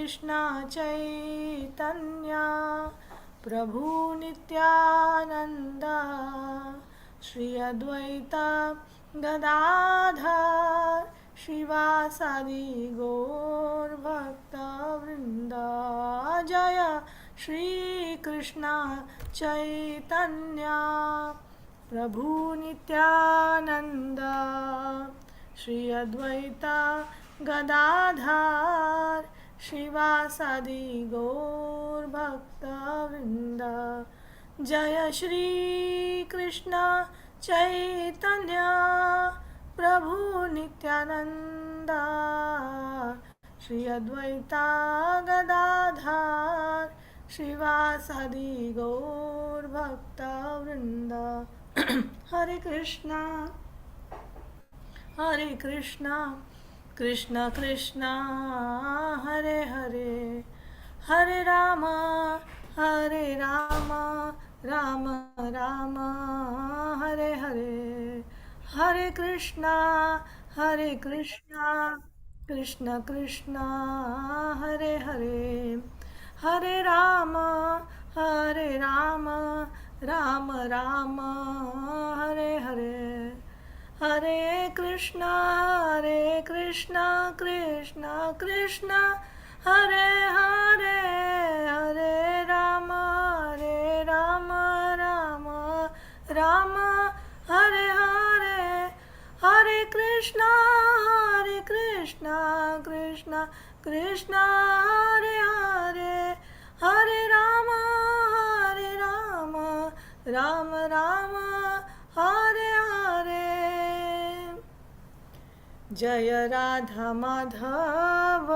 कृष्ण चैतन्य प्रभु नित्यानंद श्री अद्वैत गदाधर शिवासादि गौर भक्त वृंद। जय श्री कृष्ण चैतन्य प्रभु नित्यानंद श्री अद्वैत गदाधर शिवासादि गौर भक्त वृंद। जय श्री कृष्ण चैतन्य प्रभु नित्यानंद श्री अद्वैत गदाधर शिवासादि गौर भक्त वृंद। हरे कृष्णा कृष्ण कृष्ण हरे हरे हरे राम राम राम हरे हरे। हरे कृष्णा कृष्ण कृष्ण हरे हरे हरे राम राम राम हरे हरे। हरे कृष्णा कृष्ण कृष्ण हरे हरे हरे राम राम राम हरे हरे। हरे कृष्णा कृष्ण कृष्ण हरे हरे हरे राम राम राम हरे हरे। जय राधा माधव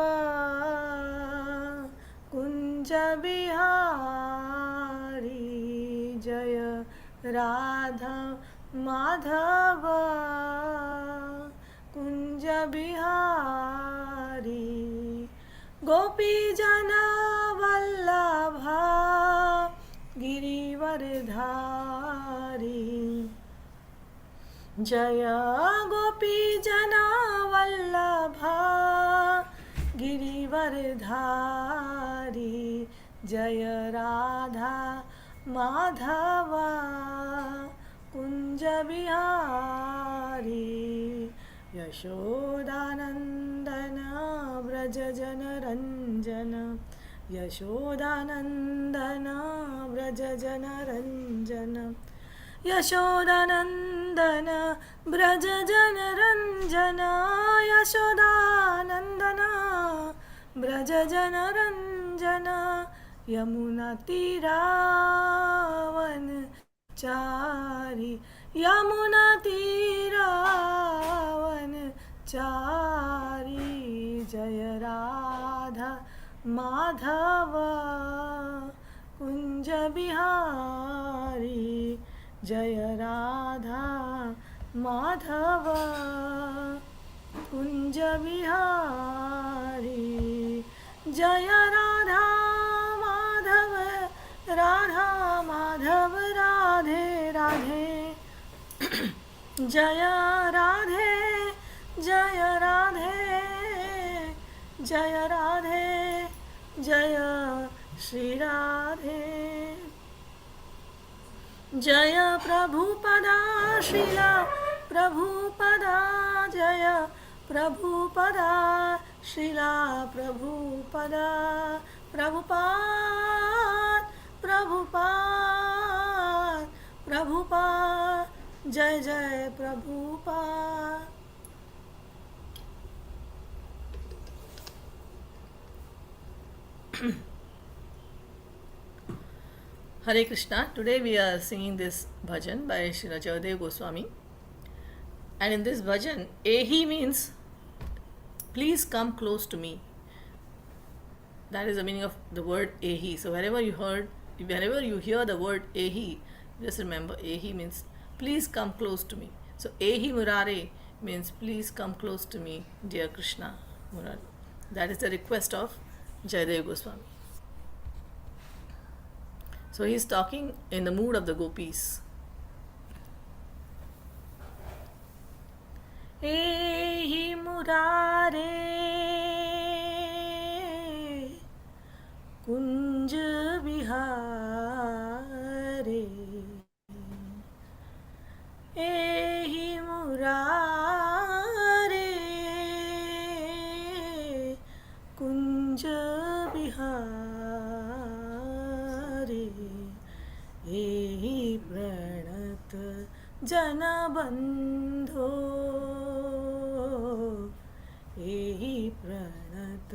कुंज बिहारी जय राधा माधव कुंज बिहारी गोपी जन वल्लभा गिरिवरधारी। जय गोपी जन वल्लभा गिरिवरधारी जय राधा माधव कुंज बिहारी। यशोदानंदन व्रज जन रंजन यशोदानंदन व्रज जन रंजन यशोदानंदन व्रज जन रंजन यशोदानंदन व्रज जन रंजन। यमुना तीरावन चारी यमुना तीरावन चारी जय राधा माधव कुंज बिहारी जय राधा माधव कुंज बिहारी। जय राधा माधव राधे राधे जय राधे जय राधे जय राधे जय श्री राधे। जय प्रभुपदा श्रीला प्रभुपदा जय प्रभुपदा श्रीला प्रभुपदा प्रभुपाद प्रभुपाद प्रभुपाद जय जय Prabhupada. Hare Krishna. Today we are singing this bhajan by Srila Jayadeva Goswami. And in this bhajan, Ehi means please come close to me. That is the meaning of the word Ehi. So whenever you hear the word Ehi, just remember Ehi means please come close to me. So Ehi Murare means please come close to me, dear Krishna Murare. That is the request of Jayadeva Goswami. So he is talking in the mood of the gopis. Ehi murare कुंज बिहारे एहि मुरारे कुंज बिहारे एहि प्रणत जनबंधो एहि प्रणत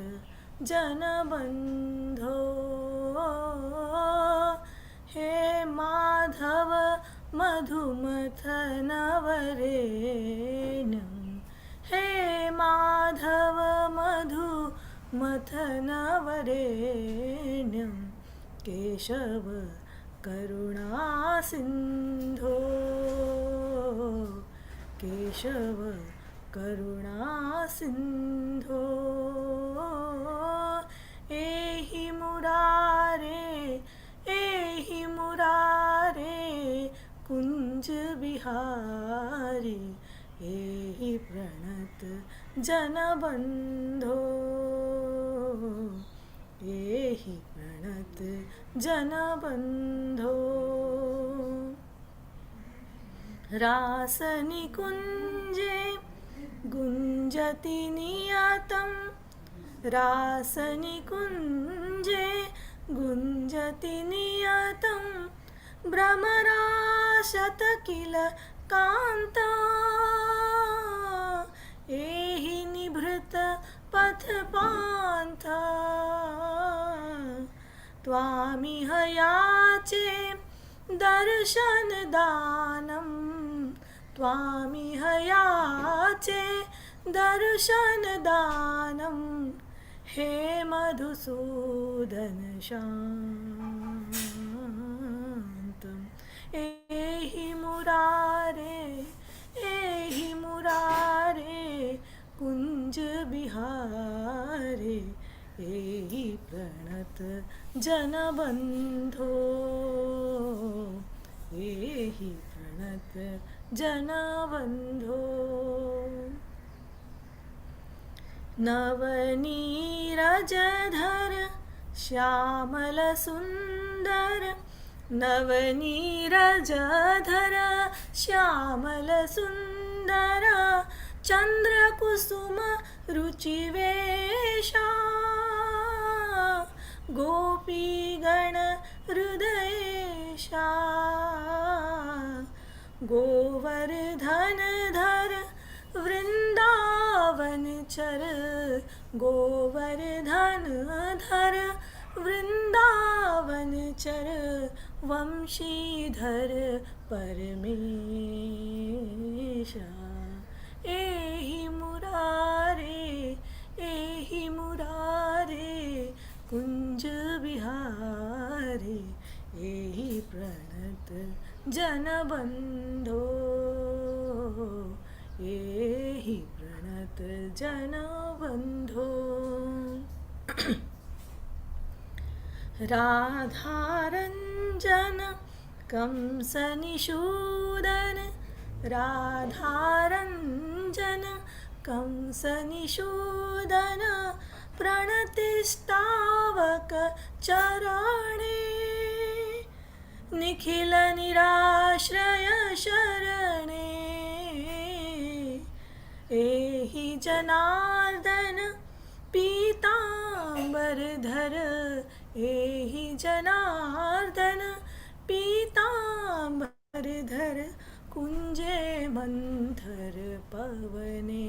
जनबंधो हे माधव मधुमथनवरेण्यं हे माधव मधुमथनवरेण्यं केशव करुणासिन्धो केशव करुणासिन्धो एहि मुरारे कुंज बिहारी एहि प्रणत जनबंधो एहि प्रणत जनबंधो रासनिकुंजे गुंजति नियतं रासनिकुंजे गुंजति नियतं भ्रमराशत किल कांता एहि निभृत पथपान्था त्वामिह याचे दर्शनदानं त्वामिह याचे दर्शनदानं हे मधुसूदन शान्तम् एहि मुरारे कुंज बिहारे एहि प्रणत जनबंधो एहि प्रणत जनबंधो नवनीरजधर श्यामल सुंदर नवनीरजधर श्यामल सुंदर चंद्रकुसुम रुचिवेशा गोपीगण हृदयेशा गोवर्धन धर वृंदावन चर गोवर्धन धर वृंदावन चर वंशीधर परमेशा एहि मुरारे कुंज बिहारे एहि प्रणत जनबंधो एहि प्रणत जनबंधो राधारंजन कंसनिषूदन राधारंजन कंसनिषूदन प्रणतिस्तावक चरणे निखिल निराश्रय शरणे एहि जनार्दन पीतांबरधर एहि जनार्दन पीतांबरधर कुंजे मंथर पवने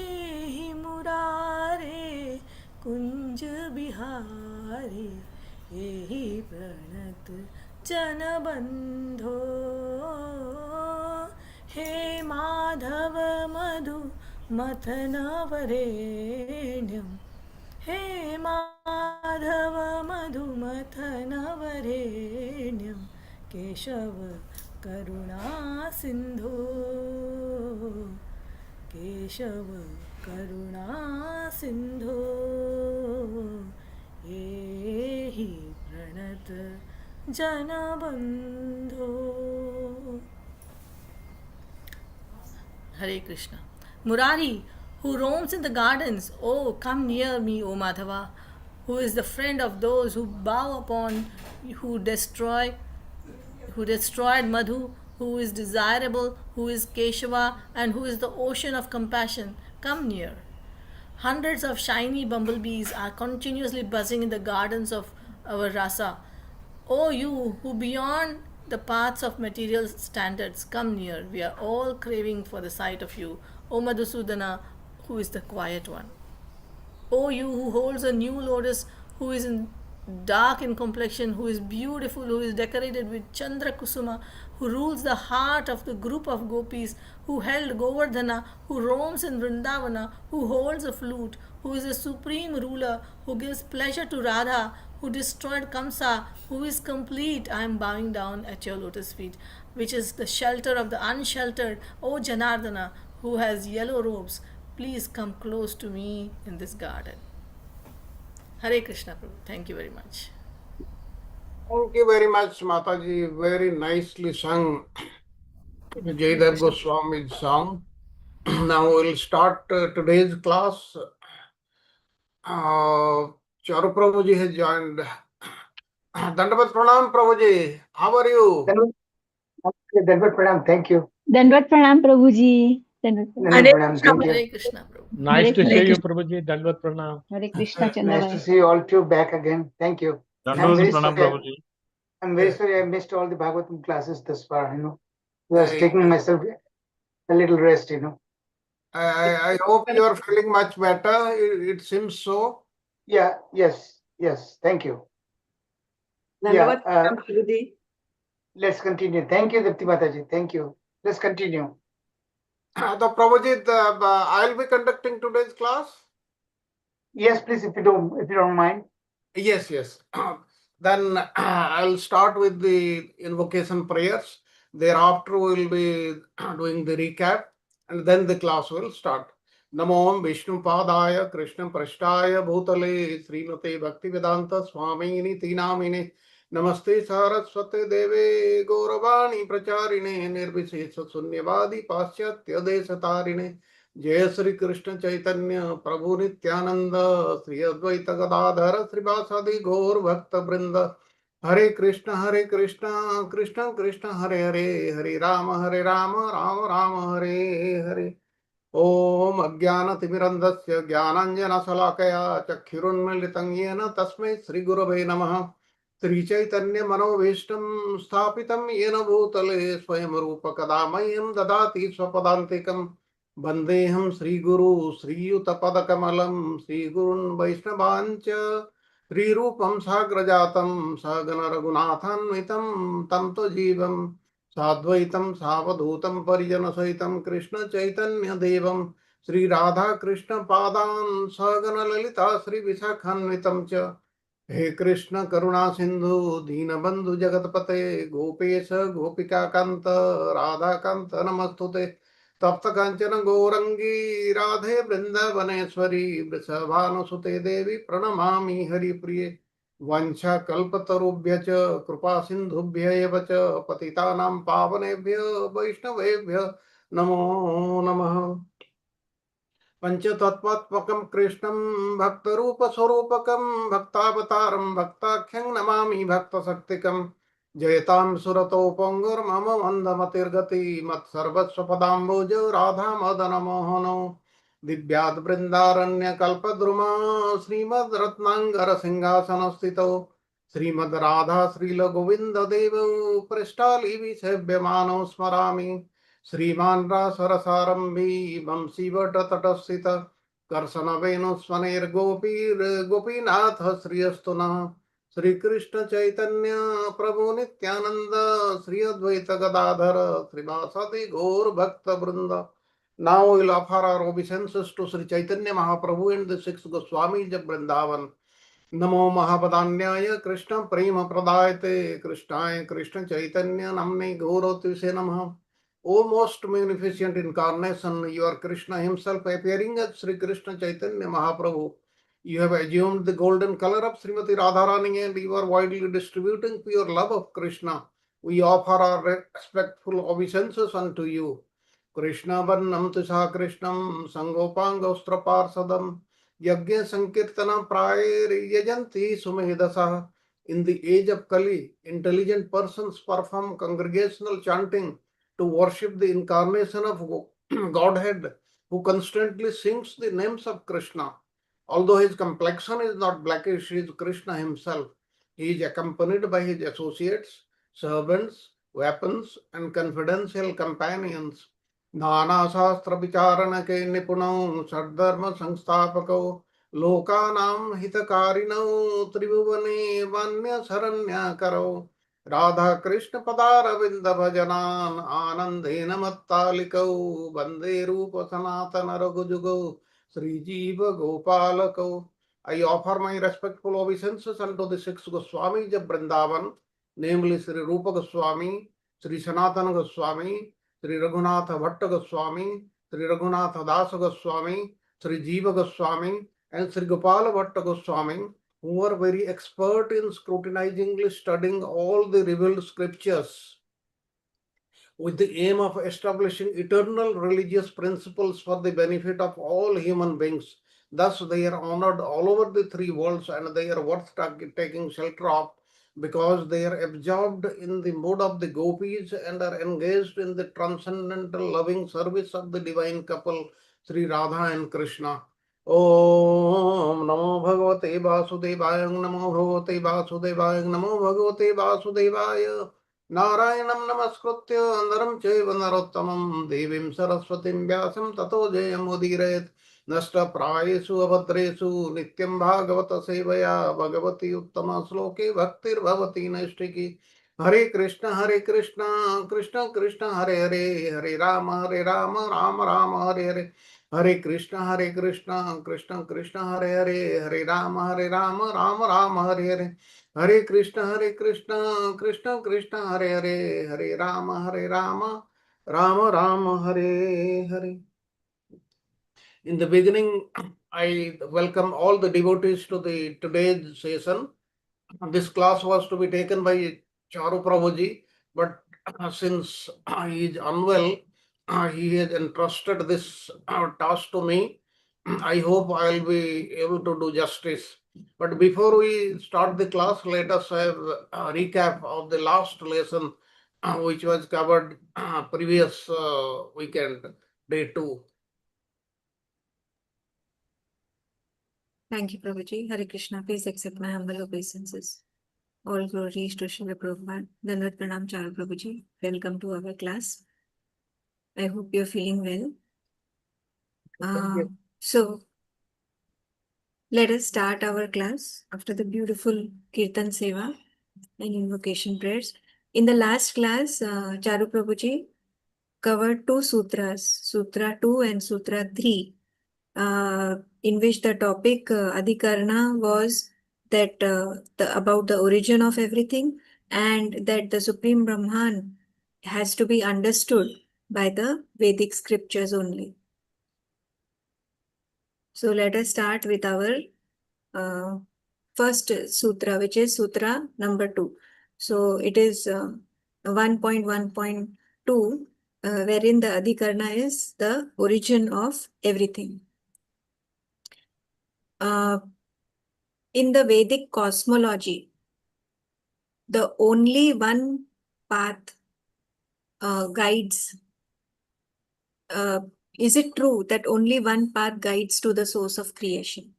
एहि मुरारे कुंज बिहारी एहि प्रणत जनबंधो हे माधव मधु मथनवरेण्यं हे माधव मधु मथनवरेण्यं केशव करुणासिन्धो केशव करुणासिन्धो एहि प्रणत जनबंधो। हरे Krishna. Murari who roams in the gardens. Oh, come near me, O Madhava, who is the friend of those who bow upon, who destroy, who destroyed Madhu, who is desirable, who is Keshava, and who is the ocean of compassion. Come near. Hundreds of shiny bumblebees are continuously buzzing in the gardens of our rasa. O you who beyond the paths of material standards come near, we are all craving for the sight of you. O Madhusudana, who is the quiet one. O you who holds a new lotus, who is in dark in complexion, who is beautiful, who is decorated with Chandra Kusuma, who rules the heart of the group of gopis, who held Govardhana, who roams in Vrindavana, who holds a flute, who is a supreme ruler, who gives pleasure to Radha, who destroyed Kamsa, who is complete. I am bowing down at your lotus feet, which is the shelter of the unsheltered. O Janardana, who has yellow robes, please come close to me in this garden. Hare Krishna Prabhu. Thank you very much. Thank you very much, Mataji. Very nicely sung Jaydev Goswami's song. Now we'll start today's class. Charu Prabhuji has joined. Dandavat Pranam Prabhuji. How are you? Dandavat Pranam. Thank you. Dandavat Pranam Prabhuji. Dandavat Pranam. Thank you. Hare Krishna Prabhu. Nice Hare to see Krishna. you, Prabhuji. Dandavat Pranam. Hare Krishna Nice to Chandravai. see you all two back again. Thank you. Dandavat Pranam Prabhuji. I'm very sorry I missed all the Bhagavatam classes thus far. I was taking myself a little rest. I hope you are feeling much better. It seems so. Yeah. Yes. Thank you. Dandavat Pranam Prabhuji. Let's continue. Thank you, Dipti Mataji. Thank you. Let's continue. The Prabhuji, I'll be conducting today's class. Yes, please, if you don't mind. Yes. Then I'll start with the invocation prayers. Thereafter, we'll be doing the recap, and then the class will start. Namo Vishnu Padaya Krishna Prashtaya Bhutale Srimate Bhaktivedanta Swamini Tinamine Namaste Saraswate Deve Gauravani Pracharine Nirvishesha Sunyavadi Paschatya Desatarine Jai Sri Krishna Chaitanya Prabhu Nityananda Sri Advaita Gadadhara Srivasadi Gaur Bhakta Brinda Hare Krishna Krishna Krishna Hare Hare Hare Rama Rama Rama Hare Hare Om Ajnanatimirandasya Jnananjana Chakshurunmilitam Yena Tasmai Sri Gurave Namaha Sri Chaitanya Manobhishtam Sthapitam Yena Bhutale Swayam Rupa Kadamayam Dadati Swapadantikam Bandeham Sri Guru Sri Yutapadakamalam Sri Gurun Vaishnavancha Sri Rupam Sagrajatam Sagana Raghunathanvitam Tanto Jivam Sadvaitam Savadhutam Parijana Sahitam Krishna Chaitanya Devam Sri Radha Krishna Padan Sagana Lalita Sri Visakhanvitam Cha He Krishna Karuna Sindhu Deenabandhu Jagatpate Gopesha Gopika Kanta Radha Kanta Namastute Tapta Kanchana Gourangi Radhe Vrindavaneshwari Vrishabhanusute Devi Pranamami Hari Priye वंशा कल्पतरुभ्य च कृपा सिंधुभ्य एव च पतितानां पावनेभ्य वैष्णवेभ्य नमो नमः पंचतत्त्वात्मकं कृष्णं भक्तरूपस्वरूपकं भक्तावतारं भक्ताख्यं नमामि भक्तशक्तिकं जयतां सुरतो पोङ्गुर्मम मन्दमतिर्गति मत्सर्वस्वपदाम्बुज राधामदनमोहनो दिव्याद् बृन्दारण्यकल्पद्रुमा श्रीमद् रत्नाङ्गर सिंहासनस्थितो श्रीमद् राधा श्रीलगोविन्ददेवौ पृष्ठालीविसेव्यमानो स्मरामि श्रीमान् रासरसारम्भी वंशीवटतटस्थित कर्षणवेणुस्वनैर्गोपीनाथ श्रियस्तु नः श्रीकृष्ण चैतन्य प्रभु नित्यानंद श्री अद्वैत गदाधर श्रीवासदि गौर भक्त वृंद. Now we'll offer our obeisances to Sri Chaitanya Mahaprabhu and the six Goswamis of Vrindavan. Namo Mahapadanyaya Krishna Prema Pradayate Krishnaya Krishna Chaitanya Namne Gaurotise Namaha. O most magnificent incarnation, you are Krishna himself appearing as Sri Krishna Chaitanya Mahaprabhu. You have assumed the golden color of Srimati Radharani and you are widely distributing pure love of Krishna. We offer our respectful obeisances unto you. Krishna Varnam Tisa Krishnam Sangopangostra Parsadam Yagya Sankirtana Prayer Yajanti Sumehidasa. In the age of Kali, intelligent persons perform congregational chanting to worship the incarnation of Godhead, who constantly sings the names of Krishna. Although his complexion is not blackish, he is Krishna himself. He is accompanied by his associates, servants, weapons, and confidential companions. नानाशास्त्र विचारण के निपुणौ सद्धर्म संस्थापकौ लोकानां हितकारिणौ त्रिभुवने वन्य शरण्यकरौ राधा कृष्ण पदारविंद भजनान आनंदेन मत्तालिकौ वंदे रूप सनातन रघुजुगौ श्रीजीव गोपालकौ. I offer my respectful obeisances unto the six Goswamis of Vrindavan, namely Sri Rupa Goswami, Sri Sanatana Goswami, Sri Raghunatha Bhatta Goswami, Sri Raghunatha Dasa Goswami, Sri Jiva Goswami, and Sri Gopala Bhatta Goswami, who were very expert in scrutinizingly studying all the revealed scriptures with the aim of establishing eternal religious principles for the benefit of all human beings. Thus, they are honored all over the three worlds, and they are worth taking shelter of, because they are absorbed in the mood of the gopis and are engaged in the transcendental loving service of the divine couple, Sri Radha and Krishna. Om Namo Bhagavate Vasudevaya, Namo Bhagavate Vasudevaya, Namo Bhagavate Vasudevaya. नारायणं नमस्कृत्य नरं चैव नरोत्तमं देवीं सरस्वतीं व्यासं ततो जयमुदीरयेत्. नष्टप्रायेषु अभद्रेषु नित्यं भागवत सेवया भगवती उत्तम श्लोके भक्तिर्भवति नैष्ठिकी. हरे कृष्ण कृष्ण कृष्ण हरे हरे, हरे राम राम राम हरे हरे. हरे कृष्ण कृष्ण कृष्ण हरे हरे, हरे राम राम राम हरे हरे. हरे कृष्ण कृष्ण कृष्ण हरे हरे, हरे Ram Ram Ram Hare Hare. In the beginning, I welcome all the devotees to the today's session. This class was to be taken by Charu Prabhuji, but since he is unwell, he has entrusted this task to me. I hope I will be able to do justice. But before we start the class, let us have a recap of the last lesson, which was covered previous weekend, day 2. Thank you, Prabhuji. Hare Krishna. Please accept my humble obeisances. All glories to Srila Prabhupada. Dandavat Pranam Charu Prabhuji. Welcome to our class. I hope you're feeling well. So, let us start our class after the beautiful Kirtan Seva and invocation prayers. In the last class, Charu Prabhuji covered two sutras, Sutra 2 and Sutra 3, in which the topic Adhikarana was that about the origin of everything, and that the Supreme Brahman has to be understood by the Vedic scriptures only. So let us start with our first sutra, which is Sutra number 2. So it is 1.1.2, wherein the Adhikarana is the origin of everything. In the Vedic cosmology, the only one path guides. Is it true that only one path guides to the source of creation?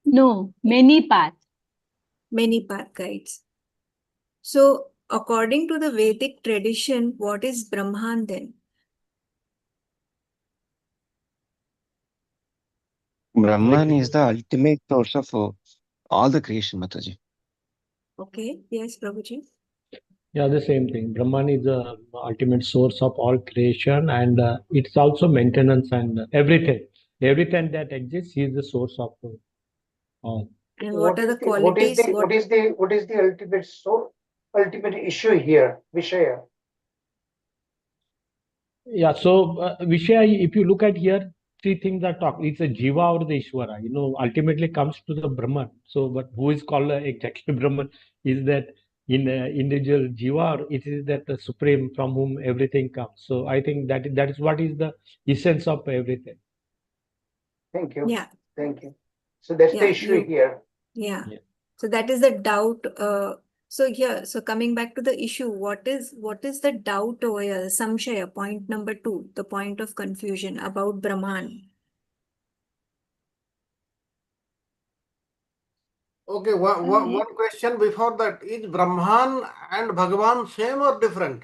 No, many paths. Many path guides. So, according to the Vedic tradition, what is Brahman then? Brahman is the ultimate source of all the creation, Mataji. Okay, yes, Prabhuji. Yeah, the same thing. Brahman is the ultimate source of all creation, and it's also maintenance and everything. Everything that exists, he is the source of all. And what are the qualities? What is the ultimate issue here, Vishaya? Yeah, so Vishaya, if you look at here, three things are talked. It's a Jiva or the Ishvara. Ultimately comes to the Brahman. So, but who is called exactly Brahman is that in individual jiva, or it is that the supreme from whom everything comes. So I think that is what is the essence of everything. Thank you. Yeah, Thank you. So that's the yeah, issue here. yeah. Yeah. So that is the doubt. So coming back to the issue, what is the doubt over here? Samshaya, point number 2, the point of confusion about Brahman. Okay, one question before that. Is Brahman and Bhagavan same or different?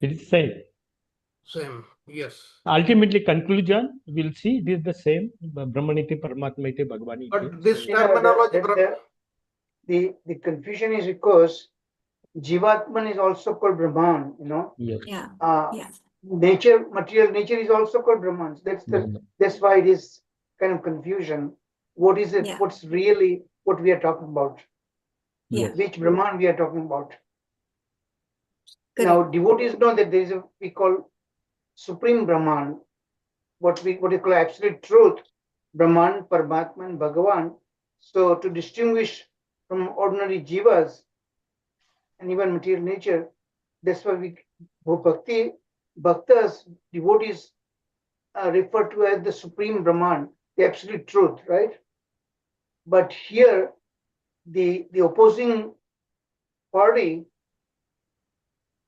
It is same. Same, yes. Ultimately, conclusion, we'll see it is the same. Brahmaniti, Paramatmaiti, Bhagavaniti. But this You know, terminology, the confusion is because Jivatman is also called Brahman, you know. Yes. Yeah, Uh, yeah, nature, material nature is also called Brahman. So Brahman. that's why it is kind of confusion. What is it? Yeah. What's really what we are talking about? yeah. Which Brahman we are talking about? Correct. Now, devotees know that there is a we call supreme Brahman, what we call absolute truth, Brahman, Paramatman, Bhagavan. So to distinguish from ordinary jivas and even material nature, that's why we bhakti, bhaktas, devotees are referred to as the supreme Brahman, the absolute truth, right? But here, the opposing party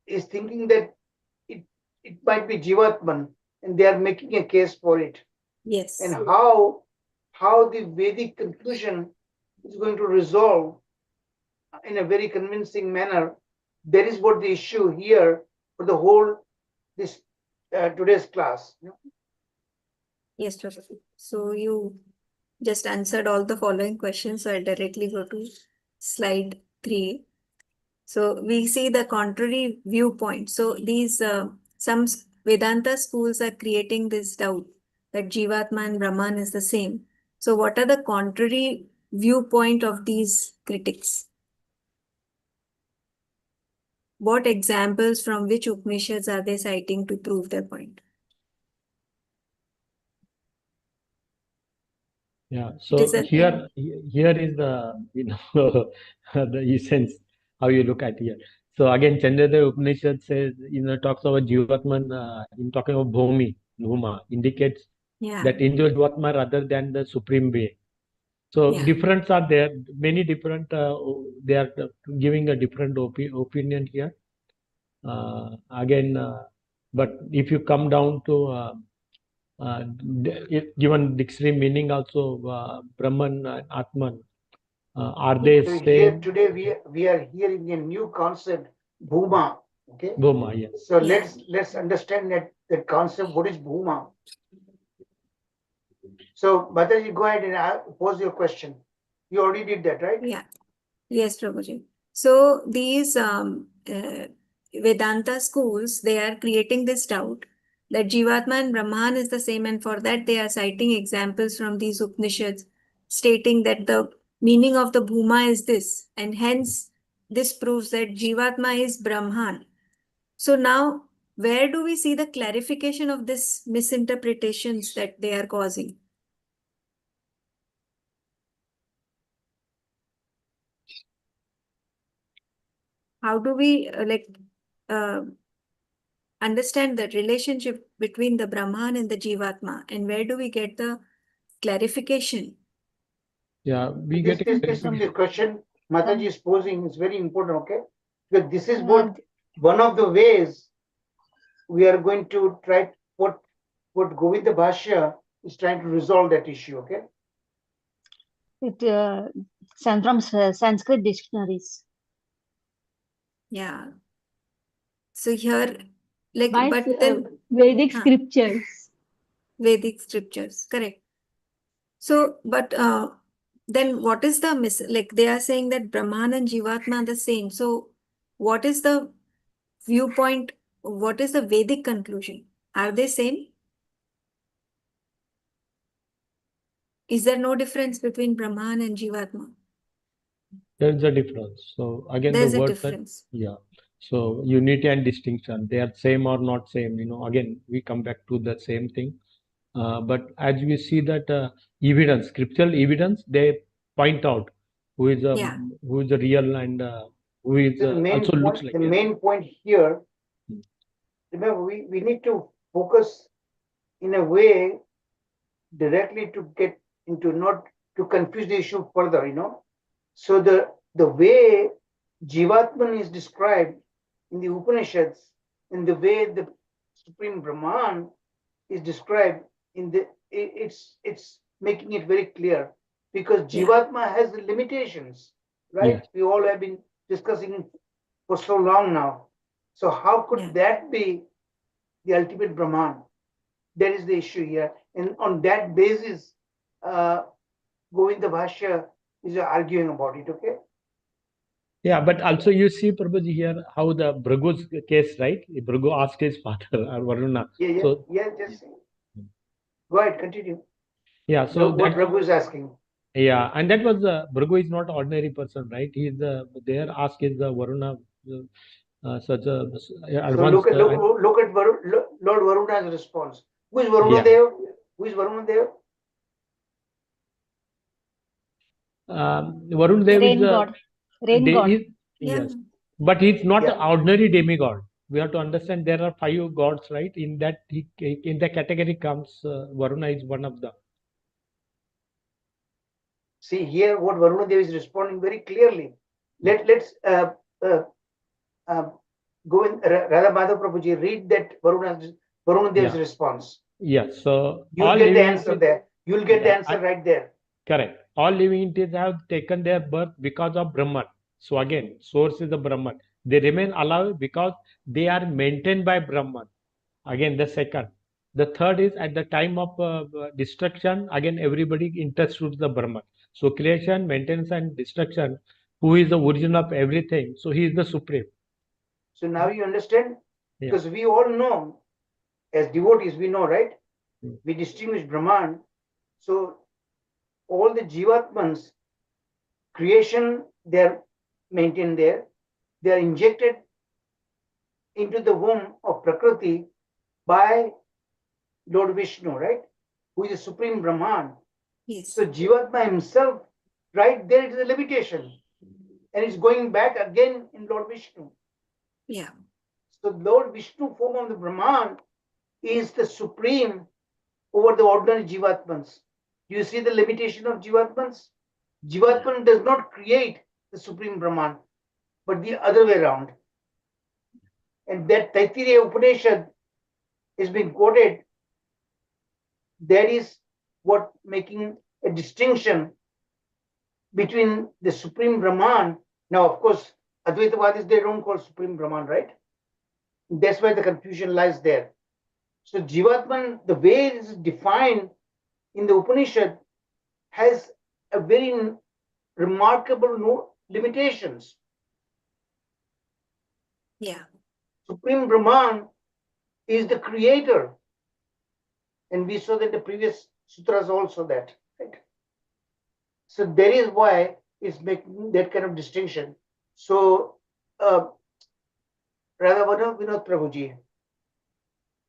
is thinking that it might be Jivatman, and they are making a case for it. Yes. And how the Vedic conclusion is going to resolve in a very convincing manner. That is what the issue here for the whole this today's class. Yes, Professor. So you just answered all the following questions. So I'll directly go to slide 3. So we see the contrary viewpoint. So these some Vedanta schools are creating this doubt that Jivatma and Brahman is the same. So what are the contrary viewpoint of these critics? What examples from which Upanishads are they citing to prove their point? Yeah. It So is a- here is the the essence how you look at here. So again, Chandradeva Upanishad says talks about Jivatman in talking about Bhuma indicates Yeah. that individual Jivatma rather than the supreme being. So Yeah. difference are there. Many different. They are giving a different opinion here. Again, but if you come down to given dictionary meaning also, Brahman and Atman, are they So here same? today we are hearing a new concept, Bhuma. Okay. Bhuma, yes. So Yeah. let's understand that concept. What is Bhuma? So Bhataji, go ahead and pose your question. You already did that, right? Yeah. Yes, Prabhuji. So these Vedanta schools, they are creating this doubt that Jivatma and Brahman is the same, and for that they are citing examples from these Upanishads stating that the meaning of the Bhuma is this, and hence this proves that Jivatma is Brahman. So now, where do we see the clarification of this misinterpretations that they are causing? How do we understand the relationship between the Brahman and the Jivatma, and where do we get the clarification? Yeah, we get This question Mataji is posing is very important, okay? Because this is what one of the ways we are going to try what Govinda Bhashya is trying to resolve that issue, okay? It sent from Sanskrit dictionaries. Yeah. So here, like, By but then Vedic Huh. scriptures. Vedic scriptures, correct. So, but then what is the like they are saying that Brahman and Jivatma are the same. So, what is the viewpoint? What is the Vedic conclusion? Are they same? Is there no difference between Brahman and Jivatma? there is a difference. So again, There's the a word difference. yeah. So unity and distinction, they are same or not same. Again, we come back to the same thing. But as we see that evidence, scriptural evidence, they point out who is Yeah. the real and who is So the also looks like the him. main point here, Hmm. remember, we need to focus in a way directly to get into, not to confuse the issue further, So the way Jivatman is described in the Upanishads, in the way the Supreme Brahman is described in the, it's making it very clear, because Yeah. Jivatma has the limitations, right? Yes. We all have been discussing for so long now. So how could Yeah. that be the ultimate Brahman? That is the issue here. And on that basis, Govinda Bhashya is arguing about it, okay? Yeah, but also you see, Prabhuji, here how the Bhrigu's case, right? Bhrigu asked his father or Varuna. Yeah, So just go ahead, continue. yeah, so What that Raghu is asking. yeah, and that was Bhrigu is not ordinary person, right? He is there ask is the Varuna such a So advanced look at Lord Varuna's response. Who is Varuna yeah. Dev? Who is Varuna Dev? Varun Dev is Rain god. Rain de- god. is- Yeah. yes, but he's not Yeah. an ordinary demigod. We have to understand there are 5 gods, right? In that in the category comes Varuna is one of them. See here what Varuna Dev is responding very clearly. Let's go in. Radha Madhav Prabhuji, read that Varuna Dev's Yeah. response. Yes, so You'll all get the living answer entities, there. You'll get the yeah, answer right there. correct. All living entities have taken their birth because of Brahman. So again, source is the Brahman. They remain alive because they are maintained by Brahman. Again, the second. The third is at the time of destruction, again, everybody interprets the Brahman. So creation, maintenance, and destruction, who is the origin of everything. So he is the supreme. So now you understand? Yeah. Because we all know, as devotees, we know, right? Hmm. We distinguish Brahman. So all the Jivatmans, creation, they're maintained there. They are injected into the womb of Prakriti by Lord Vishnu, right? Who is the supreme Brahman. Yes. So Jivatma himself, right there, it is a limitation. And it's going back again in Lord Vishnu. Yeah. So Lord Vishnu, form of the Brahman, is the supreme over the ordinary Jivatmans. You see the limitation of Jivatmans? Jivatman does not create the supreme Brahman, but the other way around. And that Taittiriya Upanishad is being quoted. That is what making a distinction between the supreme Brahman. Now, of course, Advaitavadis, they don't call supreme Brahman, right? That's why the confusion lies there. So Jivatman, the way it is defined in the Upanishad, has a very remarkable limitations. Yeah. Supreme Brahman is the creator. And we saw that in the previous sutras also that. Right? So that is why it's making that kind of distinction. So, Radha Vinod Prabhuji,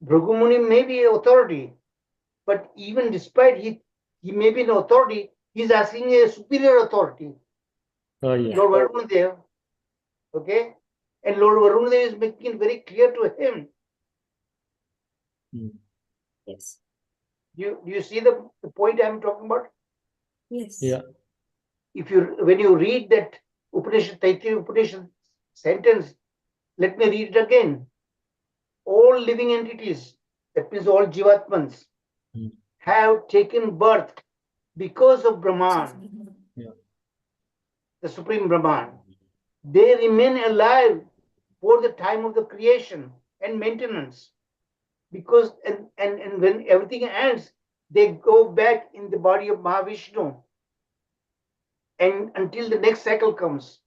Bhrigu Muni may be an authority, but even despite he may be an authority, he's asking a superior authority. Oh, yeah. Lord Varuna Dev, okay? And Lord Varuna Dev is making it very clear to him. Hmm. Yes. Do you see the point I'm talking about? Yes. Yeah. When you read that Upanishad, Taittiriya Upanishad sentence, let me read it again. All living entities, that means all Jivatmans, Hmm. have taken birth because of Brahman, Yeah. the supreme Brahman. They remain alive for the time of the creation and maintenance. Because and when everything ends, they go back in the body of Mahavishnu. And until the next cycle comes,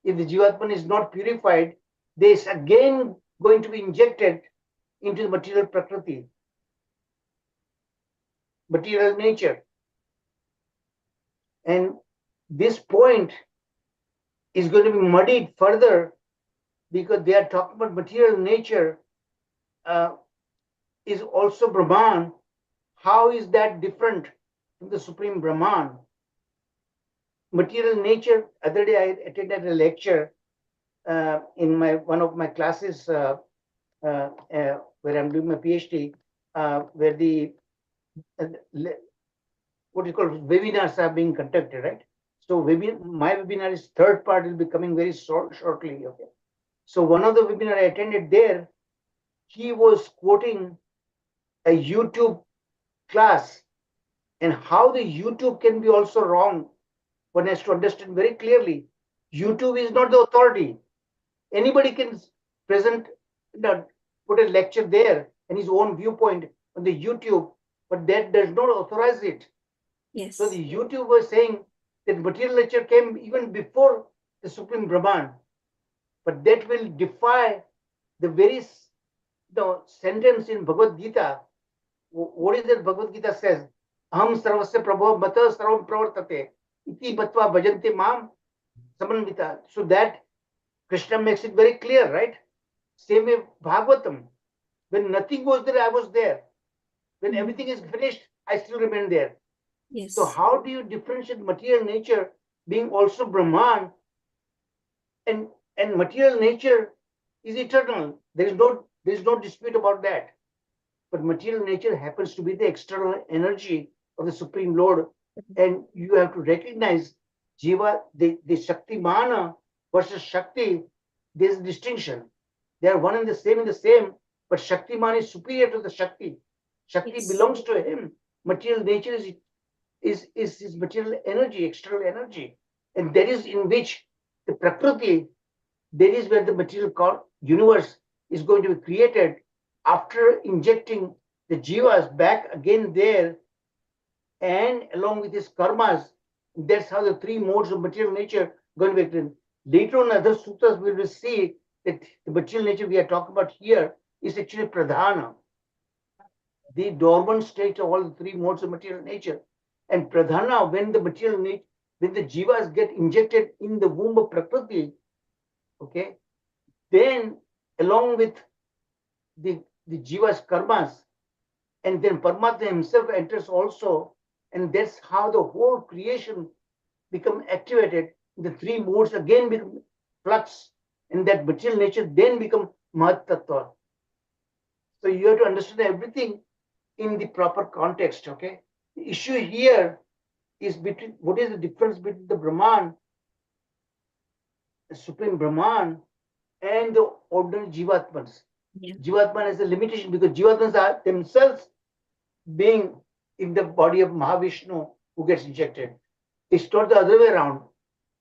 if the Jivatman is not purified, they is again going to be injected into the material Prakriti, material nature. And this point is going to be muddied further because they are talking about material nature is also Brahman. How is that different from the supreme Brahman? material nature. Other day I attended a lecture in one of my classes where I'm doing my PhD, where the what you call webinars are being conducted, right? So my webinar is third part will be coming very shortly. Okay. So one of the webinar I attended there, he was quoting a YouTube class and how the YouTube can be also wrong. One has to understand very clearly. YouTube is not the authority. Anybody can present, put a lecture there and his own viewpoint on the YouTube, but that does not authorize it. Yes. So the YouTube was saying that material nature came even before the Supreme Brahman, but that will defy the very sentence in Bhagavad Gita. What is it Bhagavad Gita says? Aham sarvasya prabho mata sarvam pravartate iti batva bhajante mam samanvita. So that Krishna makes it very clear, right? Same way Bhagavatam. When nothing was there, I was there. When everything is finished, I still remain there. Yes. So how do you differentiate material nature being also Brahman and material nature is eternal? There is no dispute about that. But material nature happens to be the external energy of the Supreme Lord. And you have to recognize Jiva, the Shaktimana versus Shakti, there's a distinction. They are one and the same, but Shaktiman is superior to the Shakti. Shakti Yes. belongs to him. Material nature is his material energy, external energy. And that is in which the Prakriti, that is where the material universe is going to be created after injecting the jivas back again there, and along with his karmas. That's how the three modes of material nature going to be written. Later on, other sutras we will see that the material nature we are talking about here is actually pradhana, the dormant state of all the three modes of material nature. And pradhana, when the material nature, when the jivas get injected in the womb of Prakriti, okay, then along with the jiva's karmas, and then Paramatma himself enters also, and that's how the whole creation become activated. The three modes again become flux, and that material nature then become Mahat Tattva. So you have to understand everything in the proper context, okay? The issue here is between what is the difference between the Brahman, the Supreme Brahman, and the ordinary Jivatmans. Yeah. Jivatman has a limitation because Jivatmans are themselves being in the body of Mahavishnu who gets injected. It's not the other way around.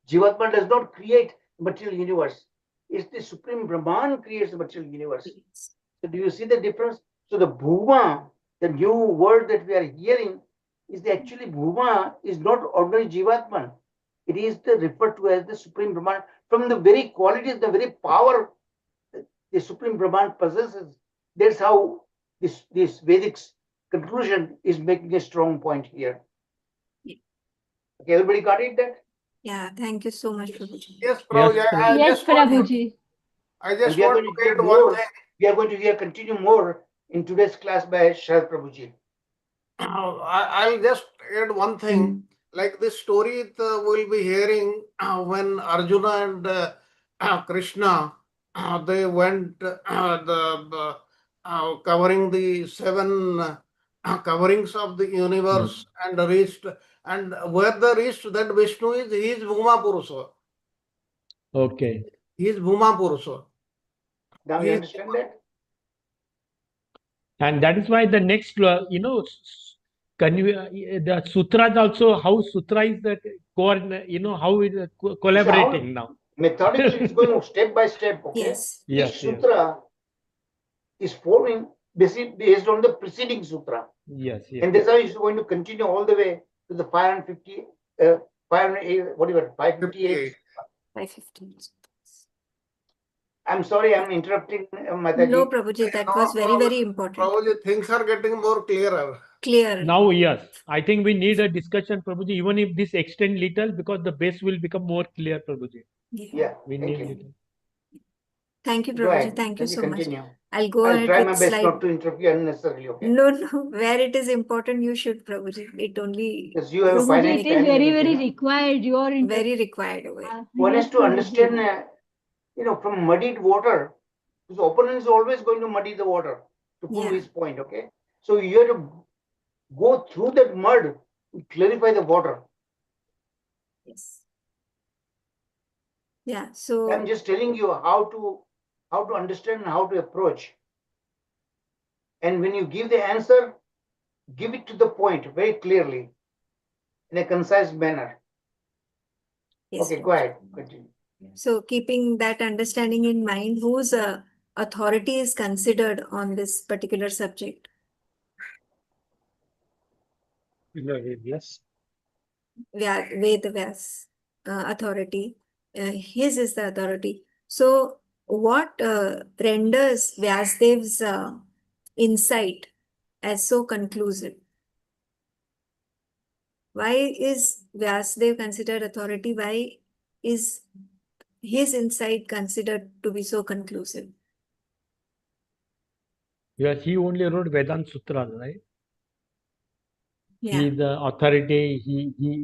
Jivatma does not create the material universe. It's the Supreme Brahman creates the material universe. Yes. So do you see the difference? So the Bhuma, the new word that we are hearing, is actually Bhuma is not ordinary Jivatman. It is referred to as the Supreme Brahman from the very qualities, the very power the Supreme Brahman possesses. That's how this Vedic conclusion is making a strong point here. Yeah. Okay, everybody got it that? Yeah, thank you so much, Prabhuji. Yes, Prabhuji. Yes, I Yes, just want, Prabhuji. I And just we are want going to to hear add one more. thing. We are going to continue more in today's class by Sharad Prabhuji. I'll just add one thing. Like this story we'll be hearing when Arjuna and Krishna they went covering the seven coverings of the universe and reached, and where they reached that Vishnu is, he is Bhuma Purusha. okay. He is Bhuma Purusha. Now He you is understand that? And that is why the next, the sutras also, how sutra is that, how is it collaborating now. Methodically, it's going step by step, okay? Yes. Yes, Each yes. sutra is forming based on the preceding sutra. Yes, yes. And that's how it's going to continue all the way to the 550, 508, whatever, 558. 515. I'm sorry, I'm interrupting Mataji. No, Prabhuji, that was very, very important. Prabhuji, things are getting more clearer. Clear. Now, yes, I think we need a discussion, Prabhuji, even if this extend little, because the base will become more clear, Prabhuji. Yeah. Yeah, We thank need you. little. Thank you, Go Prabhuji. ahead. Thank you Let me so much. continue. I'll go I'll ahead try my with best slide. not to interrupt you unnecessarily, okay? No, where it is important, you should, Prabhuji. It only Because you have a Prabhuji, finite it is time very, limit, very you know. required. Your very required way. One Yes, has to Prabhuji. understand, from muddied water, his opponent is always going to muddy the water to prove Yeah. his point, okay? So you have to go through that mud to clarify the water. Yes. Yeah. So I'm just telling you how to understand and how to approach. And when you give the answer, give it to the point very clearly in a concise manner. yes, Okay, go Prabhuji. ahead. Continue. So keeping that understanding in mind, whose authority is considered on this particular subject? Yes. Veda Vyas authority. His is the authority. So what renders Vyasdev's insight as so conclusive? Why is Vyasdev considered authority? Why is his insight considered to be so conclusive? Yes, he only wrote Vedanta Sutras, right? Yeah. He is the authority.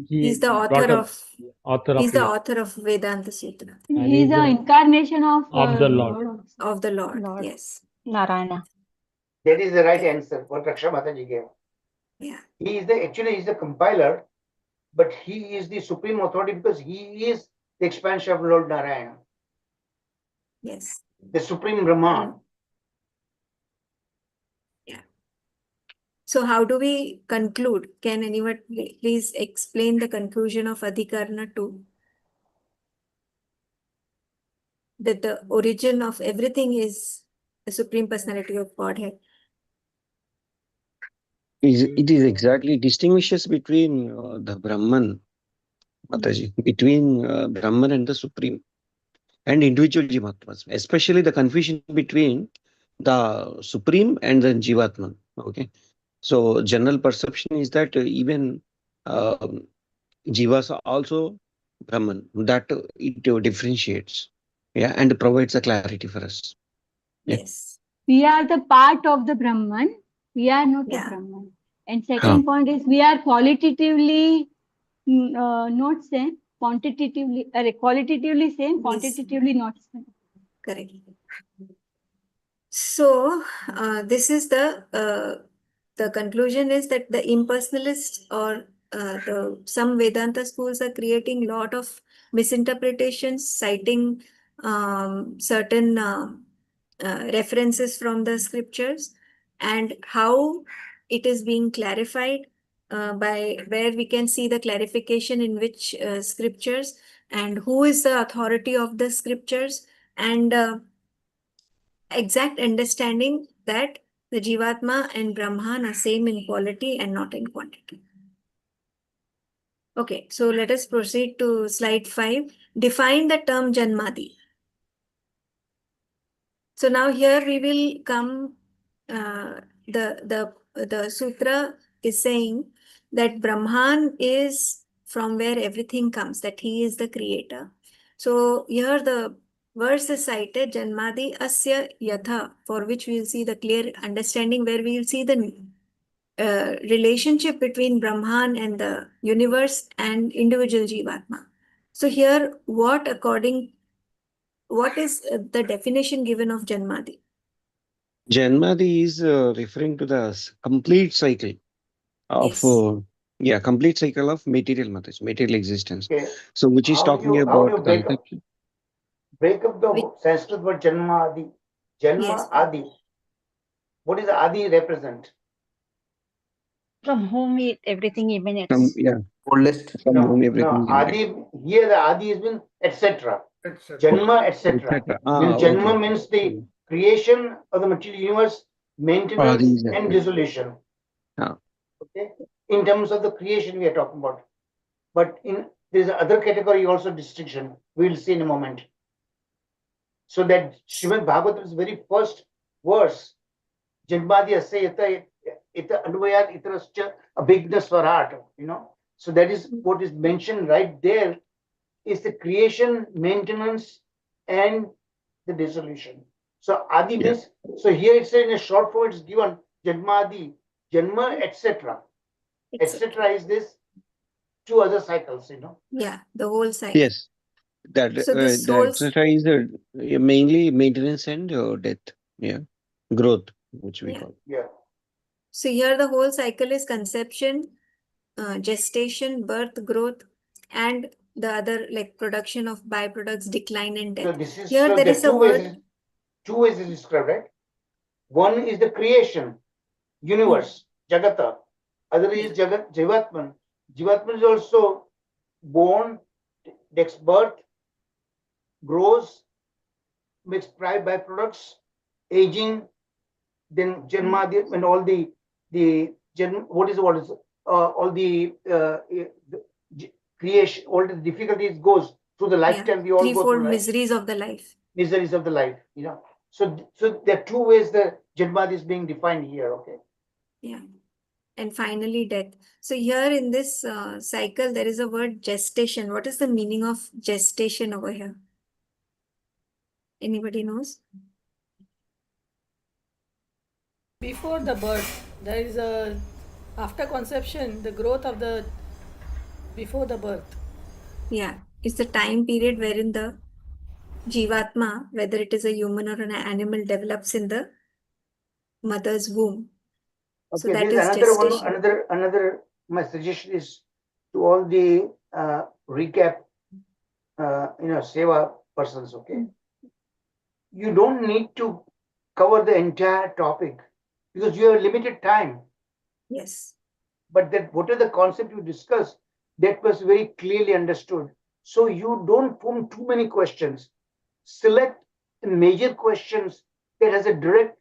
He's the brought author up of author he's of the it. author of Vedanta Sutra And He is he's the the- incarnation of of the Lord. also. of the Lord. Lord. Yes. Narayana. That is the right answer what Raksha Mataji gave. Yeah. He's the compiler, but he is the supreme authority because he is the expansion of Lord Narayana, Yes. the supreme Brahman. So how do we conclude? Can anyone please explain the conclusion of Adhikarana 2? That the origin of everything is the Supreme Personality of Godhead. It is exactly distinguishes between the Brahman, Mataji, between Brahman and the Supreme and individual Jivatmas, especially the confusion between the Supreme and the Jivatman. Okay, so general perception is that even Jivas are also Brahman, that it differentiates, yeah, and provides a clarity for us. Yeah. Yes. We are the part of the Brahman. We are not Yeah. the Brahman. And second point is we are qualitatively not same, quantitatively, qualitatively same, quantitatively not same. Correct. So this is the conclusion is that the impersonalists or some Vedanta schools are creating a lot of misinterpretations, citing certain references from the scriptures, and how it is being clarified by where we can see the clarification in which scriptures and who is the authority of the scriptures, and exact understanding that the Jivatma and Brahman are same in quality and not in quantity. Okay, so let us proceed to slide 5. Define the term Janmadi. So now here we will come, the sutra is saying that Brahman is from where everything comes, that he is the creator. So here the verse is cited, Janmadi Asya Yatha, for which we will see the clear understanding where we will see the relationship between Brahman and the universe and individual Jivatma. So here, what is the definition given of Janmadi? Janmadi is referring to the complete cycle of Yes. complete cycle of material matters, material existence. Okay. So which is How do talking you about break up conception. the Sanskrit word Janma Adi? Janma Yes. Adi. What does Adi represent? From whom everything emanates. Oldest. From No, whom everything Adi, here the Adi has been etc. etc. Janma, etc. etc. Janma Okay. means the creation of the material universe, maintenance Adi is and etc. dissolution. Ah. Okay, in terms of the creation we are talking about, but there's another category also distinction we will see in a moment. So that Srimad Bhagavatam's very first verse, Janmadi Asya Ita Anvayat Itarascha Abhigna Swarat, So that is what is mentioned right there is the creation, maintenance, and the dissolution. So Adi Yeah. means, so here it's in a short form, it's given Janmadi, Janma, etc. Etc. is this two other cycles, Yeah, the whole cycle. Yes. That So this the whole exercise mainly maintenance and death. Yeah. Growth, which we Yeah. call. Yeah. So here the whole cycle is conception, gestation, birth, growth, and the other like production of byproducts, decline and So death. this is Here so there the is a word. two ways is described, right? One is the creation, universe, Jagata. Other is Jagat, Jivatman. Jivatman is also born, takes birth, grows, makes byproducts, aging, then Janma, and all the what is all the creation, all the difficulties goes through the lifetime. We all go Threefold through, right? miseries of the life. Miseries of the life, So there are two ways the Janmad is being defined here. Okay. Yeah. And finally, death. So here in this cycle, there is a word gestation. What is the meaning of gestation over here? Anybody knows? Before the birth, there is a, after conception, the growth of the, before the birth. Yeah, it's the time period wherein the Jivatma, whether it is a human or an animal, develops in the mother's womb. So Okay, that this is another one. gestation. Another. My suggestion is to all the recap, seva persons. Okay, you don't need to cover the entire topic because you have limited time. Yes. But that whatever the concept you discussed, that was very clearly understood. So you don't form too many questions. Select the major questions that has a great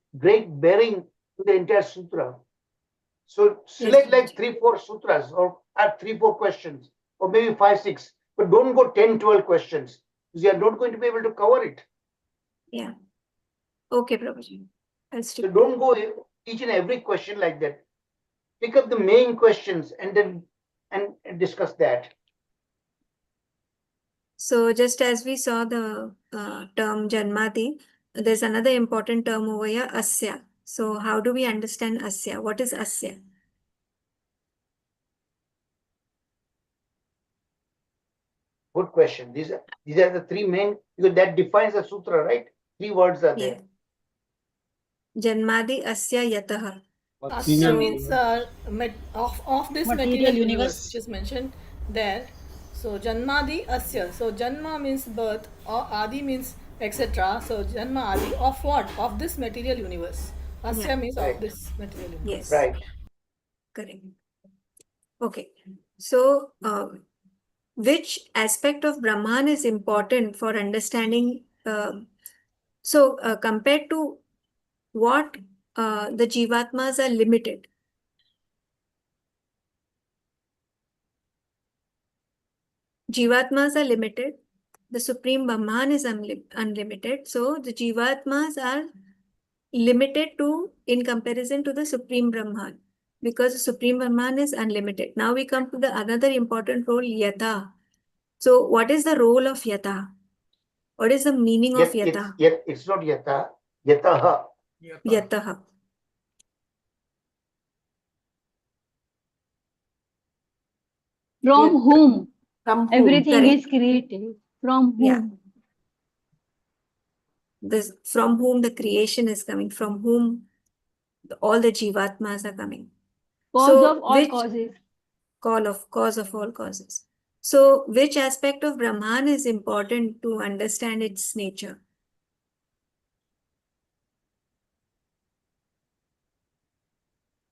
bearing to the entire sutra. So select like 3-4 sutras or add 3-4 questions or maybe 5-6, but don't go 10-12 questions because you are not going to be able to cover it. Yeah. Okay, Prabhuji. So don't go each and every question like that. Pick up the main questions and then and discuss that. So just as we saw the term Janmati, there's another important term over here, Asya. So how do we understand Asya? What is Asya? Good question. These are the three main, because that defines the sutra, right? 3 words are there. Janmadi Asya Yataha. Asya means of this material universe, which is mentioned there. So Janmadi Asya. So Janma means birth, or Adi means etc. So Janma Adi of what? Of this material universe. Asya means Right. of this material universe. Yes. Right. Correct. Okay. So which aspect of Brahman is important for understanding? Compared to what the Jivatmas are limited. Jivatmas are limited. The Supreme Brahman is unlimited. So the Jivatmas are limited in comparison to the Supreme Brahman, because the Supreme Brahman is unlimited. Now we come to the another important role, Yata. So what is the role of Yata? What is the meaning of Yata? It's not Yata. Yataha. Yataha. From whom everything Correct. is created. From whom? From whom the creation is coming, from whom all the Jivatmas are coming. Cause of all causes. Cause of all causes. So which aspect of Brahman is important to understand its nature?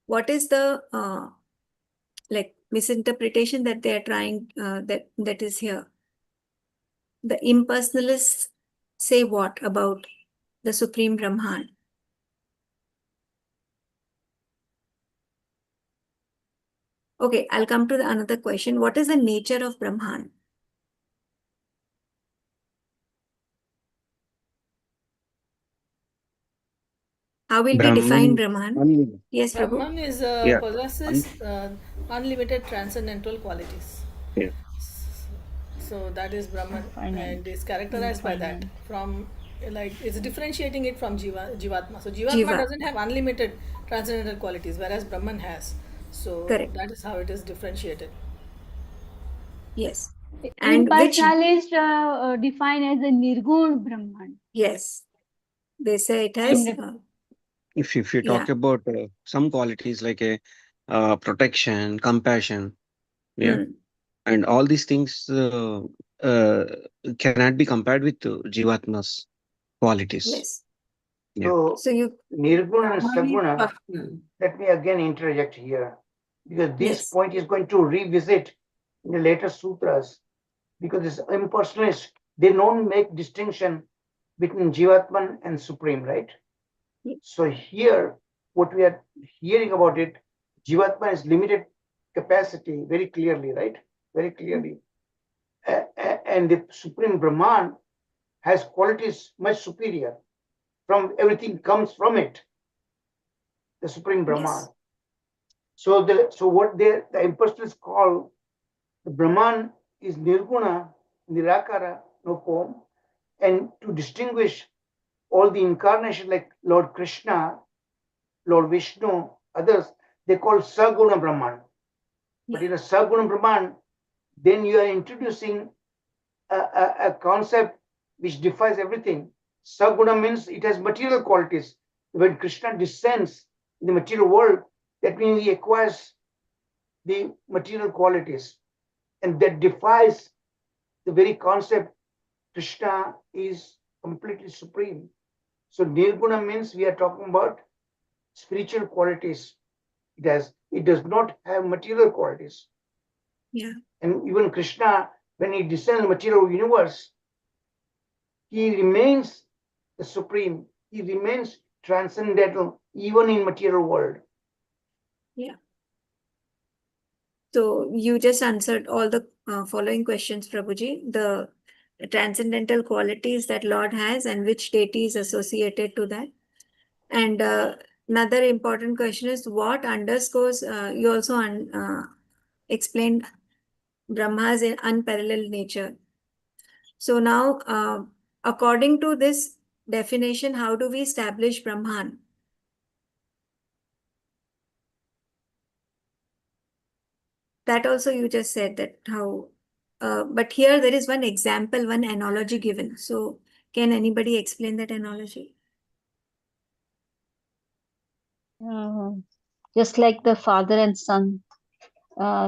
What is the misinterpretation that they are trying that is here? The impersonalists say what about the Supreme Brahman? Okay, I'll come to another question. What is the nature of Brahman? How will we define Brahman? Yes, Prabhu. Brahman is possesses unlimited transcendental qualities. Yeah. So that is Brahman, and is characterized by that. From like it's differentiating it from Jivatma. So Jivatma Jiva. doesn't have unlimited transcendental qualities, whereas Brahman has. So Correct. that is how it is differentiated. Yes. And which, Impartialists define as a Nirgun Brahman. yes, they say it has, And If you yeah, talk about some qualities like a protection, compassion, yeah, mm, and all these things uh, cannot be compared with Jivatma's qualities. yes. Yeah. So you, Nirguna and Saguna, mm, let me again interject here, because this yes, point is going to revisit in the later sutras, because this impersonalists, they don't make distinction between Jivatman and Supreme, right? Ye- So here, what we are hearing about it, Jivatma is limited capacity very clearly, right? Very clearly. And the Supreme Brahman has qualities much superior. From everything comes from it, the Supreme Brahman. yes, So what the impersonalists call the Brahman is Nirguna, Nirakara, no form. And to distinguish all the incarnation like Lord Krishna, Lord Vishnu, others, they call Saguna Brahman. But in a Saguna Brahman, then you are introducing a concept which defies everything. Saguna means it has material qualities. When Krishna descends in the material world, that means he acquires the material qualities. And that defies the very concept Krishna is completely supreme. So Nirguna means we are talking about spiritual qualities. It does not have material qualities. yeah, And even Krishna, when he descends in the material universe, he remains the supreme. He remains transcendental even in material world. yeah. So you just answered all the following questions, Prabhuji. The transcendental qualities that Lord has and which deity is associated to that. And another important question is what underscores, you also explained Brahma's unparalleled nature. So now, according to this definition, how do we establish Brahman? That also you just said that how, but here there is one example, one analogy given. So can anybody explain that analogy? Just like the father and son,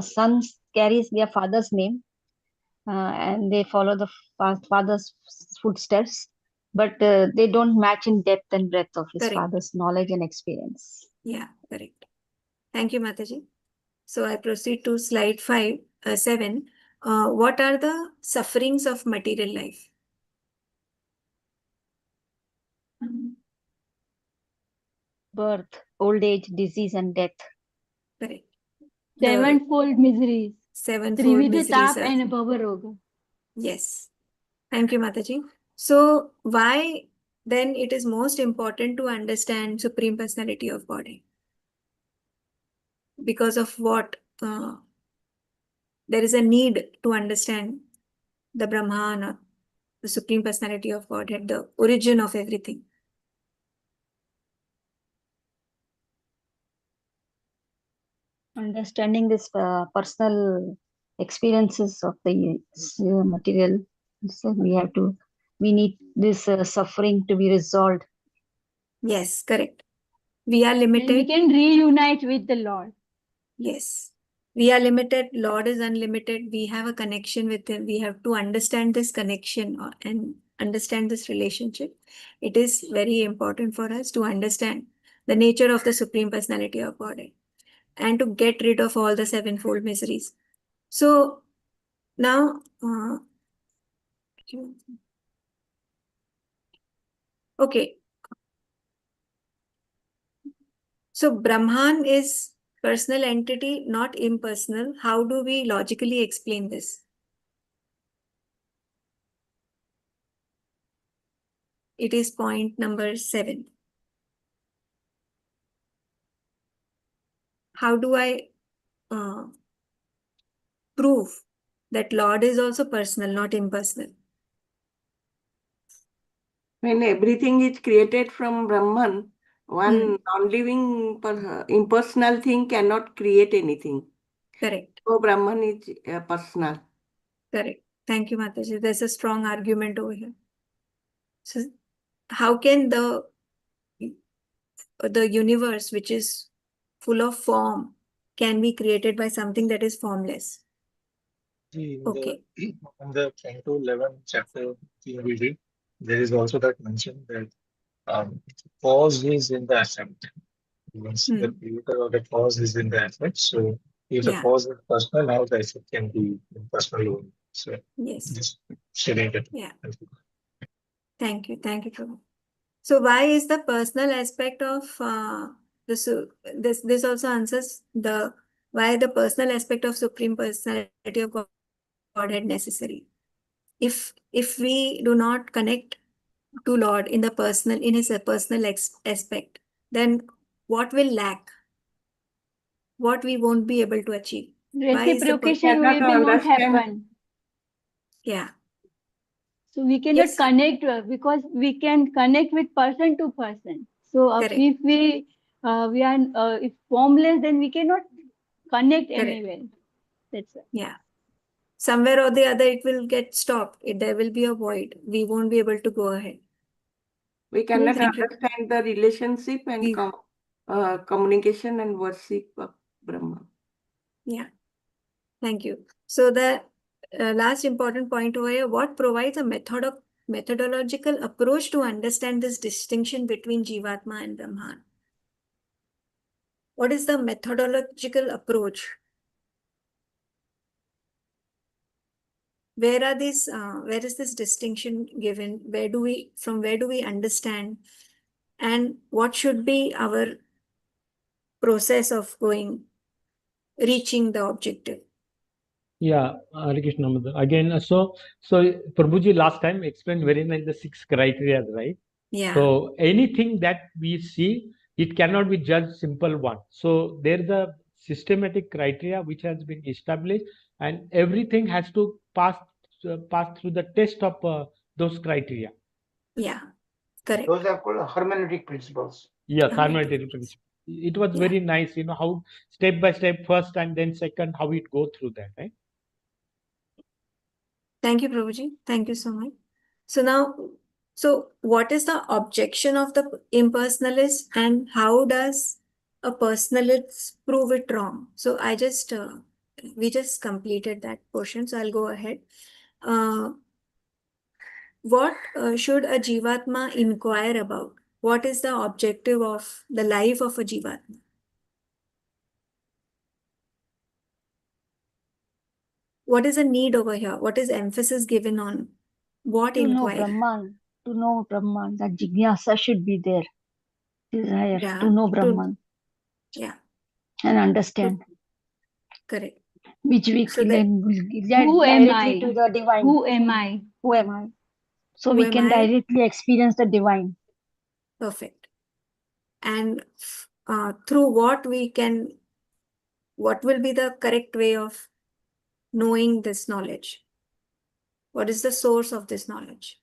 sons carries their father's name and they follow the father's footsteps, but they don't match in depth and breadth of his Correct. father's knowledge and experience. Yeah, correct. Thank you, Mataji. So I proceed to slide 7. What are the sufferings of material life? Birth, old age, disease, and death. Correct. sevenfold miseries. Sevenfold Trividha miseries tap are, and Bhavaroga. yes. Thank you, Mataji. So why then it is most important to understand Supreme Personality of Godhead? Because of what? There is a need to understand the Brahman, the Supreme Personality of Godhead, the origin of everything. Understanding this personal experiences of the material, so we need this suffering to be resolved. Yes, correct. We are Then we limited. can reunite with the Lord. Yes. We are limited. Lord is unlimited. We have a connection with Him. We have to understand this connection and understand this relationship. It is very important for us to understand the nature of the Supreme Personality of Godhead and to get rid of all the sevenfold miseries. So now, okay. So Brahman is personal entity, not impersonal. How do we logically explain this? It is point number 7. How do I prove that Lord is also personal, not impersonal? when everything is created from Brahman, one Hmm. non-living impersonal thing cannot create anything. Correct. So Brahman is personal. Correct. Thank you, Mataji. There's a strong argument over here. So how can the universe, which is full of form, can be created by something that is formless? See, Okay. in the 10 to 11 chapter we read, there is also that mention that cause is in the effect. Once the Hmm. creator or the cause is in the effect, so if the Yeah. cause is personal, how the effect can be personal only. So Yes. just stating that. Yeah. Thank you. Thank you, Prabhu. So why is the personal aspect of this also answers the why the personal aspect of Supreme Personality of Godhead necessary? If we do not connect to Lord in the personal, in his personal aspect, then what will lack? What we won't be able to achieve? Why is the Reciprocation Cannot will not understand. happen. yeah. So we cannot Yes. connect because we can connect with person to person. So Correct. if we are if formless, then we cannot connect Correct. anywhere. That's it. Yeah. Somewhere or the other, it will get stopped. There will be a void. We won't be able to go ahead. We cannot Thank you. understand the relationship and communication and worship of Brahman. Yeah. Thank you. So the last important point over here, what provides a methodological approach to understand this distinction between Jivatma and Brahman? What is the methodological approach? Where are these? Where is this distinction given? From where do we understand? And what should be our process of reaching the objective? Yeah, Hare Krishna Mother. Again, so Prabhuji last time explained very nice the 6 criteria, right? Yeah. So anything that we see, it cannot be judged simple one. So there is a systematic criteria which has been established, and everything has to pass through the test of those criteria. Yeah. Correct. Those are called hermeneutic principles. Yes, Hermeneutic hermeneutic principle. It was Yeah. very nice, how step by step, first and then second, how it go through that, right? Thank you, Prabhuji. Thank you so much. So now, what is the objection of the impersonalist and how does a personalist prove it wrong? So we just completed that portion. So I'll go ahead. What should a Jivatma inquire about? What is the objective of the life of a Jivatma? What is the need over here? What is emphasis given on? What To know inquire? Brahman, that jignasa should be there. Desire Yeah. to know Brahman Yeah. and understand, Correct. which we So can get Who am directly I? to the divine. Who am I? Who am I? So Who we am can I? directly experience the divine. Perfect. And through what will be the correct way of knowing this knowledge? What is the source of this knowledge?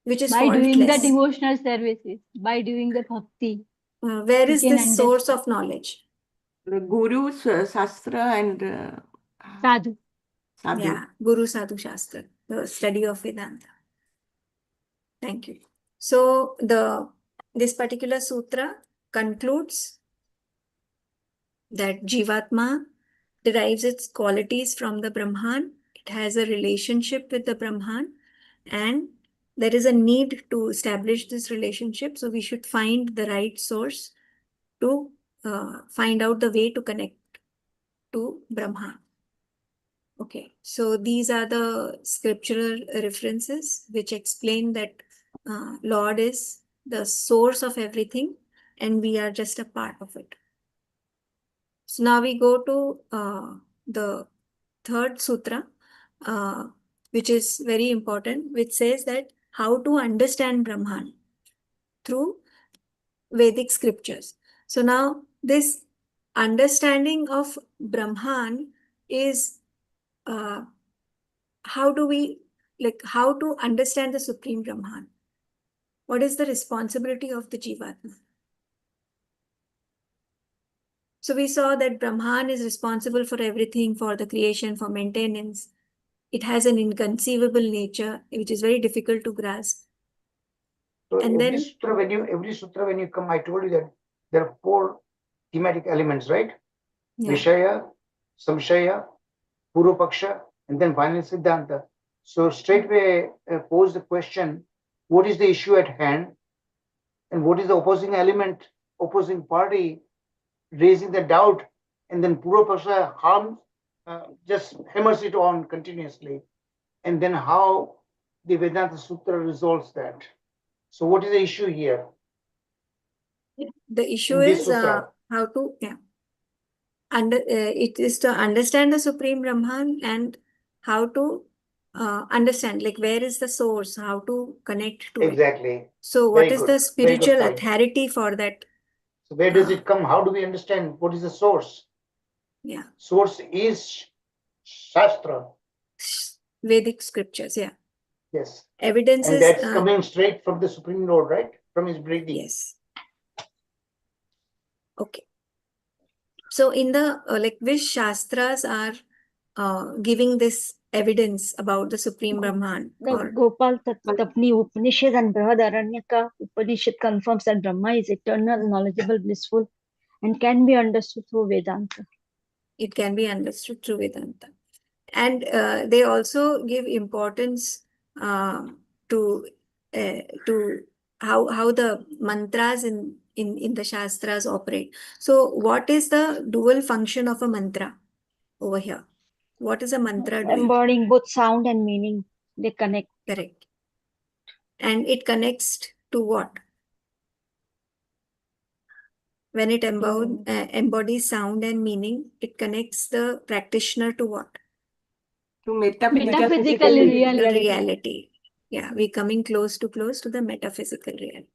Which is By doing the faultless. devotional services, by doing the bhakti. Where we is can this source of knowledge? The Guru, Shastra and Sadhu. Sadhu. Yeah, Guru Sadhu Shastra, the study of Vedanta. Thank you. So this particular sutra concludes that Jivatma derives its qualities from the Brahman. It has a relationship with the Brahman, and there is a need to establish this relationship. So we should find the right source to find out the way to connect to Brahman. Okay, so these are the scriptural references which explain that Lord is the source of everything and we are just a part of it. So now we go to the third sutra, which is very important, which says that how to understand Brahman through Vedic scriptures. So now this understanding of Brahman is how to understand the Supreme Brahman? What is the responsibility of the Jivatma? So we saw that Brahman is responsible for everything, for the creation, for maintenance. It has an inconceivable nature, which is very difficult to grasp. So And every then- sutra, every sutra when you come, I told you that there are 4 thematic elements, right? Yeah. Vishaya, Samshaya, Purupaksha, and then final Siddhanta. So straightway pose the question, what is the issue at hand? And what is the opposing element, opposing party raising the doubt? And then Purupaksha just hammers it on continuously. And then how the Vedanta Sutra resolves that. So what is the issue here? The issue In this is sutra. how to, it is to understand the Supreme Brahman and how to understand, like where is the source, how to connect to it. Exactly. So Very what is good. the Very good spiritual point. authority for that? So where does it come? How do we understand what is the source? Yeah, Source is Shastra. Vedic scriptures, yeah. Yes. Evidence And is, that's coming straight from the Supreme Lord, right? From his breathing. yes. Okay. So in the, like which Shastras are giving this evidence about the Supreme Brahman? The Or Gopal Tapni Upanishad and Brihadaranyaka Upanishad confirms that Brahma is eternal, knowledgeable, blissful, and can be understood through Vedanta. it can be understood through Vedanta. And they also give importance to how the mantras in the Shastras operate. So what is the dual function of a mantra over here? What is a mantra doing? Embodying both sound and meaning, they connect. Correct. And it connects to what? When it embodies sound and meaning, it connects the practitioner to what? To Metaphysical reality. Yeah, we're coming close to the metaphysical reality.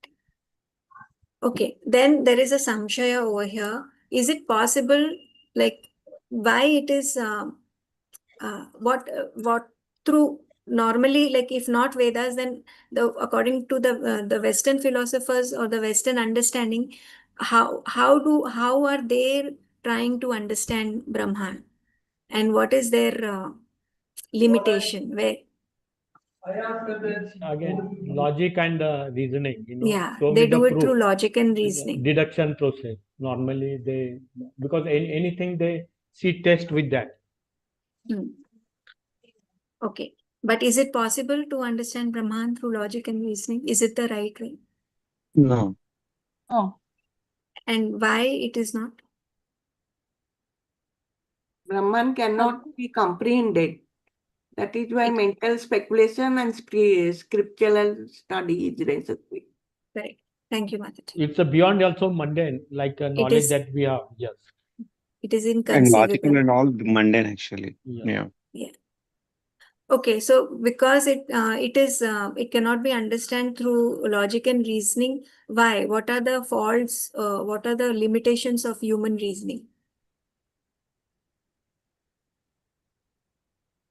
Okay, then there is a samshaya over here. Is it possible, like, why it is, what through normally, like, if not Vedas, then according to the Western philosophers or the Western understanding, how are they trying to understand Brahman, and what is their limitation? Where Again, logic and reasoning, Yeah, show they me the do it proof. through logic and reasoning. Deduction process. Normally because anything they see test with that. Hmm. Okay, but is it possible to understand Brahman through logic and reasoning? Is it the right way? No. Oh, And why it is not? Brahman cannot be comprehended. That is why mental speculation and scriptural study is necessary. Correct. Thank you, Mataji. It's a beyond also mundane, like a knowledge is- that we have. Yes. It is And inconceivable. logical and all mundane actually. Yeah. Yeah. Okay, so because it cannot be understood through logic and reasoning. Why? What are the faults? What are the limitations of human reasoning?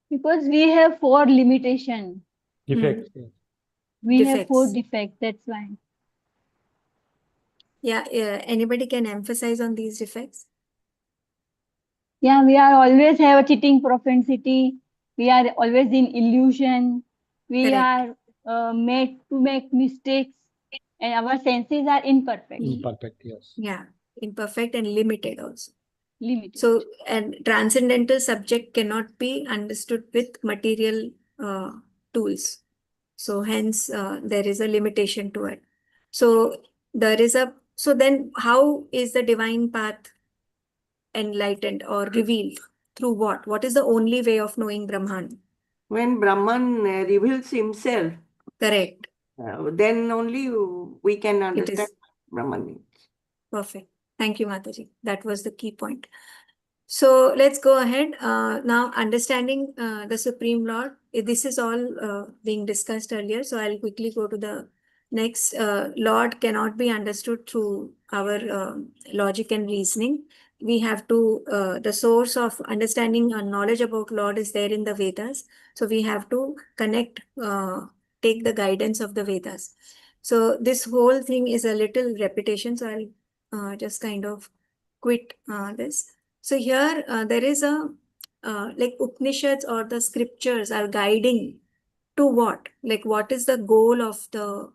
Because we have 4 limitation. Defects. Yes. We have 4 Defects. defects, that's why. Yeah, anybody can emphasize on these defects? Yeah, we are always have a cheating propensity. We are always in illusion. We Correct. are made to make mistakes, and our senses are imperfect. Imperfect, yes. Yeah, imperfect and limited also. Limited. So, and transcendental subject cannot be understood with material tools. So hence there is a limitation to it. So so then how is the divine path enlightened or revealed? Through what? What is the only way of knowing Brahman? When Brahman reveals himself, Correct. then only we can understand is- Brahman. Perfect. Thank you, Mataji. That was the key point. So let's go ahead. Now, understanding the Supreme Lord. This is all being discussed earlier. So I'll quickly go to the next. Lord cannot be understood through our logic and reasoning. We have to, the source of understanding and knowledge about Lord is there in the Vedas. So we have to connect, take the guidance of the Vedas. So this whole thing is a little repetition. So I'll just kind of quit this. So here there is a like Upanishads or the scriptures are guiding to what? Like what is the goal of the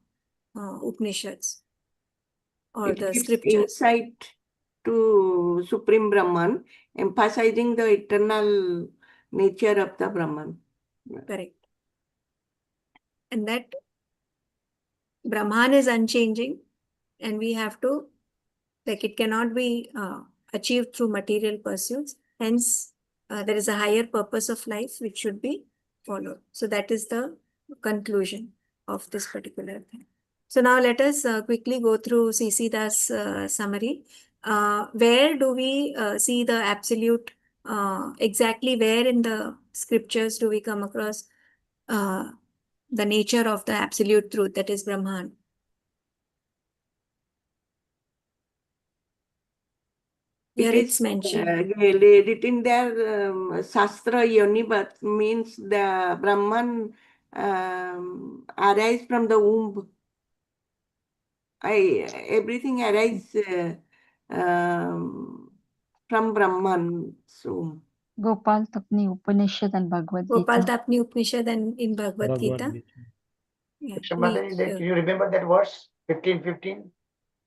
Upanishads or It the gives scriptures? insight to Supreme Brahman, emphasizing the eternal nature of the Brahman. Correct. And that Brahman is unchanging, and we have to, like, it cannot be achieved through material pursuits. Hence, there is a higher purpose of life which should be followed. So that is the conclusion of this particular thing. So now let us quickly go through CC Das summary. Where do we see the absolute, exactly where in the scriptures do we come across the nature of the absolute truth, that is Brahman? Here It it's is mentioned. written there, Shastra Yonibat means the Brahman arise from the womb. Everything arises from Brahman. So Gopal Tapni Upanishad and Bhagavad Gopal Gita. Tapni Upanishad and in Bhagavad Bhagavad Gita. Gita. Yeah, Do you remember that verse? 15:15?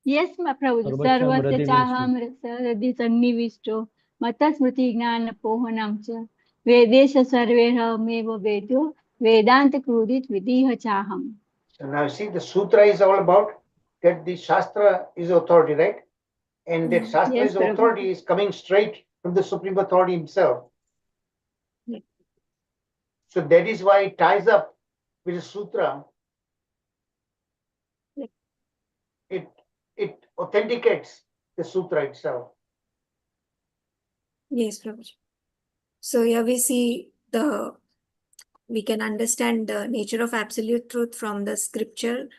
Yes, Prabhuji. Sarvacham Sarvasya Radhi chaham hridhi sannivishto mata smriti gnana pohanam cha vedesha sarveham vedyo vedanta krudit vidhiha chaham. So now see, the sutra is all about that the Shastra is authority, right? And that Shastra Yes, is authority is coming straight from the Supreme Authority himself. Yeah. So that is why it ties up with the sutra. Yeah. It authenticates the sutra itself. Yes, Prabhuji. So here we see we can understand the nature of absolute truth from the scriptures,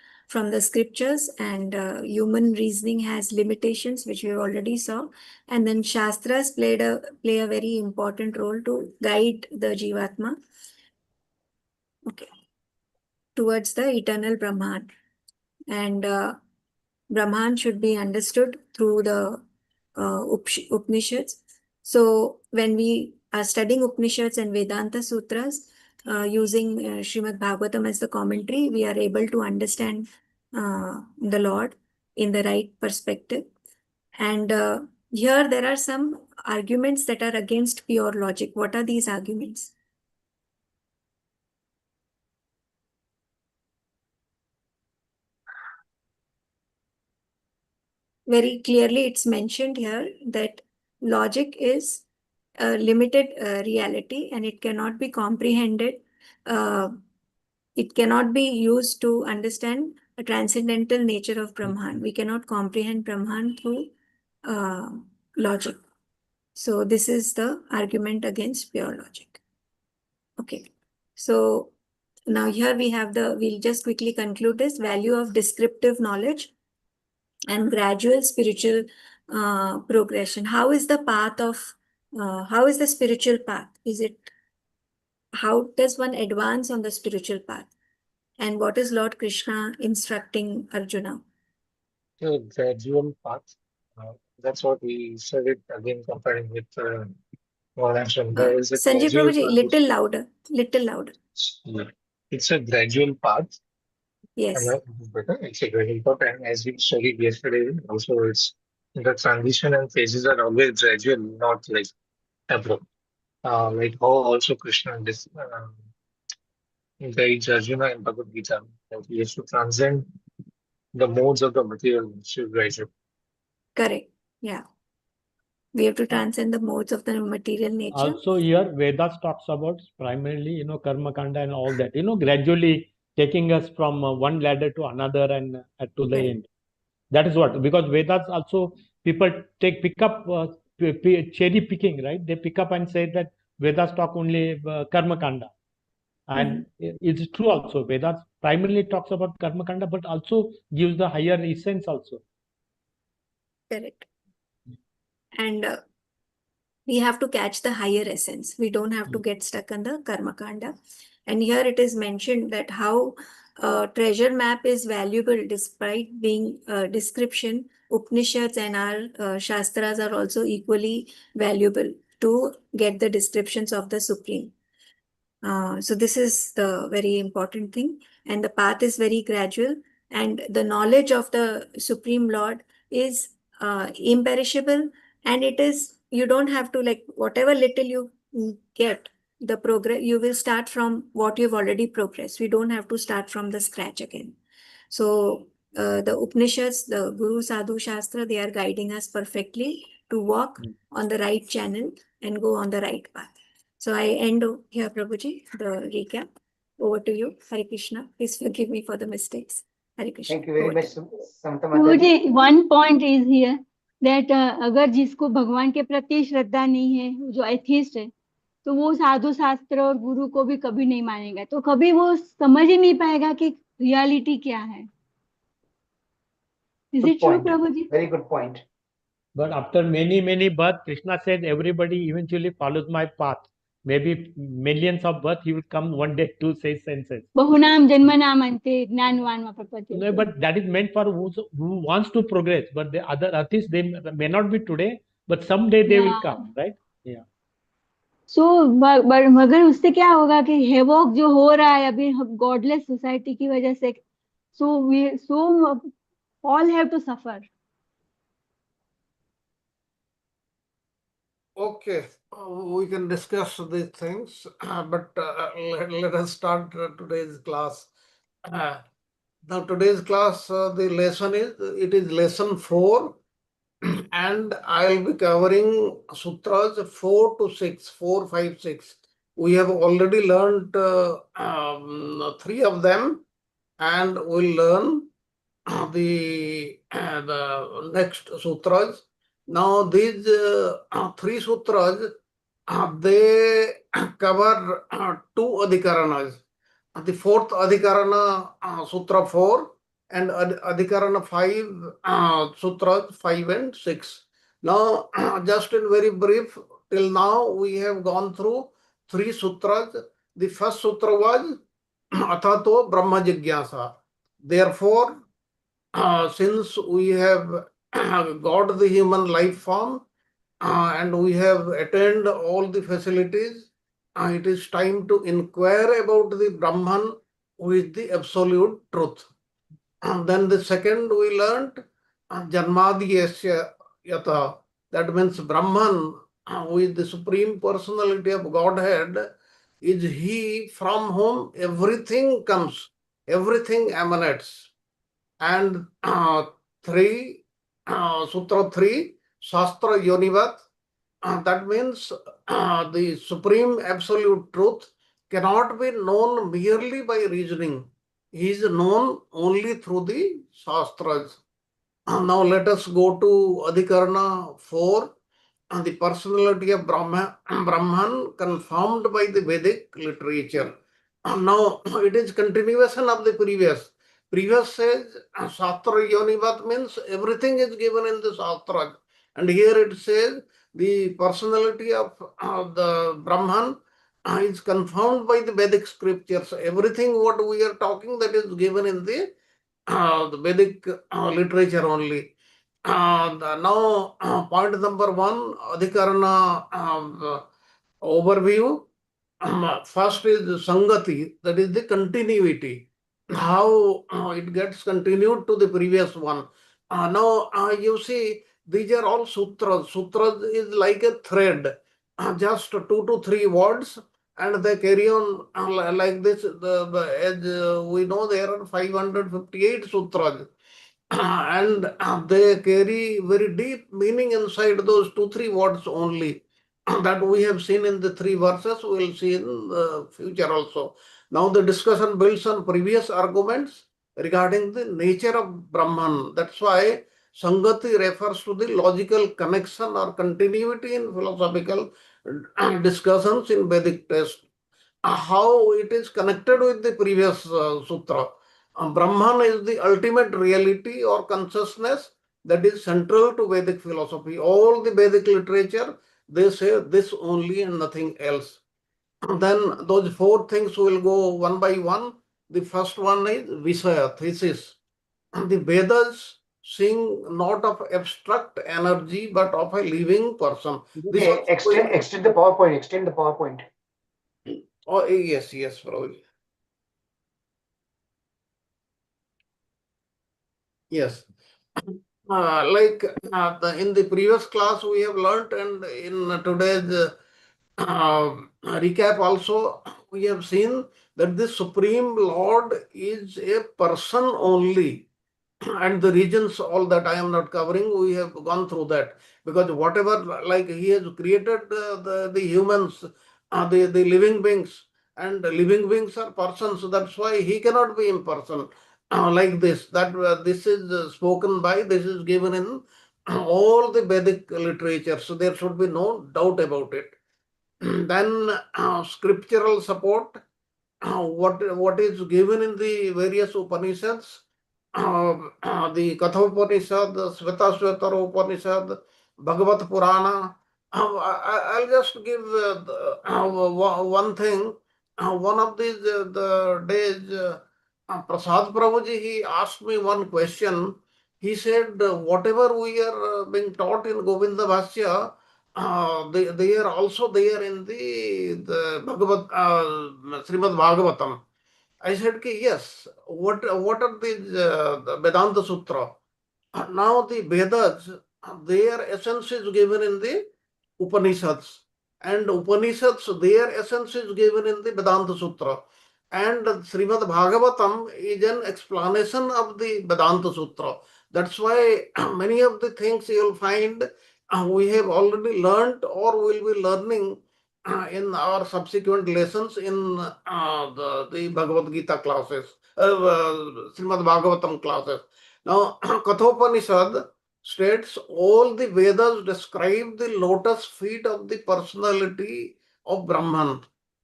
and human reasoning has limitations, which we already saw. And then Shastras play a very important role to guide the Jivatma, okay, towards the eternal Brahman. And Brahman should be understood through the Upanishads. So when we are studying Upanishads and Vedanta Sutras, using Srimad Bhagavatam as the commentary, we are able to understand the Lord in the right perspective. And here there are some arguments that are against pure logic. What are these arguments? Very clearly, it's mentioned here that logic is a limited reality, and it cannot be comprehended. It cannot be used to understand a transcendental nature of Brahman. We cannot comprehend Brahman through logic. So this is the argument against pure logic. Okay. So now here we have we'll just quickly conclude this value of descriptive knowledge and gradual spiritual progression. How is the path of, how is the spiritual path? How does one advance on the spiritual path? And what is Lord Krishna instructing Arjuna? The gradual path. That's what we said it again, comparing with Varnashram. There is a Sanjay gradual Prabhuji, path. little louder. Yeah. It's a gradual path. Yes. It's a gradual path, and as we studied yesterday, also it's the transition and phases are always gradual, not like abrupt. Like how also Krishna guides Arjuna in Bhagavad Gita that he has to transcend the modes of the material civilization. Correct. Yeah. We have to transcend the modes of the material nature. Also here Vedas talks about primarily, karma kanda and all that, gradually taking us from one ladder to another and to the Right. end. That is what, because Vedas also, people pick up cherry picking, right? They pick up and say that Vedas talk only karma kanda. And it's true also. Vedas primarily talks about karma kanda, but also gives the higher essence also. Correct. And we have to catch the higher essence. We don't have to get stuck on the karma kanda. And here it is mentioned that how treasure map is valuable despite being description. Upanishads and our Shastras are also equally valuable to get the descriptions of the Supreme. So this is the very important thing, and the path is very gradual, and the knowledge of the Supreme Lord is imperishable, and it is, you don't have to, like, whatever little you get, the progress, you will start from what you've already progressed. We don't have to start from the scratch again. So the Upanishads, the Guru Sadhu Shastra, they are guiding us perfectly to walk on the right channel and go on the right path. So I end here, Prabhuji, the recap. Over to you. Hare Krishna. Please forgive me for the mistakes. Hare Krishna. Thank you very Over much, to you. Samantha Mataji. मुझे one point is here that अगर जिसको भगवान के प्रति श्रद्धा नहीं है, जो atheist है, तो वो साधु शास्त्र और गुरु को भी कभी नहीं मानेगा, तो कभी वो समझ ही नहीं पाएगा कि रियलिटी क्या है. Is Good it true, point. Prabhuji? Very good point. But after many births, Krishna said, everybody eventually follows my path. Maybe millions of births, he will come one day to say senses. बहुनाम जन्मनाम अन्ते ज्ञानवान वा प्रपद्यते. No, but that is meant for who wants to progress. But the other artists, they may not be today, but someday they will come, right? Yeah. So मगर उससे क्या होगा कि हेवॉक जो हो रहा है अभी गॉडलेस सोसाइटी की वजह से, so all have to suffer. Okay, we can discuss these things, but let us start today's class. Now, today's class, the lesson is lesson 4, and I'll be covering sutras 4 to 6, 4, 5, 6. We have already learned 3 of them, and we'll learn the next sutras. Now, these 3 sutras, they cover 2 adhikaranas. The 4th adhikarana, sutra 4, and adhikarana 5, sutras 5 and 6. Now, just in very brief, till now we have gone through 3 sutras. The first sutra was Athato Brahma Jigyasa. Therefore, since we have got the human life form and we have attained all the facilities, it is time to inquire about the Brahman, who is the absolute truth. And then the second we learned Janmadi Yasya Yata. That means Brahman, who is the Supreme Personality of Godhead, is he from whom everything comes, everything emanates. And 3, Sutra 3, Shastra Yonivat, that means the Supreme Absolute Truth cannot be known merely by reasoning. He is known only through the Shastras. Now let us go to Adhikarana 4, the personality of Brahman confirmed by the Vedic literature. Now it is continuation of the previous. Previous says Shastra Yonivat means everything is given in the Shastras. And here it says the personality of the Brahman is confirmed by the Vedic scriptures. Everything what we are talking, that is given in the Vedic literature only. Now, point number 1, Adhikarana overview. First is Sangati, that is the continuity. How it gets continued to the previous one. Now, you see, these are all sutras. Sutras is like a thread, just 2 to 3 words, and they carry on like this. As we know, there are 558 sutras, and they carry very deep meaning inside those 2-3 words only. That we have seen in the 3 verses, we will see in the future also. Now the discussion builds on previous arguments regarding the nature of Brahman. That's why Sangati refers to the logical connection or continuity in philosophical discussions in Vedic text. How it is connected with the previous sutra. Brahman is the ultimate reality or consciousness that is central to Vedic philosophy. All the Vedic literature, they say this only and nothing else. Then those 4 things will go one by one. The first one is Visaya, thesis. The Vedas sing not of abstract energy but of a living person. This Okay, extend the PowerPoint. Extend the PowerPoint. Oh, yes, Prabhuji. Yes. In the previous class we have learnt, and in today's recap also we have seen that the Supreme Lord is a person only. And the regions, all that I am not covering, we have gone through that, because whatever, like he has created the humans, the living beings, and living beings are persons, so that's why he cannot be impersonal like this. That this is spoken by, this is given in all the Vedic literature, so there should be no doubt about it. Then scriptural support, what is given in the various Upanishads, the Kathopanishad, Svetasvatara Upanishad, Bhagavat Purana. I'll just give one thing. One of these the days, Prasad Prabhuji, he asked me one question. He said, whatever we are being taught in Govinda Bhashya, they are also there in the Bhagavad, Srimad Bhagavatam. I said, okay, yes. What are these the Vedanta Sutra? Now the Vedas, their essence is given in the Upanishads, and Upanishads, their essence is given in the Vedanta Sutra, and Srimad Bhagavatam is an explanation of the Vedanta Sutra. That's why many of the things you will find we have already learned or will be learning in our subsequent lessons in the Bhagavad Gita classes, Srimad Bhagavatam classes. Now, Kathopanishad states all the Vedas describe the lotus feet of the personality of Brahman.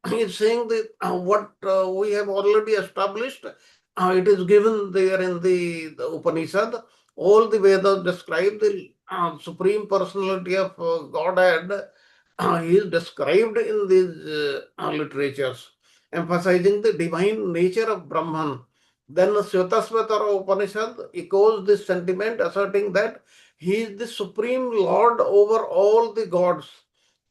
He is saying that what we have already established, it is given there in the Upanishad. All the Vedas describe the Supreme Personality of Godhead. He is described in these literatures, emphasizing the divine nature of Brahman. Then Svetasvatara Upanishad echoes this sentiment, asserting that he is the supreme lord over all the gods.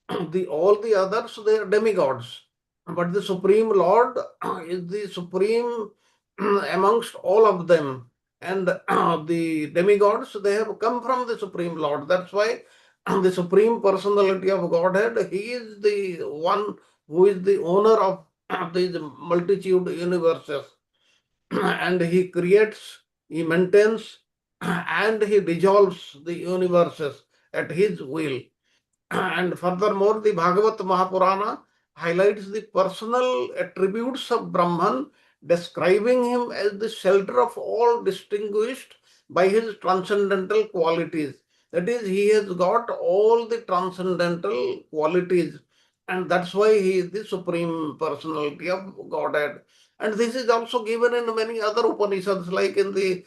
All the others, they are demigods. But the supreme lord is the supreme amongst all of them. And the demigods, they have come from the supreme lord. That's why the supreme personality of Godhead, he is the one who is the owner of these multitude universes. And he creates, he maintains, and he dissolves the universes at his will. And furthermore, the Bhagavad Mahapurana highlights the personal attributes of Brahman, describing him as the shelter of all, distinguished by his transcendental qualities. That is, he has got all the transcendental qualities, and that's why he is the supreme personality of Godhead. And this is also given in many other Upanishads, like in the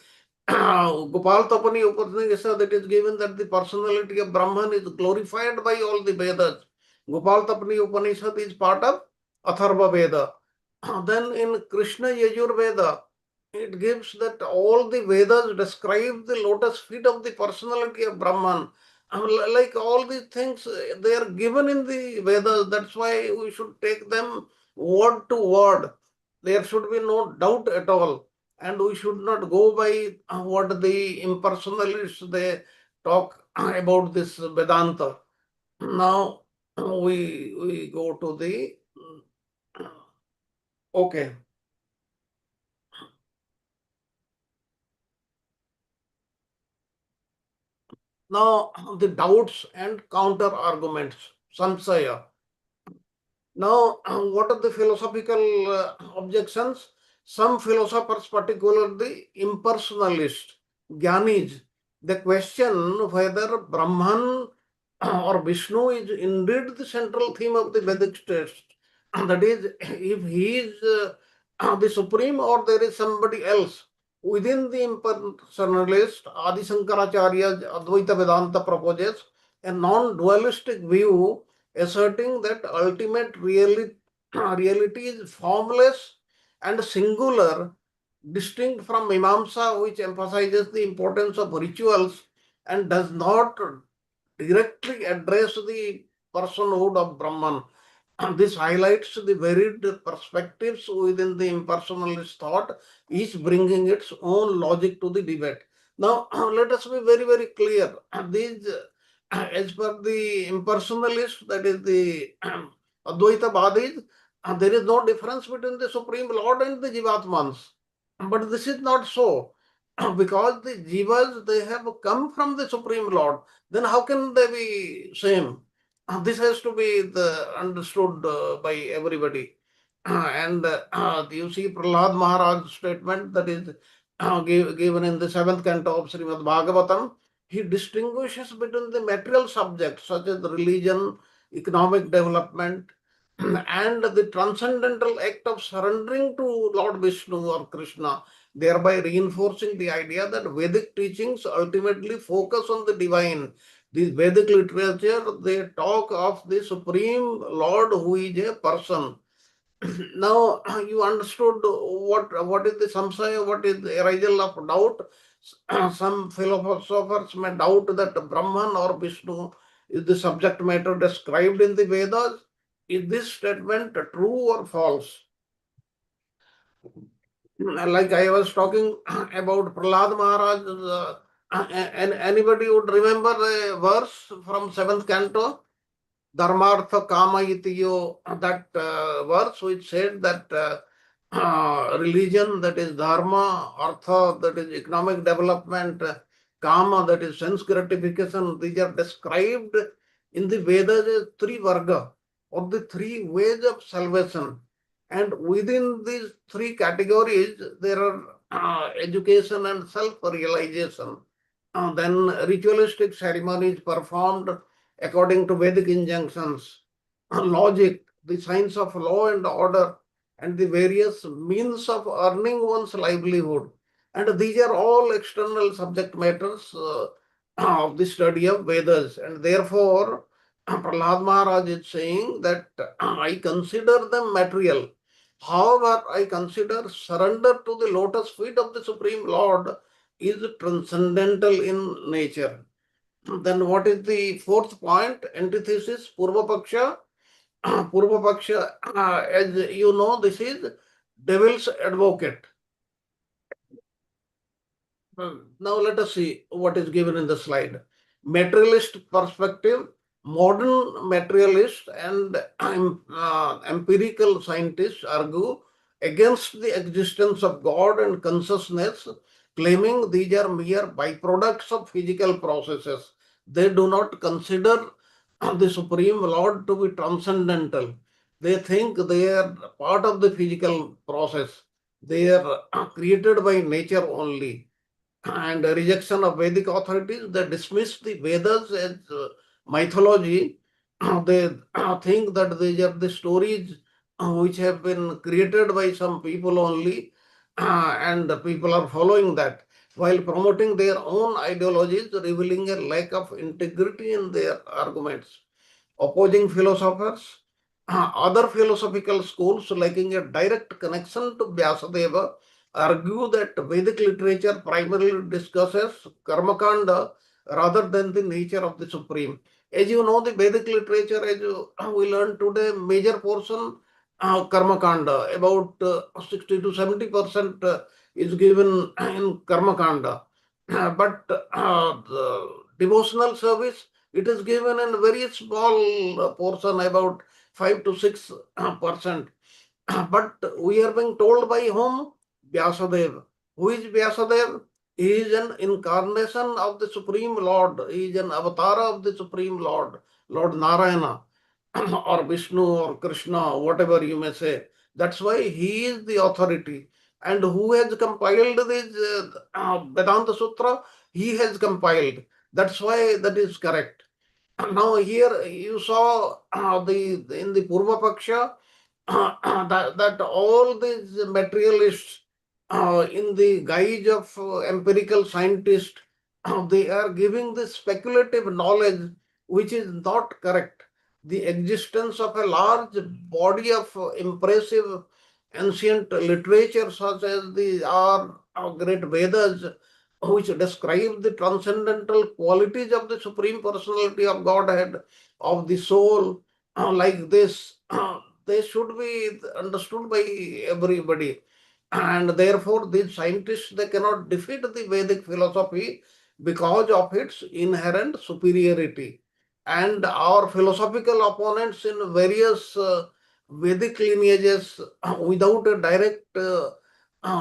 Gopal Tapani Upanishad, it is given that the personality of Brahman is glorified by all the Vedas. Gopal Tapani Upanishad is part of Atharva Veda. Then in Krishna Yajur Veda, it gives that all the Vedas describe the lotus feet of the personality of Brahman. Like all these things, they are given in the Vedas. That's why we should take them word to word. There should be no doubt at all. And we should not go by what the impersonalists they talk about this Vedanta. Now we go to the okay. Now the doubts and counter arguments, samsaya. Now, what are the philosophical objections? Some philosophers, particularly impersonalists, Gyanis, they question whether Brahman or Vishnu is indeed the central theme of the Vedic text. That is, if he is the supreme or there is somebody else. Within the impersonalist, Adi Shankaracharya's Advaita Vedanta proposes a non-dualistic view, asserting that ultimate reality is formless and singular, distinct from Mimamsa, which emphasizes the importance of rituals and does not directly address the personhood of Brahman. This highlights the varied perspectives within the impersonalist thought, each bringing its own logic to the debate. Now, let us be very, very clear. These, as per the impersonalist, that is the Advaita Badis, there is no difference between the Supreme Lord and the Jivatmans. But this is not so. Because the Jivas, they have come from the Supreme Lord. Then how can they be same? This has to be understood by everybody. And you see Prahlad Maharaj's statement that is given in the seventh canto of Srimad Bhagavatam. He distinguishes between the material subjects such as religion, economic development, and the transcendental act of surrendering to Lord Vishnu or Krishna, thereby reinforcing the idea that Vedic teachings ultimately focus on the divine. This Vedic literature, they talk of the Supreme Lord who is a person. Now you understood what is the samsaya, what is the arisal of doubt. Some philosophers may doubt that Brahman or Vishnu is the subject matter described in the Vedas. Is this statement true or false? Like I was talking about Prahlad Maharaj, and anybody would remember a verse from seventh canto? Dharmartha Kama Itiyo, that verse which said that religion, that is dharma, artha, that is economic development, kama, that is sense gratification, these are described in the Vedas as three varga, or the three ways of salvation. And within these three categories, there are education and self-realization. Then ritualistic ceremonies performed according to Vedic injunctions, logic, the science of law and order, and the various means of earning one's livelihood. And these are all external subject matters of the study of Vedas. And therefore, Prahlad Maharaj is saying that I consider them material. However, I consider surrender to the lotus feet of the Supreme Lord is transcendental in nature. Then what is the fourth point? Antithesis, Purva Paksha. Purva Paksha, as you know, this is devil's advocate. Now let us see what is given in the slide. Materialist perspective, modern materialists and empirical scientists argue against the existence of God and consciousness, claiming these are mere byproducts of physical processes. They do not consider the Supreme Lord to be transcendental. They think they are part of the physical process. They are created by nature only. And a rejection of Vedic authorities, they dismiss the Vedas as mythology. They think that these are the stories which have been created by some people only, and the people are following that while promoting their own ideologies, revealing a lack of integrity in their arguments. Opposing philosophers, other philosophical schools lacking a direct connection to Vyasadeva argue that Vedic literature primarily discusses karmakanda rather than the nature of the Supreme. As you know, the Vedic literature, as we learned today, major portion karmakanda, about 60 to 70% is given in karmakanda. But the devotional service, it is given in very small portion, about 5 to 6%. But we are being told by whom? Vyasadeva. Who is Vyasadeva? He is an incarnation of the Supreme Lord. He is an avatar of the Supreme Lord, Lord Narayana, or Vishnu or Krishna, whatever you may say. That's why he is the authority. And who has compiled this Vedanta Sutra? He has compiled. That's why that is correct. Now here you saw in the Purva Paksha that all these materialists in the guise of empirical scientists, they are giving this speculative knowledge which is not correct. The existence of a large body of impressive ancient literature such as the our great Vedas, which describe the transcendental qualities of the Supreme Personality of Godhead, of the soul, like this, they should be understood by everybody. And therefore, these scientists, they cannot defeat the Vedic philosophy because of its inherent superiority. And our philosophical opponents in various Vedic lineages, without a direct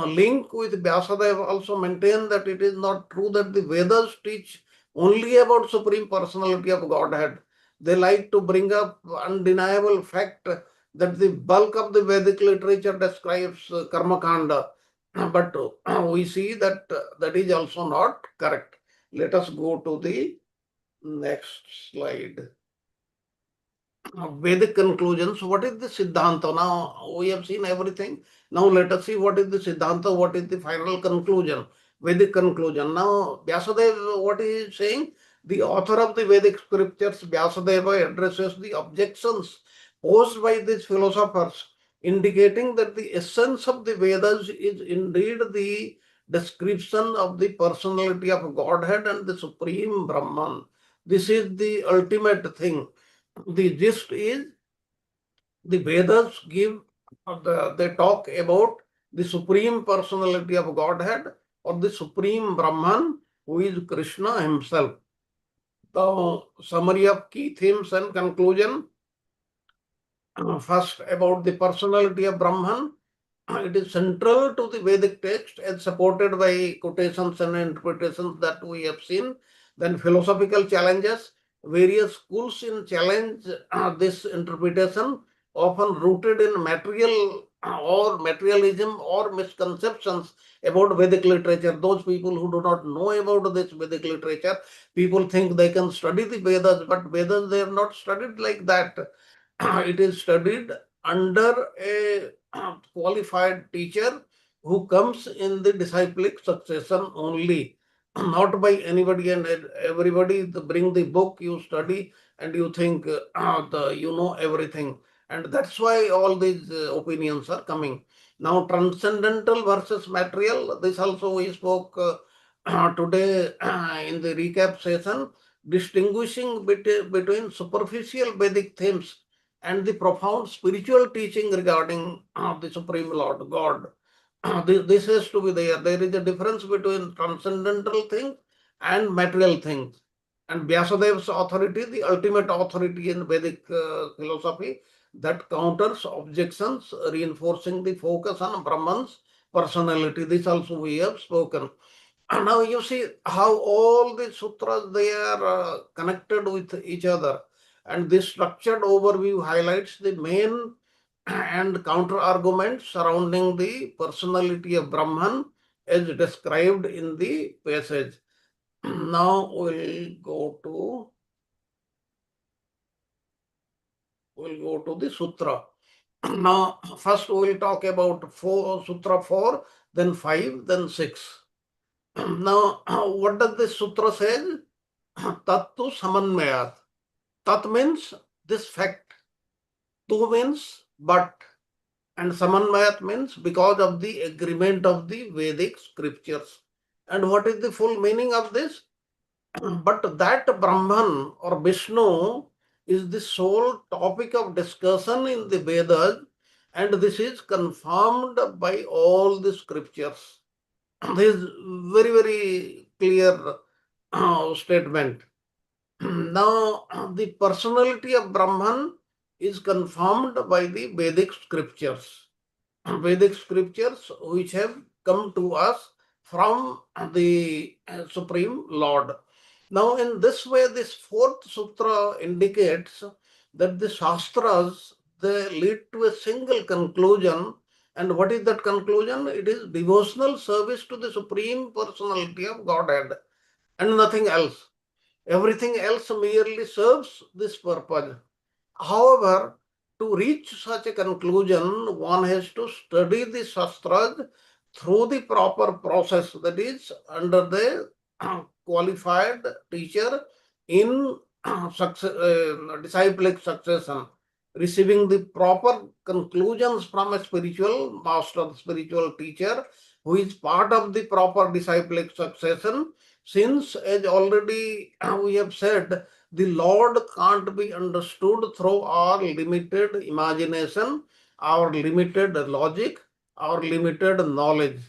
link with Vyasadeva, also maintain that it is not true that the Vedas teach only about Supreme Personality of Godhead. They like to bring up undeniable fact that the bulk of the Vedic literature describes Karma Kanda. But we see that that is also not correct. Let us go to the next slide. Vedic conclusions. What is the Siddhanta? Now we have seen everything. Now let us see what is the Siddhanta, what is the final conclusion, Vedic conclusion. Now Vyasadeva, what he is saying? The author of the Vedic scriptures, Vyasadeva, addresses the objections posed by these philosophers, indicating that the essence of the Vedas is indeed the description of the personality of Godhead and the Supreme Brahman. This is the ultimate thing. The gist is the Vedas give, they talk about the Supreme Personality of Godhead or the Supreme Brahman, who is Krishna himself. The summary of key themes and conclusion. First, about the personality of Brahman. It is central to the Vedic text and supported by quotations and interpretations that we have seen. Then philosophical challenges. Various schools in challenge this interpretation, often rooted in material or materialism or misconceptions about Vedic literature. Those people who do not know about this Vedic literature, people think they can study the Vedas, but Vedas, they are not studied like that. It is studied under a qualified teacher who comes in the disciplic succession only, not by anybody and everybody. Bring the book, you study, and you think you know everything. And that's why all these opinions are coming. Now, transcendental versus material, this also we spoke today in the recap session, distinguishing between superficial Vedic themes and the profound spiritual teaching regarding the Supreme Lord God. This has to be there. There is a difference between transcendental things and material things. And Vyasadeva's authority, the ultimate authority in Vedic philosophy, that counters objections, reinforcing the focus on Brahman's personality. This also we have spoken. And now you see how all the sutras, they are connected with each other. And this structured overview highlights the main and counter arguments surrounding the personality of Brahman as described in the passage. Now we'll go to the sutra. Now first we'll talk about sutra 4, then 5, then 6. Now what does this sutra say? Tattu samanmayat. Tat means this fact. Tu means but. And samanmayat means because of the agreement of the Vedic scriptures. And what is the full meaning of this? But that Brahman or Vishnu is the sole topic of discussion in the Vedas, and this is confirmed by all the scriptures. This is very, very clear statement. Now, the personality of Brahman is confirmed by the Vedic scriptures. Vedic scriptures which have come to us from the Supreme Lord. Now, in this way, this fourth sutra indicates that the Shastras, they lead to a single conclusion. And what is that conclusion? It is devotional service to the Supreme Personality of Godhead and nothing else. Everything else merely serves this purpose. However, to reach such a conclusion, one has to study the Shastras through the proper process, that is, under the qualified teacher in disciplic succession. receiving the proper conclusions from a spiritual master, spiritual teacher, who is part of the proper disciplic succession. Since, as already we have said, the Lord can't be understood through our limited imagination, our limited logic, our limited knowledge.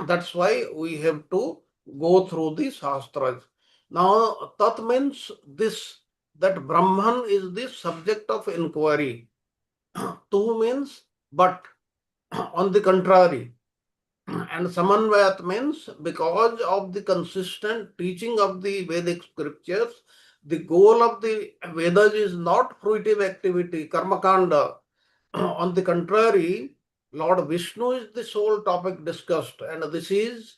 That's why we have to go through the Shastras. Now, Tat means this, that Brahman is the subject of inquiry. Tu means but, on the contrary. And Samanvayat means because of the consistent teaching of the Vedic scriptures, the goal of the Vedas is not fruitive activity, karmakanda. On the contrary, Lord Vishnu is the sole topic discussed, and this is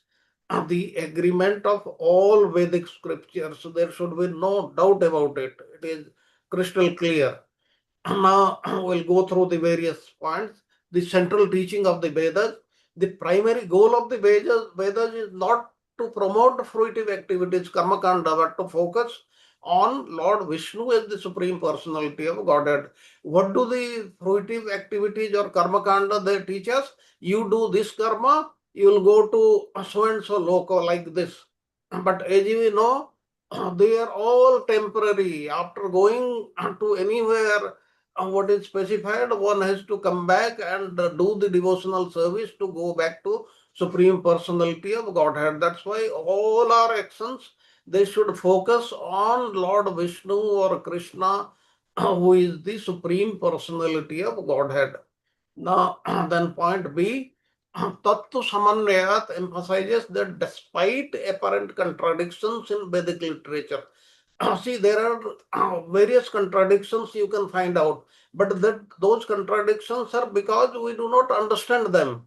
the agreement of all Vedic scriptures. So there should be no doubt about it. It is crystal clear. Now we'll go through the various points. The central teaching of the Vedas. The primary goal of the Vedas is not to promote fruitive activities, karma kanda, but to focus on Lord Vishnu as the Supreme Personality of Godhead. What do the fruitive activities or karma kanda they teach us? You do this karma, you will go to so and so loka like this. But as we know, they are all temporary. After going to anywhere, what is specified, one has to come back and do the devotional service to go back to Supreme Personality of Godhead. That's why all our actions, they should focus on Lord Vishnu or Krishna, who is the Supreme Personality of Godhead. Now, then point B, Tattva Samanvayat emphasizes that despite apparent contradictions in Vedic literature, see, there are various contradictions you can find out, but those contradictions are because we do not understand them.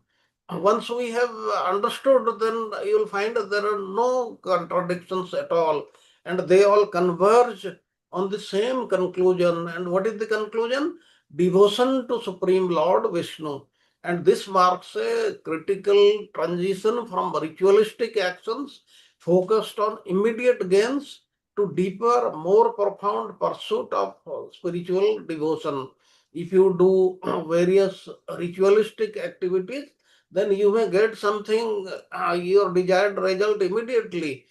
Once we have understood, then you'll find that there are no contradictions at all, and they all converge on the same conclusion. And what is the conclusion? Devotion to Supreme Lord Vishnu. And this marks a critical transition from ritualistic actions focused on immediate gains to deeper, more profound pursuit of spiritual devotion. If you do various ritualistic activities, then you may get something, your desired result immediately.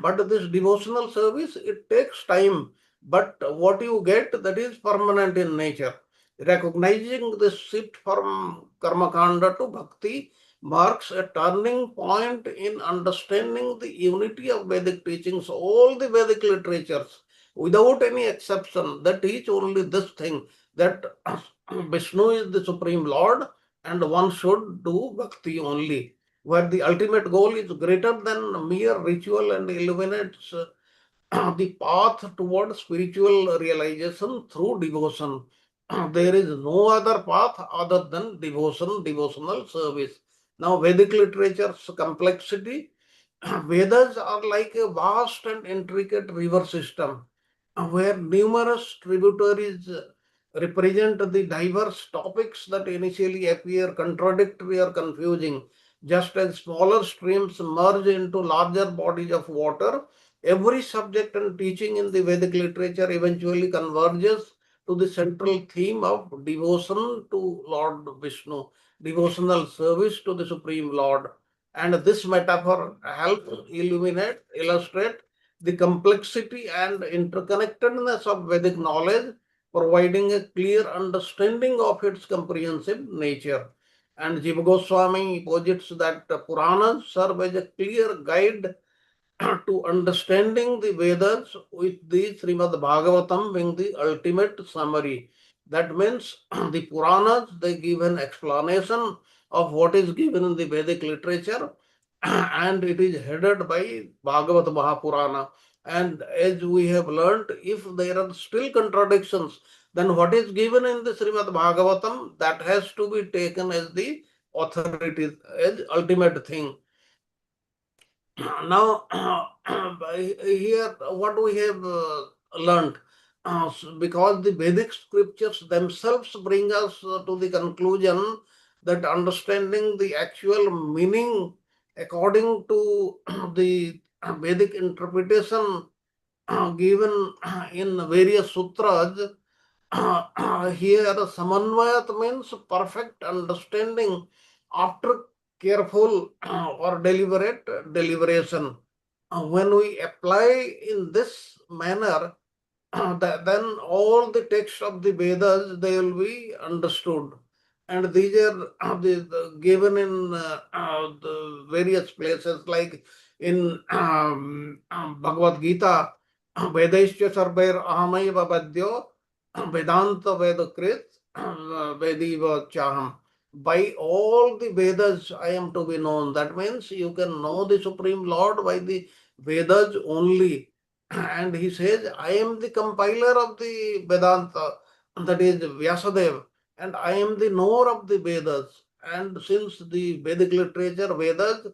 But this devotional service, it takes time. But what you get, that is permanent in nature. Recognizing this shift from karmakanda to bhakti marks a turning point in understanding the unity of Vedic teachings. All the Vedic literatures, without any exception, they teach only this thing, that Vishnu is the Supreme Lord and one should do bhakti only, where the ultimate goal is greater than mere ritual and illuminates the path toward spiritual realization through devotion. There is no other path other than devotion, devotional service. Now, Vedic literature's complexity, Vedas are like a vast and intricate river system where numerous tributaries represent the diverse topics that initially appear contradictory or confusing. Just as smaller streams merge into larger bodies of water, every subject and teaching in the Vedic literature eventually converges to the central theme of devotion to Lord Vishnu, devotional service to the Supreme Lord. And this metaphor helps illustrate the complexity and interconnectedness of Vedic knowledge, providing a clear understanding of its comprehensive nature. And Jiva Goswami posits that Puranas serve as a clear guide to understanding the Vedas, with the Srimad Bhagavatam being the ultimate summary. That means the Puranas, they give an explanation of what is given in the Vedic literature, and it is headed by Bhagavat Mahapurana. And as we have learnt, if there are still contradictions, then what is given in the Srimad Bhagavatam, that has to be taken as the authority, as ultimate thing. Now, here what we have learned, because the Vedic scriptures themselves bring us to the conclusion that understanding the actual meaning according to the Vedic interpretation given in various sutras, here samanvayat means perfect understanding after careful or deliberate deliberation. When we apply in this manner, then all the texts of the Vedas they will be understood, and these are given in the various places, like in Bhagavad Gita, Vedaischa sarvair ahamaiva vadyo Vedanta Vedakrit Vediva Chaham. By all the Vedas I am to be known. That means you can know the Supreme Lord by the Vedas only. And he says, I am the compiler of the Vedanta, that is Vyasadeva, and I am the knower of the Vedas. And since the Vedic literature, Vedas,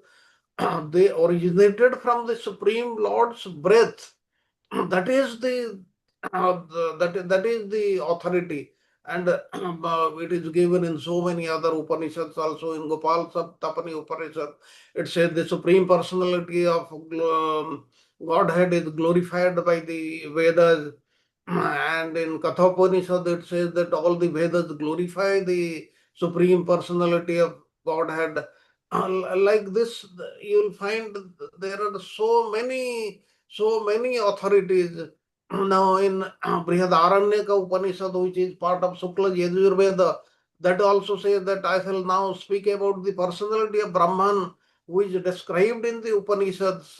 they originated from the Supreme Lord's breath. That is that is the authority, and it is given in so many other Upanishads also. In Gopal Saptapani Upanishad, it says the supreme personality of Godhead is glorified by the Vedas, and in Kathopanishad it says that all the Vedas glorify the supreme personality of Godhead. Like this, you will find there are so many authorities. Now in Brihadaranyaka Upanishad, which is part of Sukla Yajurveda, that also says that I shall now speak about the personality of Brahman, who is described in the Upanishads.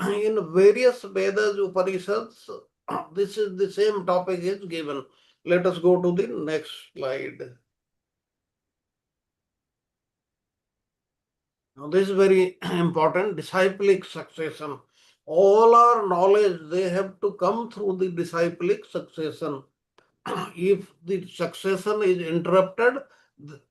In various Vedas Upanishads, this is the same topic is given. Let us go to the next slide. Now this is very important, disciplic succession. All our knowledge, they have to come through the disciplic succession. If the succession is interrupted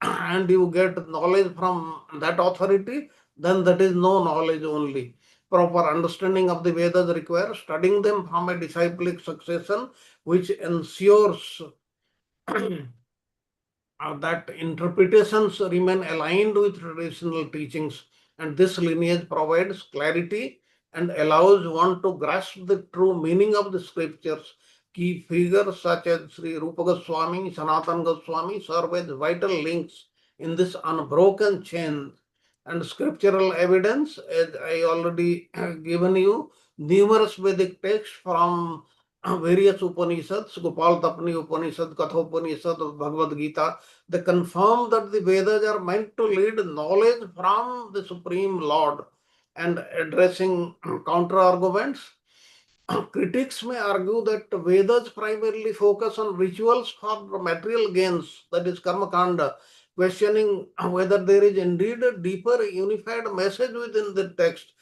and you get knowledge from that authority, then that is no knowledge only. Proper understanding of the Vedas requires studying them from a disciplic succession, which ensures that interpretations remain aligned with traditional teachings, and this lineage provides clarity and allows one to grasp the true meaning of the scriptures. Key figures such as Sri Rupa Goswami, Sanatana Goswami serve as vital links in this unbroken chain. And scriptural evidence, as I already given you, numerous Vedic texts from various Upanishads, Gopal Tapani Upanishad, Kathopanishad, Bhagavad Gita, they confirm that the Vedas are meant to lead knowledge from the Supreme Lord. And addressing counter arguments, critics may argue that Vedas primarily focus on rituals for material gains, that is karma kanda, questioning whether there is indeed a deeper unified message within the text.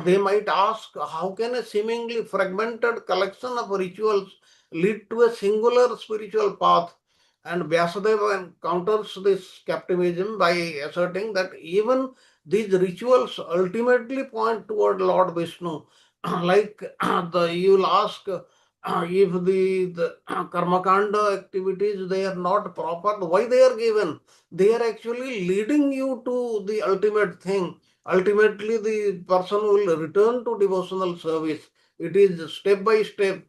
They might ask, how can a seemingly fragmented collection of rituals lead to a singular spiritual path? And Vyasadeva counters this skepticism by asserting that even these rituals ultimately point toward Lord Vishnu. Like you will ask, if the karmakanda activities they are not proper, why they are given? They are actually leading you to the ultimate thing. Ultimately, the person will return to devotional service. It is step by step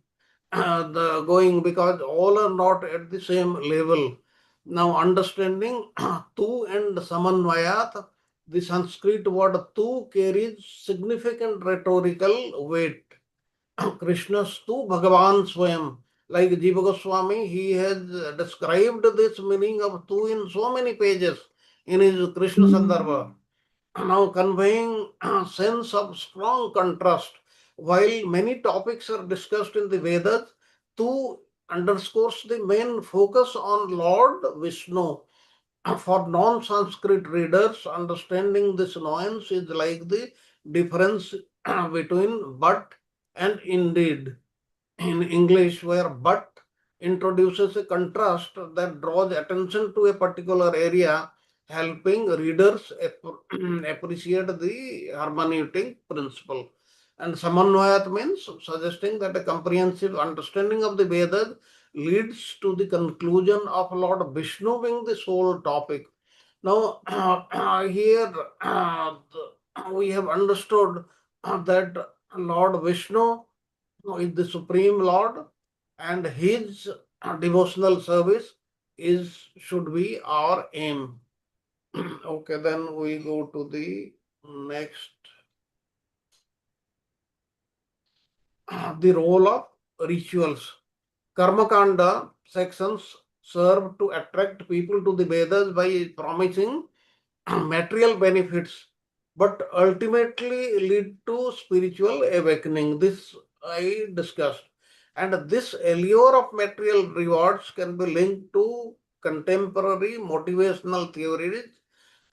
the going, because all are not at the same level. Now, understanding tu and samanvayat, the Sanskrit word tu carries significant rhetorical weight. Krishnastu Bhagavan Swayam. Like Jiva Goswami, he has described this meaning of tu in so many pages in his Krishna Sandarbha, now conveying a sense of strong contrast. While many topics are discussed in the Vedas, tu underscores the main focus on Lord Vishnu. For non-Sanskrit readers, understanding this nuance is like the difference between but and indeed in English, where but introduces a contrast that draws attention to a particular area, helping readers appreciate the hermeneutic principle. And Samanvayat means suggesting that a comprehensive understanding of the Vedas leads to the conclusion of Lord Vishnu being the sole topic. Now, here we have understood that Lord Vishnu is the Supreme Lord, and his devotional service should be our aim. Okay, then we go to the next. The role of rituals. Karmakanda sections serve to attract people to the Vedas by promising material benefits, but ultimately lead to spiritual awakening. This I discussed. And this allure of material rewards can be linked to contemporary motivational theories,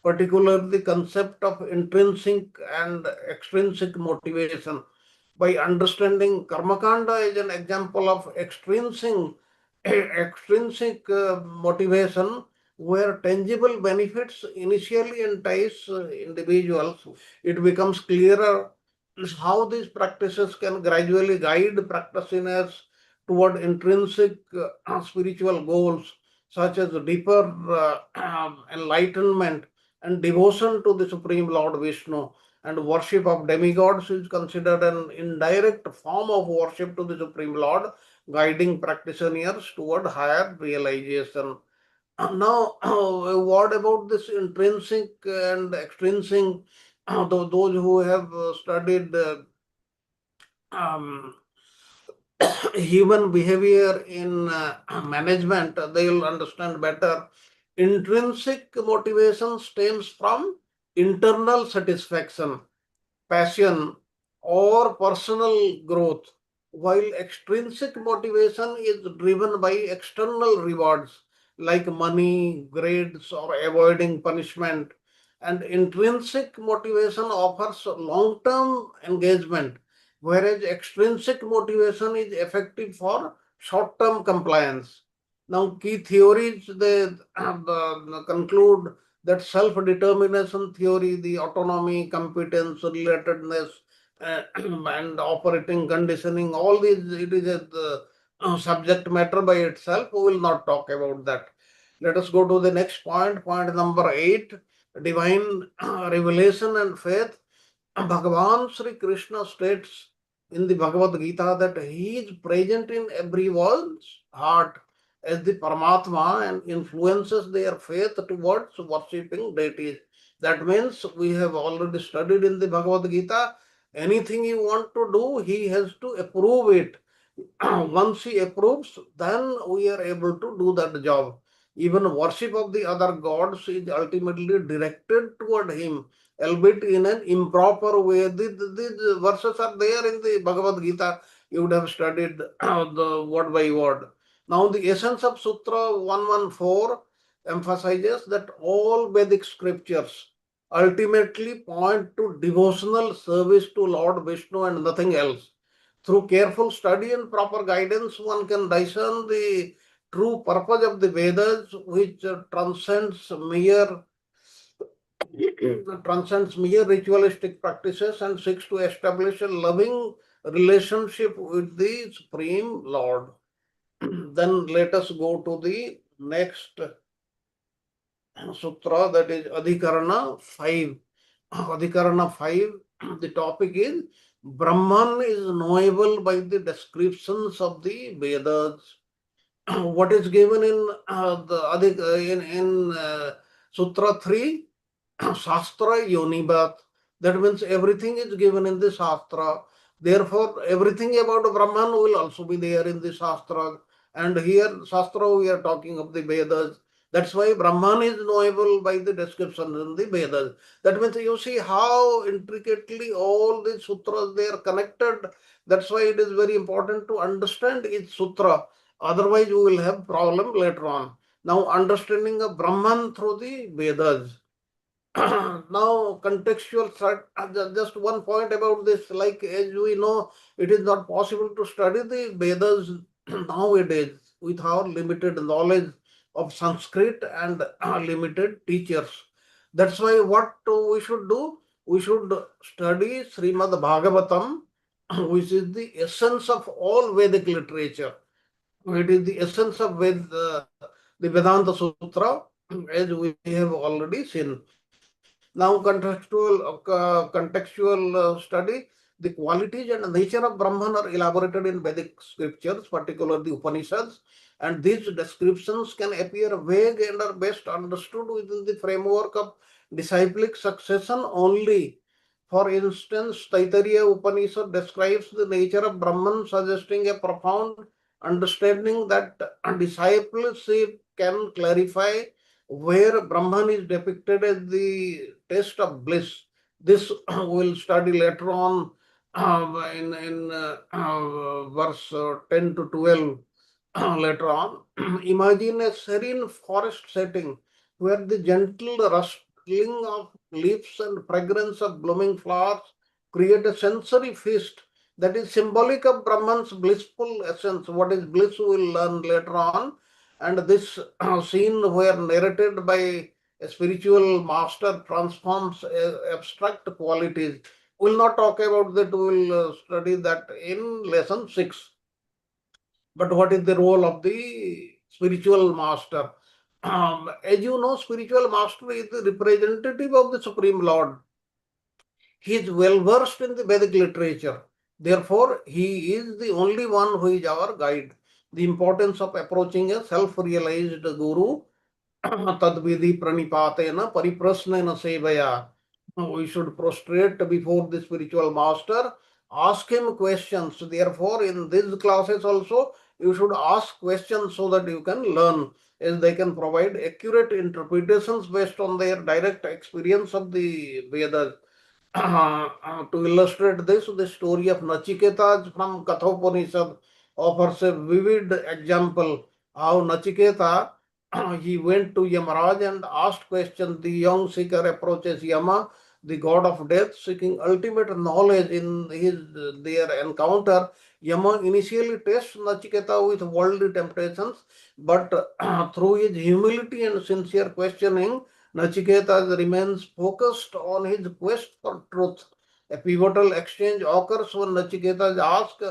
particularly the concept of intrinsic and extrinsic motivation. By understanding Karmakanda as an example of extrinsic motivation, where tangible benefits initially entice individuals, it becomes clearer how these practices can gradually guide practitioners toward intrinsic spiritual goals, such as deeper enlightenment and devotion to the Supreme Lord Vishnu. And worship of demigods is considered an indirect form of worship to the Supreme Lord, guiding practitioners toward higher realization. Now, what about this intrinsic and extrinsic? Those who have studied um, human behavior in management, they will understand better. Intrinsic motivation stems from internal satisfaction, passion, or personal growth, while extrinsic motivation is driven by external rewards like money, grades, or avoiding punishment. And intrinsic motivation offers long term engagement, whereas extrinsic motivation is effective for short term compliance. Now, key theories they conclude that self-determination theory, the autonomy, competence, relatedness, and operating conditioning, all these, it is a subject matter by itself. We will not talk about that. Let us go to the next point, point number 8, divine revelation and faith. Bhagavan Sri Krishna states in the Bhagavad Gita that he is present in everyone's heart as the Paramatma and influences their faith towards worshipping deities. That means we have already studied in the Bhagavad Gita, anything you want to do, he has to approve it. Once he approves, then we are able to do that job. Even worship of the other gods is ultimately directed toward him, albeit in an improper way. These verses are there in the Bhagavad Gita. You would have studied the word by word. Now, the essence of Sutra 114 emphasizes that all Vedic scriptures ultimately point to devotional service to Lord Vishnu and nothing else. Through careful study and proper guidance, one can discern the true purpose of the Vedas, which transcends mere ritualistic practices and seeks to establish a loving relationship with the Supreme Lord. Then let us go to the next sutra, that is Adhikarana 5. Adhikarana 5, the topic is Brahman is knowable by the descriptions of the Vedas. What is given in Sutra 3? Shastra Yonibat. That means everything is given in the Shastra. Therefore, everything about Brahman will also be there in the Shastra. And here, Shastra, we are talking of the Vedas. That's why Brahman is knowable by the description in the Vedas. That means you see how intricately all the sutras they are connected. That's why it is very important to understand each sutra. Otherwise, we will have problem later on. Now, understanding of Brahman through the Vedas. Now, contextual, just one point about this, like as we know, it is not possible to study the Vedas nowadays with our limited knowledge of Sanskrit and limited teachers. That's why what we should do, we should study Srimad Bhagavatam, which is the essence of all Vedic literature. It is the essence of the Vedanta Sutra, as we have already seen. Now, contextual study. The qualities and nature of Brahman are elaborated in Vedic scriptures, particularly the Upanishads, and these descriptions can appear vague and are best understood within the framework of disciplic succession only. For instance, Taittiriya Upanishad describes the nature of Brahman, suggesting a profound understanding that discipleship can clarify where Brahman is depicted as the test of bliss. This we'll study later on in verse 10 to 12 later on. Imagine a serene forest setting where the gentle rustling of leaves and fragrance of blooming flowers create a sensory feast that is symbolic of Brahman's blissful essence. What is bliss we'll learn later on. And this scene where narrated by a spiritual master transforms abstract qualities. We'll not talk about that, we'll study that in lesson 6. But what is the role of the spiritual master? As you know, spiritual master is the representative of the Supreme Lord. He is well versed in the Vedic literature. Therefore, he is the only one who is our guide. The importance of approaching a self-realized guru, tadvidi pranipatena pariprasnena sevaya. We should prostrate before the spiritual master, ask him questions. Therefore, in these classes also, you should ask questions so that you can learn, as they can provide accurate interpretations based on their direct experience of the Vedas. To illustrate this, the story of Nachiketa from Kathopanishad offers a vivid example how Nachiketa he went to Yamaraj and asked questions. The young seeker approaches Yama, the god of death, seeking ultimate knowledge. In their encounter, Yama initially tests Nachiketa with worldly temptations, but through his humility and sincere questioning, Nachiketa remains focused on his quest for truth. A pivotal exchange occurs when Nachiketa asks,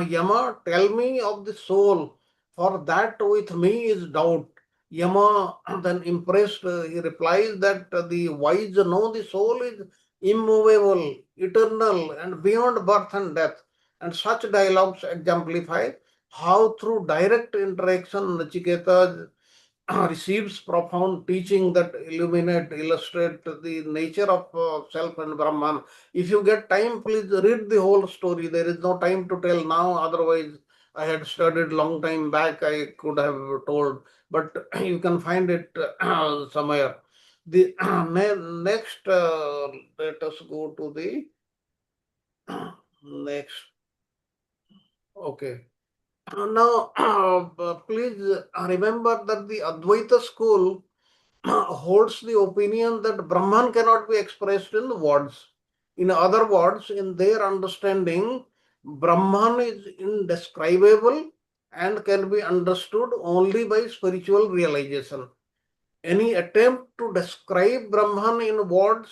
Yama, tell me of the soul, for that with me is doubt. Yama, then impressed, he replies that the wise know the soul is immovable, eternal, and beyond birth and death. And such dialogues exemplify how, through direct interaction, Nachiketa receives profound teaching that illustrate the nature of self and Brahman. If you get time, please read the whole story. There is no time to tell now. Otherwise, I had studied long time back. I could have told, but you can find it somewhere. The next, let us go to the next. Okay. Now, please remember that the Advaita school holds the opinion that Brahman cannot be expressed in words. In other words, in their understanding, Brahman is indescribable and can be understood only by spiritual realization. Any attempt to describe Brahman in words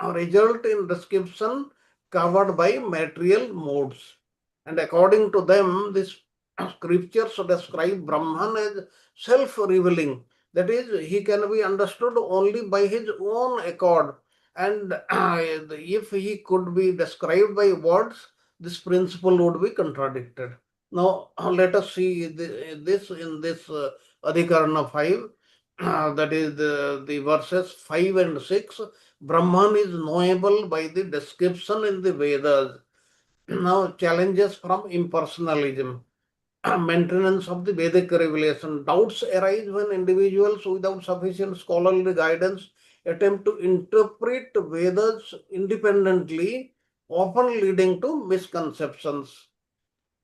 result in description covered by material modes. And according to them, these scriptures describe Brahman as self-revealing. That is, he can be understood only by his own accord. And if he could be described by words, this principle would be contradicted. Now, let us see this in this Adhikarana 5. That is the verses 5 and 6. Brahman is knowable by the description in the Vedas. Now, challenges from impersonalism. Maintenance of the Vedic revelation. Doubts arise when individuals without sufficient scholarly guidance attempt to interpret Vedas independently, often leading to misconceptions.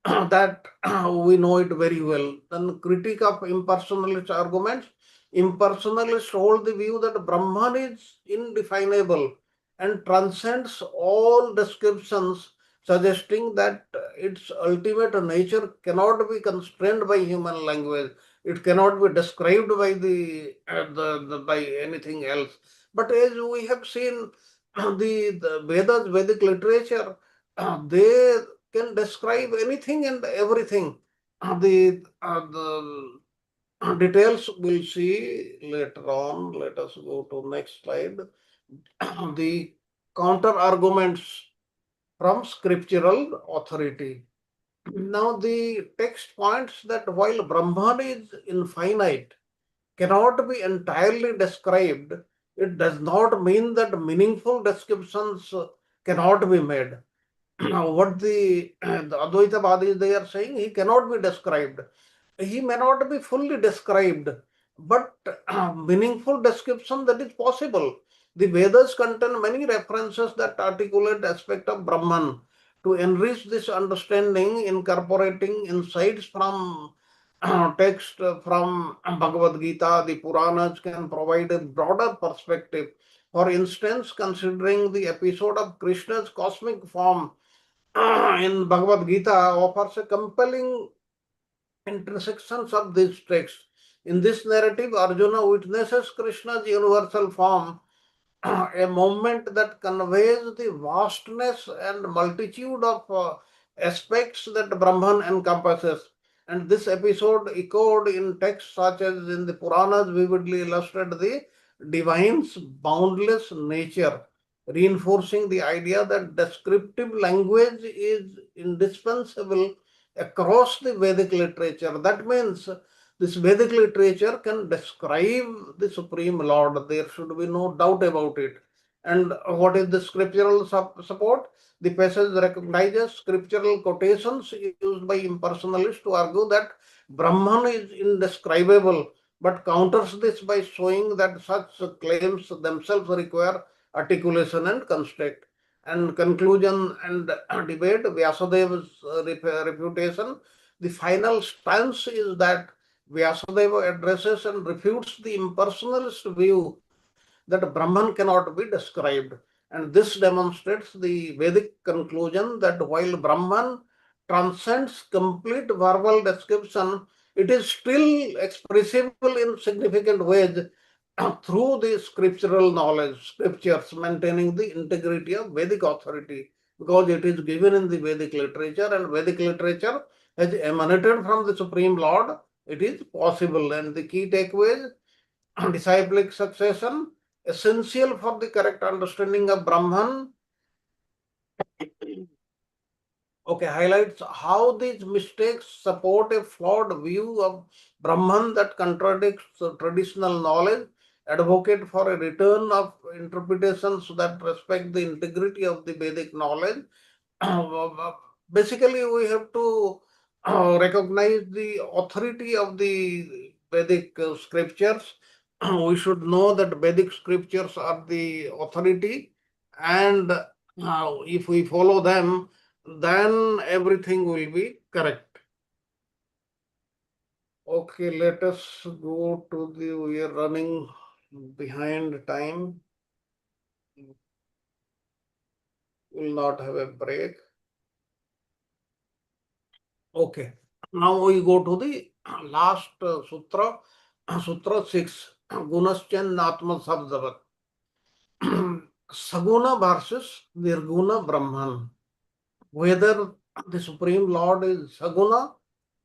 That we know it very well. Then critique of impersonalist arguments. Impersonalists hold the view that Brahman is indefinable and transcends all descriptions, suggesting that its ultimate nature cannot be constrained by human language. It cannot be described by by anything else. But as we have seen, the Vedas, Vedic literature, they can describe anything and everything. The details we'll see later on. Let us go to next slide. The counter arguments from scriptural authority. Now, the text points that while Brahman is infinite, cannot be entirely described, it does not mean that meaningful descriptions cannot be made. What the Advaitavadis they are saying, he cannot be described. He may not be fully described, but meaningful description that is possible. The Vedas contain many references that articulate aspect of Brahman. To enrich this understanding, incorporating insights from text from Bhagavad Gita, the Puranas can provide a broader perspective. For instance, considering the episode of Krishna's cosmic form in Bhagavad Gita offers a compelling intersections of these texts. In this narrative, Arjuna witnesses Krishna's universal form, a moment that conveys the vastness and multitude of aspects that Brahman encompasses. And this episode, echoed in texts such as in the Puranas, vividly illustrate the divine's boundless nature, reinforcing the idea that descriptive language is indispensable across the Vedic literature. That means this Vedic literature can describe the Supreme Lord. There should be no doubt about it. And what is the scriptural support? The passage recognizes scriptural quotations used by impersonalists to argue that Brahman is indescribable, but counters this by showing that such claims themselves require articulation and construct. And conclusion and debate, Vyasadeva's refutation, the final stance is that Vyasadeva addresses and refutes the impersonalist view that Brahman cannot be described. And this demonstrates the Vedic conclusion that while Brahman transcends complete verbal description, it is still expressible in significant ways through the scriptural knowledge, scriptures, maintaining the integrity of Vedic authority, because it is given in the Vedic literature, and Vedic literature has emanated from the Supreme Lord. It is possible. And the key takeaways, disciplic succession, essential for the correct understanding of Brahman. Okay, highlights how these mistakes support a flawed view of Brahman that contradicts traditional knowledge, advocate for a return of interpretations that respect the integrity of the Vedic knowledge. Basically, we have to recognize the authority of the Vedic scriptures. We should know that Vedic scriptures are the authority, and if we follow them, then everything will be correct. Okay, let us go to the, we are running behind time. Will not have a break. Okay, now we go to the last sutra, Sutra 6, Gunaschan Atma Sabdavat. Saguna versus Nirguna Brahman. Whether the Supreme Lord is Saguna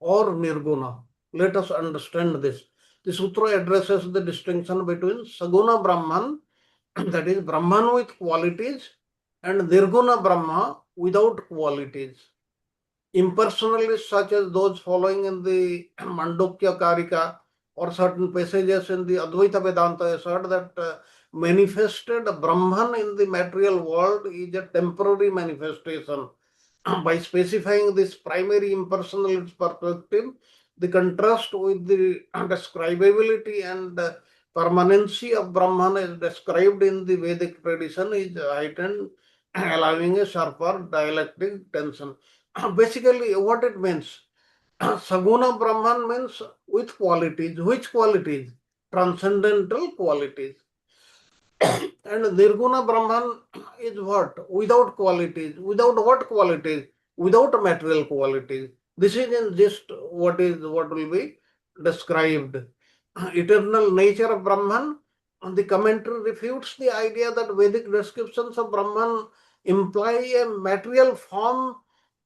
or Nirguna. Let us understand this. The sutra addresses the distinction between Saguna Brahman, that is Brahman with qualities, and Nirguna Brahma without qualities. Impersonalists such as those following in the Mandukya Karika or certain passages in the Advaita Vedanta assert that manifested Brahman in the material world is a temporary manifestation. By specifying this primary impersonalist perspective, the contrast with the describability and permanency of Brahman as described in the Vedic tradition is heightened, allowing a sharper dialectic tension. Basically, what it means, Saguna Brahman means with qualities. Which qualities? Transcendental qualities. And Nirguna Brahman is what? Without qualities. Without what qualities? Without material qualities. This is in just what will be described. Eternal nature of Brahman. The commentary refutes the idea that Vedic descriptions of Brahman imply a material form,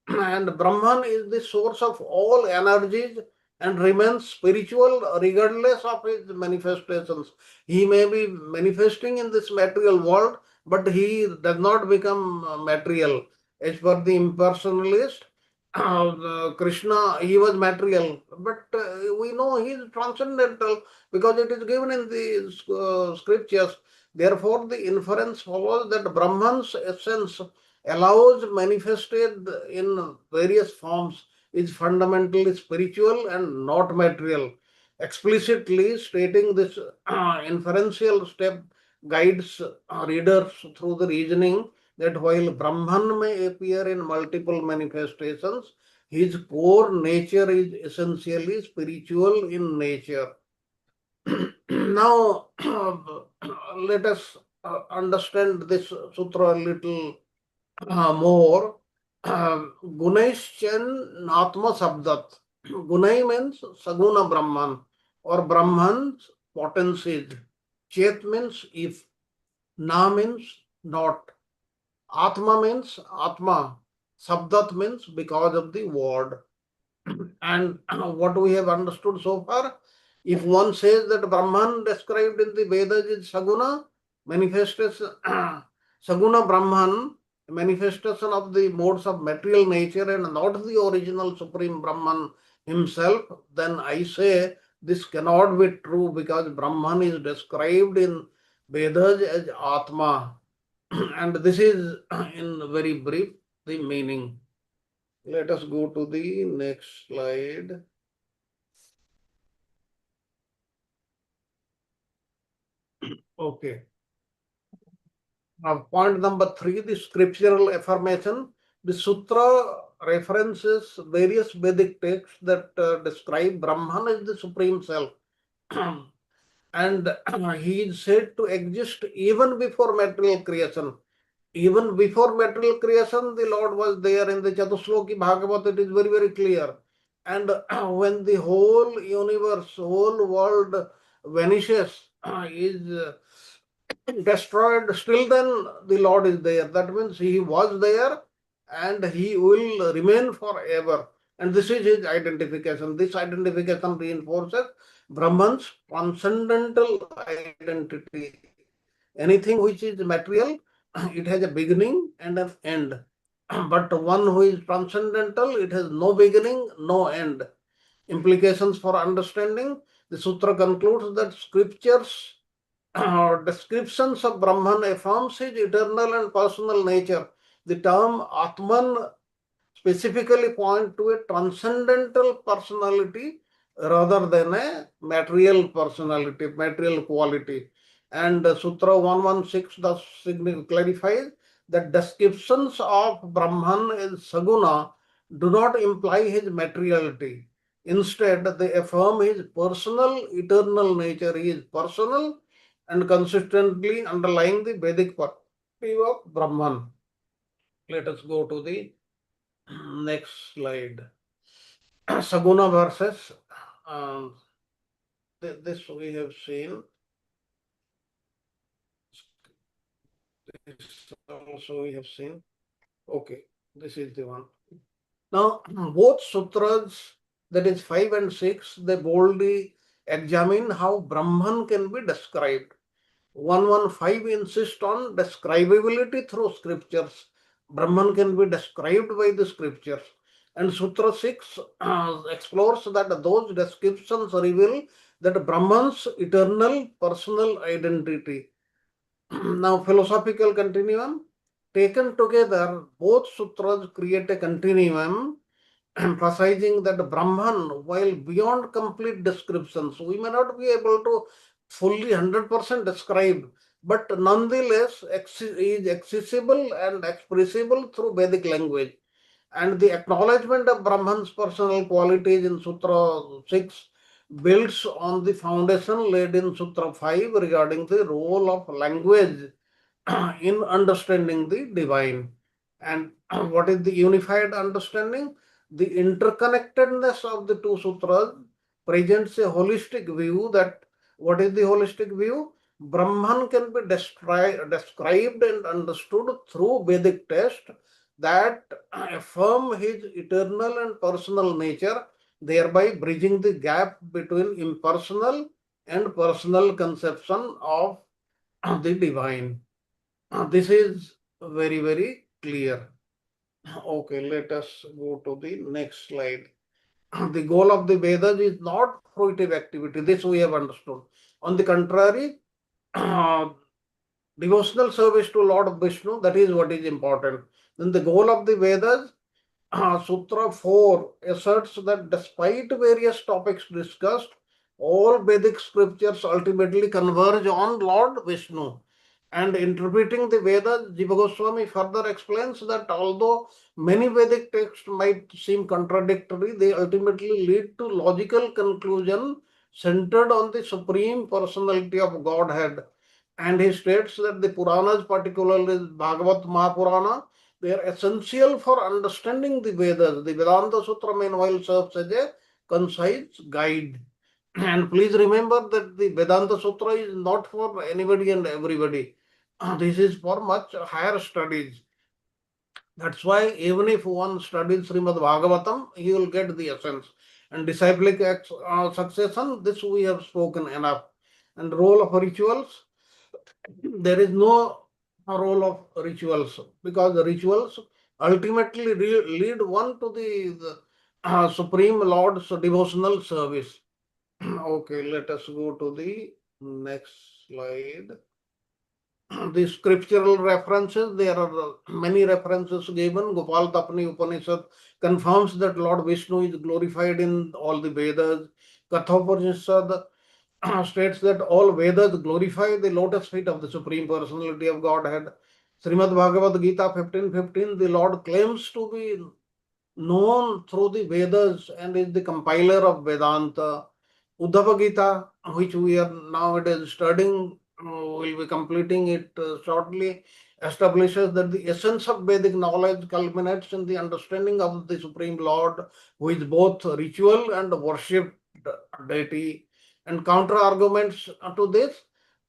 and Brahman is the source of all energies and remains spiritual regardless of his manifestations. He may be manifesting in this material world, but he does not become material. As per the impersonalist, Krishna, he was material, but we know he is transcendental because it is given in the scriptures. Therefore, the inference follows that Brahman's essence allows manifested in various forms is fundamentally spiritual and not material. Explicitly stating this inferential step guides readers through the reasoning that while Brahman may appear in multiple manifestations, his core nature is essentially spiritual in nature. Now, let us understand this sutra a little more. Gunaishchan Natma Sabdat. Gunai means Saguna Brahman or Brahman's potencies. Chet means if. Na means not. Atma means Atma. Sabdat means because of the word. And what we have understood so far, if one says that Brahman described in the Vedas is Saguna, manifestation, Saguna Brahman, manifestation of the modes of material nature and not the original Supreme Brahman himself, then I say this cannot be true because Brahman is described in Vedas as Atma. And this is in very brief the meaning. Let us go to the next slide. Okay. Now, point number 3, the scriptural affirmation. The sutra references various Vedic texts that describe Brahman as the supreme self. And he is said to exist even before material creation. Even before material creation, the Lord was there in the Chatusloki Bhagavad. It is very, very clear. And when the whole universe, whole world vanishes, is destroyed, still then the Lord is there. That means he was there and he will remain forever. And this is his identification. This identification reinforces Brahman's transcendental identity. Anything which is material, it has a beginning and an end. But one who is transcendental, it has no beginning, no end. Implications for understanding. The sutra concludes that scriptures descriptions of Brahman affirms his eternal and personal nature. The term Atman specifically point to a transcendental personality rather than a material personality, material quality. And Sutra 116 thus clarifies that descriptions of Brahman as Saguna do not imply his materiality. Instead, they affirm his personal, eternal nature. He is personal and consistently underlying the Vedic perspective of Brahman. Let us go to the next slide. Saguna verses. This we have seen. This also we have seen. Okay, this is the one. Now, both sutras, that is 5 and 6, they boldly examine how Brahman can be described. 115 insists on describability through scriptures. Brahman can be described by the scriptures. And Sutra 6 explores that those descriptions reveal that Brahman's eternal personal identity. Now, philosophical continuum. Taken together, both sutras create a continuum emphasizing that Brahman, while beyond complete descriptions, we may not be able to fully 100% describe, but nonetheless is accessible and expressible through Vedic language. And the acknowledgement of Brahman's personal qualities in Sutra 6 builds on the foundation laid in Sutra 5 regarding the role of language in understanding the divine. And what is the unified understanding? The interconnectedness of the two sutras presents a holistic view that what is the holistic view? Brahman can be described and understood through Vedic text that affirm his eternal and personal nature, thereby bridging the gap between impersonal and personal conception of the divine. This is very, very clear. Okay, let us go to the next slide. The goal of the Vedas is not fruitive activity. This we have understood. On the contrary, devotional service to Lord Vishnu, that is what is important. Then the goal of the Vedas, Sutra 4 asserts that despite various topics discussed, all Vedic scriptures ultimately converge on Lord Vishnu. And interpreting the Vedas, Jiva Goswami further explains that although many Vedic texts might seem contradictory, they ultimately lead to logical conclusion centered on the Supreme Personality of Godhead. And he states that the Puranas, particularly Bhagavat Mahapurana, they are essential for understanding the Vedas. The Vedanta Sutra, meanwhile, serves as a concise guide. And please remember that the Vedanta Sutra is not for anybody and everybody. This is for much higher studies. That's why even if one studies Srimad Bhagavatam, he will get the essence. And disciplic succession, this we have spoken enough. And role of rituals, there is no role of rituals because the rituals ultimately lead one to the Supreme Lord's devotional service. Okay, let us go to the next slide. The scriptural references, there are many references given. Gopal Tapani Upanishad confirms that Lord Vishnu is glorified in all the Vedas. Kathopanishad states that all Vedas glorify the lotus feet of the Supreme Personality of Godhead. Srimad Bhagavad Gita 15:15, the Lord claims to be known through the Vedas and is the compiler of Vedanta. Uddhava Gita, which we are nowadays studying, will be completing it shortly, establishes that the essence of Vedic knowledge culminates in the understanding of the Supreme Lord, who is both ritual and worshipped deity. And counter arguments to this,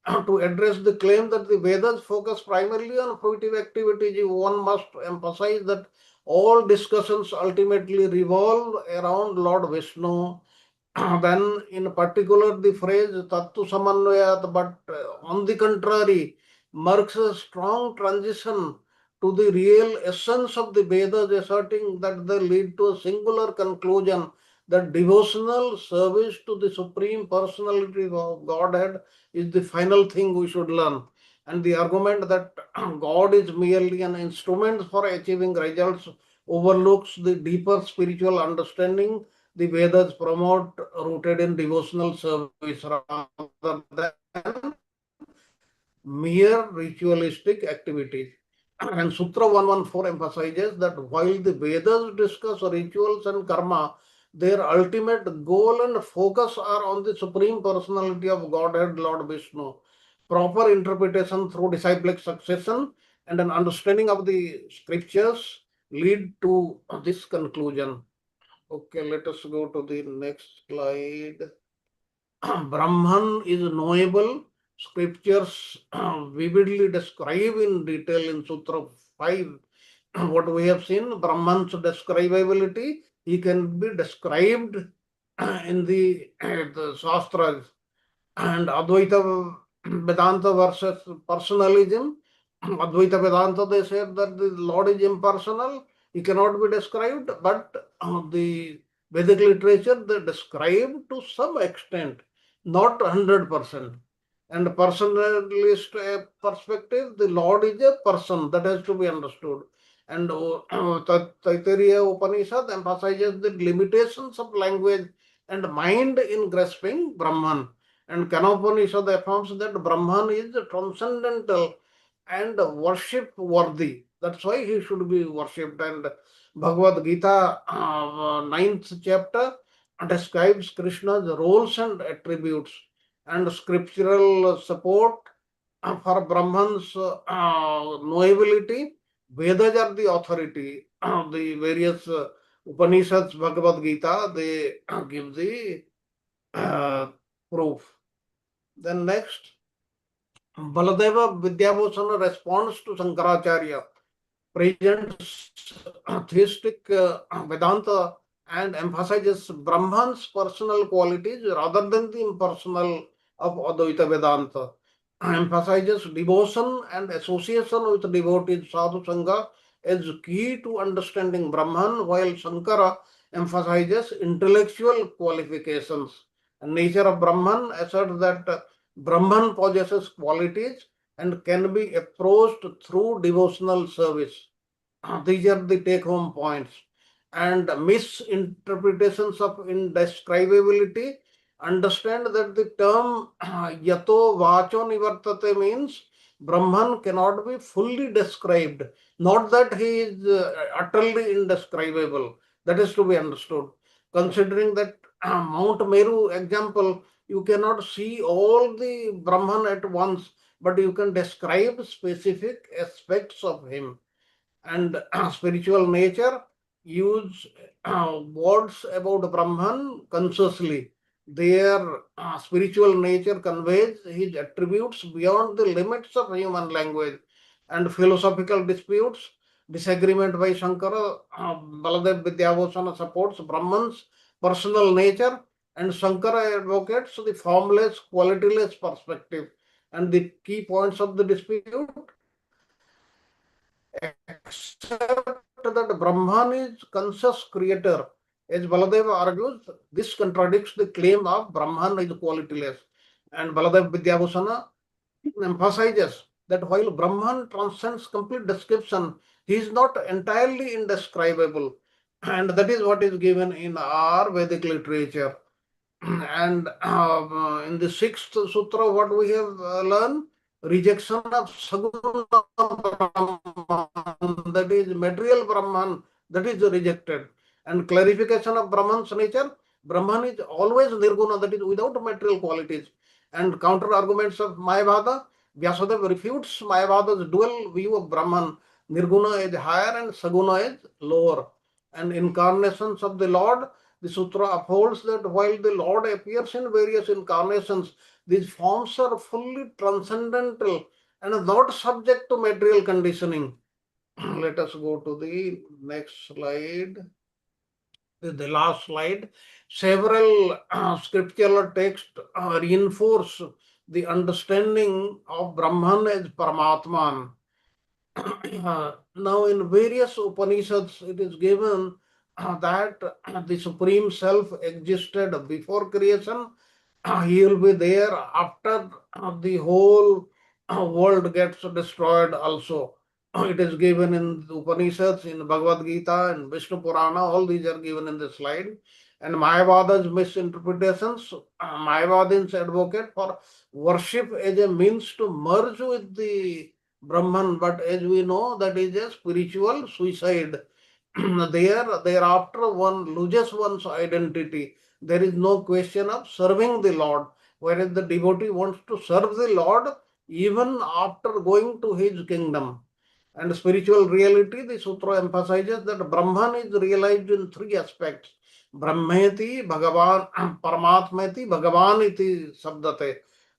to address the claim that the Vedas focus primarily on fruitive activities, one must emphasize that all discussions ultimately revolve around Lord Vishnu. Then, in particular, the phrase Tattu Samanvayat, but on the contrary, marks a strong transition to the real essence of the Vedas, asserting that they lead to a singular conclusion that devotional service to the Supreme Personality of Godhead is the final thing we should learn. And the argument that God is merely an instrument for achieving results overlooks the deeper spiritual understanding the Vedas promote, rooted in devotional service rather than mere ritualistic activities. And Sutra 114 emphasizes that while the Vedas discuss rituals and karma, their ultimate goal and focus are on the Supreme Personality of Godhead, Lord Vishnu. Proper interpretation through disciplic succession and an understanding of the scriptures lead to this conclusion. Okay, let us go to the next slide. Brahman is knowable. Scriptures vividly describe in detail in Sutra 5 what we have seen. Brahman's describability, he can be described in the Shastras. And Advaita Vedanta versus personalism. Advaita Vedanta, they said that the Lord is impersonal, he cannot be described, but the Vedic literature, they describe to some extent, not 100%. And personalist perspective, the Lord is a person, that has to be understood. And Taittiriya Upanishad emphasizes the limitations of language and mind in grasping Brahman. And Kanopanishad affirms that Brahman is transcendental and worship worthy. That's why he should be worshipped. And Bhagavad Gita, 9th chapter, describes Krishna's roles and attributes. And scriptural support for Brahman's knowability. Vedas are the authority. The various Upanishads, Bhagavad Gita, they give the proof. Then next, Baladeva Vidyabhusana responds to Shankaracharya, presents theistic Vedanta and emphasizes Brahman's personal qualities rather than the impersonal of Advaita Vedanta. Emphasizes devotion and association with devotees, sadhu sangha, as key to understanding Brahman, while Shankara emphasizes intellectual qualifications. And nature of Brahman asserts that Brahman possesses qualities and can be approached through devotional service. These are the take home points. And misinterpretations of indescribability, understand that the term yato vacho nivartate means Brahman cannot be fully described, not that he is utterly indescribable. That is to be understood. Considering that Mount Meru example, you cannot see all the Brahman at once, but you can describe specific aspects of him. And spiritual nature use words about Brahman consciously. Their spiritual nature conveys his attributes beyond the limits of human language. And philosophical disputes, disagreement by Shankara, Baladev Vidyabhusana supports Brahman's personal nature, and Shankara advocates the formless, qualityless perspective. And the key points of the dispute: except that Brahman is conscious creator. As Baladeva argues, this contradicts the claim of Brahman is qualityless. And Baladev Vidyabhusana emphasizes that while Brahman transcends complete description, he is not entirely indescribable. And that is what is given in our Vedic literature. And in the sixth sutra, what we have learned, rejection of Saguna Brahman, that is material Brahman, that is rejected. And clarification of Brahman's nature, Brahman is always Nirguna, that is without material qualities. And counter arguments of Mayavada, Vyasadeva refutes Mayavada's dual view of Brahman. Nirguna is higher and Saguna is lower. And incarnations of the Lord, the sutra upholds that while the Lord appears in various incarnations, these forms are fully transcendental and not subject to material conditioning. Let us go to the next slide. The last slide. Several scriptural texts reinforce the understanding of Brahman as Paramatman. Now, in various Upanishads, it is given that the Supreme Self existed before creation. He will be there after the whole world gets destroyed also. It is given in the Upanishads, in Bhagavad Gita, in Vishnu Purana, all these are given in this slide. And Mayavada's misinterpretations, Mayavadins advocate for worship as a means to merge with the Brahman, but as we know, that is a spiritual suicide. Thereafter, one loses one's identity. There is no question of serving the Lord, whereas the devotee wants to serve the Lord even after going to his kingdom. And spiritual reality, the sutra emphasizes that Brahman is realized in three aspects. Brahmeti, Bhagavan, Paramatmeti, Bhagavan iti sabdate,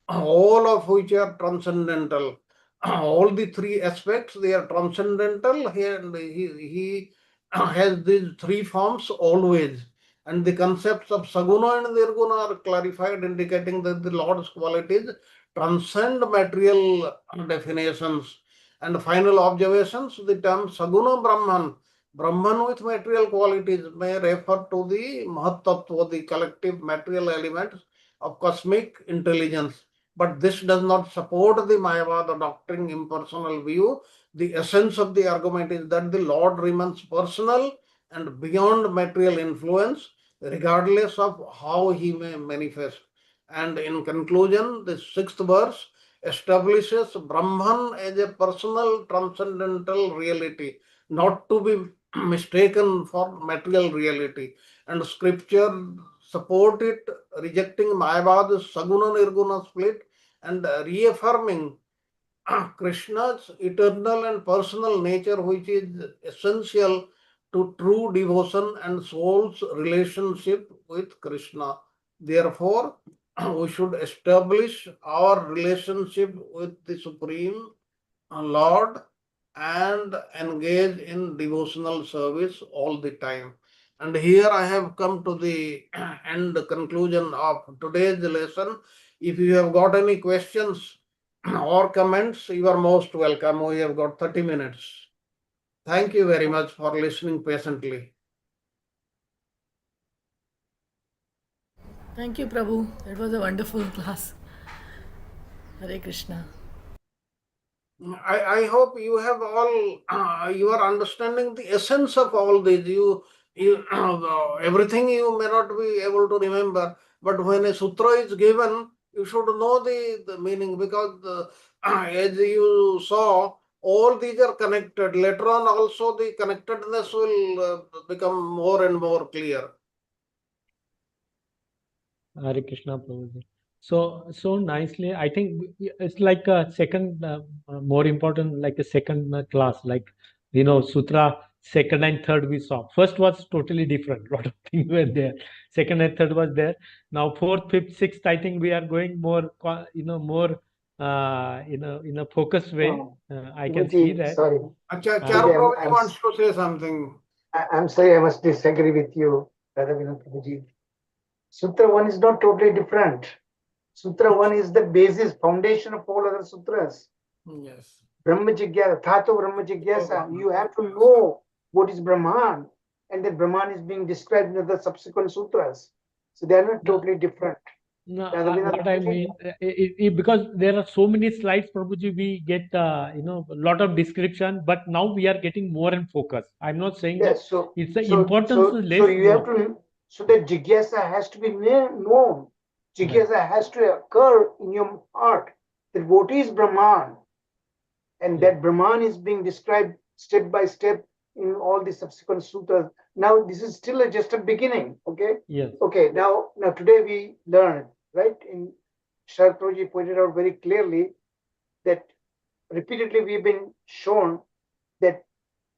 all of which are transcendental. All the three aspects, they are transcendental. He has these three forms always. And the concepts of Saguna and Nirguna are clarified, indicating that the Lord's qualities transcend material definitions. And final observations, the term Saguna Brahman, Brahman with material qualities, may refer to the Mahatattva, the collective material elements of cosmic intelligence. But this does not support the Mayavada doctrine impersonal view. The essence of the argument is that the Lord remains personal and beyond material influence, regardless of how he may manifest. And in conclusion, the sixth verse establishes Brahman as a personal transcendental reality, not to be mistaken for material reality. And scripture support it, rejecting Mayavada's Saguna Nirguna split and reaffirming Krishna's eternal and personal nature, which is essential to true devotion and soul's relationship with Krishna. Therefore, we should establish our relationship with the Supreme Lord and engage in devotional service all the time. And here I have come to the end conclusion of today's lesson. If you have got any questions or comments, you are most welcome. We have got 30 minutes. Thank you very much for listening patiently. Thank you, Prabhu. It was a wonderful class. Hare Krishna. I hope you have all, you are understanding the essence of all this. Everything you may not be able to remember, but when a sutra is given, you should know the meaning, because as you saw, all these are connected. Later on, also the connectedness will become more and more clear. Hare Krishna, Prabhuji. So nicely. I think it's like a second, more important, like a second class. Like, Sutra second and third we saw. First was totally different. Lot of things were there. Second and third was there. Now fourth, fifth, sixth. I think we are going more, more, in a focused way. I can see Guruji, that. sorry. Charu I'm- Prabhuji I'm wants to say something. I'm sorry, I must disagree with you, Radha Prabhuji. Sutra 1 is not totally different. Sutra 1 is the basis, foundation of all other sutras. Yes. Brahma Jigyasa, Thato Brahma Jigyasa. Oh, You have to know what is Brahman, and that Brahman is being described in the subsequent sutras. So they are not No. totally different. No, Radhavina what I Prabhuji? mean, because there are so many slides, Prabhuji, we get, a lot of description, but now we are getting more in focus. I'm not saying that Yes, so it's the so importance so is so less, you have no. to, so that jigyasa has to be known. Jigyasa has to occur in your heart that what is Brahman, and Yeah. that Brahman is being described step by step in all the subsequent sutras. Now this is still just a beginning. Okay. Yes. Okay. Now today we learned, right? In Sharad Prabhuji pointed out very clearly that repeatedly we've been shown that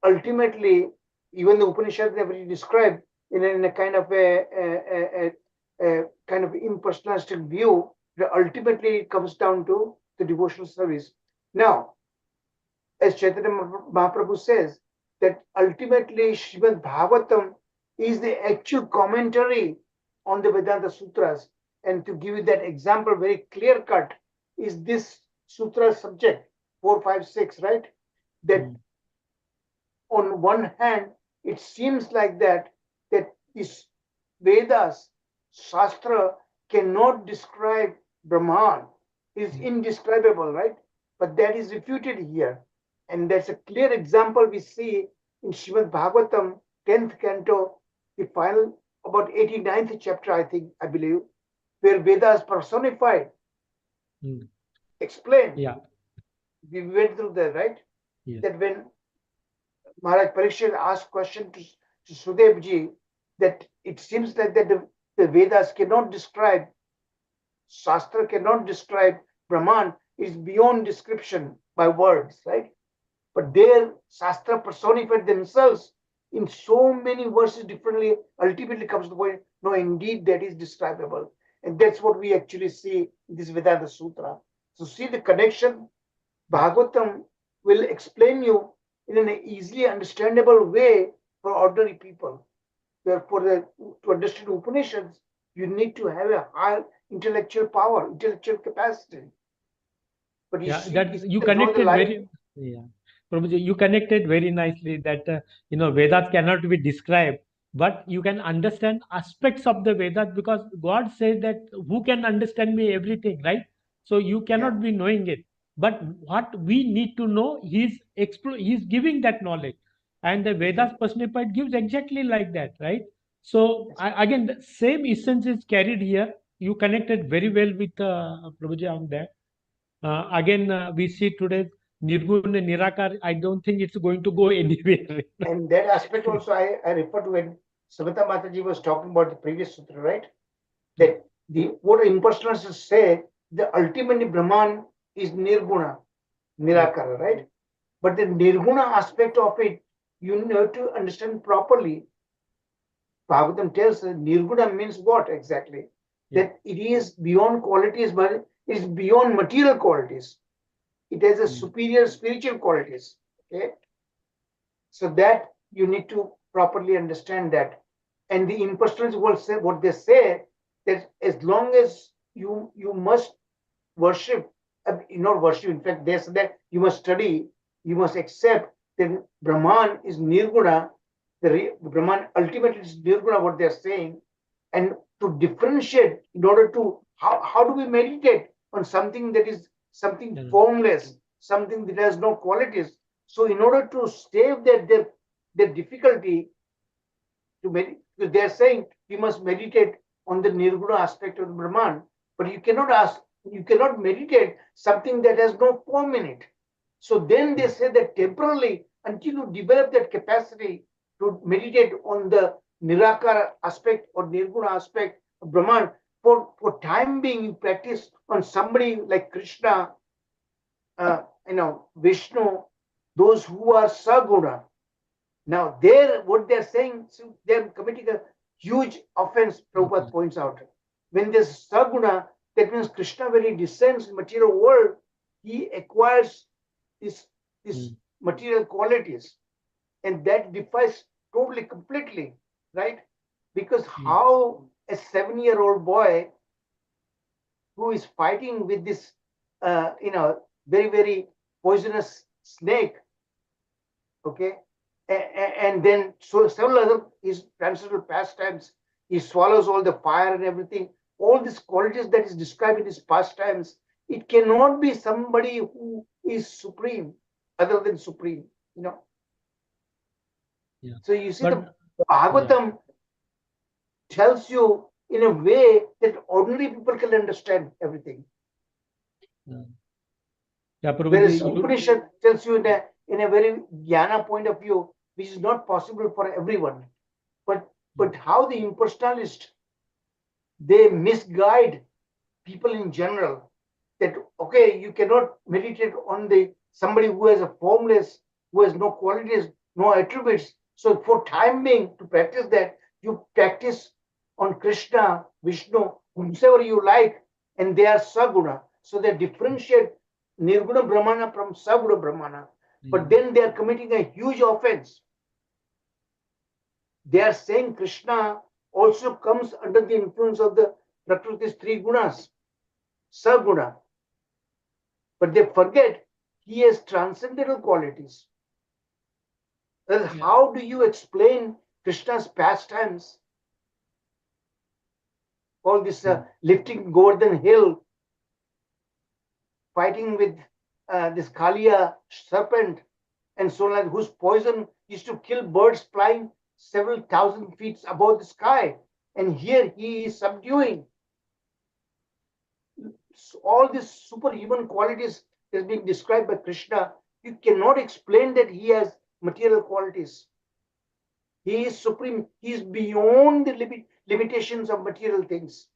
ultimately, even the Upanishads have described in a kind of a kind of impersonalistic view, that ultimately it comes down to the devotional service. Now, as Chaitanya Mahaprabhu says, that ultimately Srimad Bhagavatam is the actual commentary on the Vedanta Sutras. And to give you that example, very clear cut, is this sutra subject 4, 5, 6, right? That on one hand, it seems like that this Vedas, Shastra cannot describe Brahman, is indescribable, right? But that is refuted here. And that's a clear example we see in Srimad Bhagavatam, 10th canto, the final, about 89th chapter, I believe, where Veda is personified, explained. Yeah. We went through that, right? Yes. That when Maharaj Parikshit asked question to Sudev ji, that it seems like that the Vedas cannot describe, Shastra cannot describe Brahman, is beyond description by words, right? But their Shastra personified themselves in so many verses differently, ultimately comes to the point, no, indeed that is describable. And that's what we actually see in this Vedanta Sutra. So see the connection. Bhagavatam will explain you in an easily understandable way for ordinary people. Therefore, to understand Upanishads, you need to have a higher intellectual power, intellectual capacity. But you see, You connected very, Prabhuji, you connected very nicely that, Vedas cannot be described, but you can understand aspects of the Vedas, because God says that who can understand me everything, right? So you cannot be knowing it. But what we need to know, he's giving that knowledge. And the Vedas personified gives exactly like that, right? So again, the same essence is carried here. You connected very well with Prabhuji on that. Again, we see today Nirguna Nirakar. I don't think it's going to go anywhere. And that aspect also I refer to when Samita Mataji was talking about the previous sutra, right? That what impersonalists say, the ultimate Brahman is Nirguna, Nirakara, right? But the Nirguna aspect of it, you need to understand properly. Bhagavatam tells us Nirguna means what exactly? That it is beyond qualities, but it's beyond material qualities. It has a superior spiritual qualities. Okay. So that you need to properly understand that. And the impersonalists will say what they say, that as long as you must worship, not worship, in fact, they say that you must study, you must accept then Brahman is Nirguna, Brahman ultimately is Nirguna, what they're saying. And to differentiate, in order to, how do we meditate on something that is something formless, something that has no qualities? So in order to save their difficulty, because they're saying we must meditate on the Nirguna aspect of the Brahman, but you cannot meditate something that has no form in it. So then they say that temporarily, until you develop that capacity to meditate on the Nirakara aspect or Nirguna aspect of Brahman, for time being, you practice on somebody like Krishna, Vishnu, those who are Saguna. Now, what they're saying, they're committing a huge offense, Prabhupada points out. When there's Saguna, that means Krishna, when he descends in material world, he acquires these material qualities. And that defies totally, completely, right? Because how a 7-year-old boy who is fighting with this, very, very poisonous snake, okay, and then so several other his transcendental pastimes, he swallows all the fire and everything, all these qualities that is described in his pastimes, it cannot be somebody who is supreme, other than supreme, So you see, the Bhagavatam tells you in a way that ordinary people can understand everything. Whereas Upanishad tells you in a very jnana point of view, which is not possible for everyone. But how the impersonalist, they misguide people in general, that okay, you cannot meditate on somebody who has a formless, who has no qualities, no attributes. So for time being, to practice that, you practice on Krishna, Vishnu, whomsoever you like, and they are Saguna. So they differentiate Nirguna Brahmana from Saguna Brahmana. But then they are committing a huge offense. They are saying Krishna also comes under the influence of the Prakriti's 3 gunas, Saguna. But they forget he has transcendental qualities. How do you explain Krishna's pastimes? All this lifting Govardhan hill, fighting with this Kaliya serpent, and so on, whose poison used to kill birds flying several thousand feet above the sky. And here he is subduing. All these superhuman qualities is being described by Krishna. You cannot explain that he has material qualities. He is supreme. He is beyond the limitations of material things.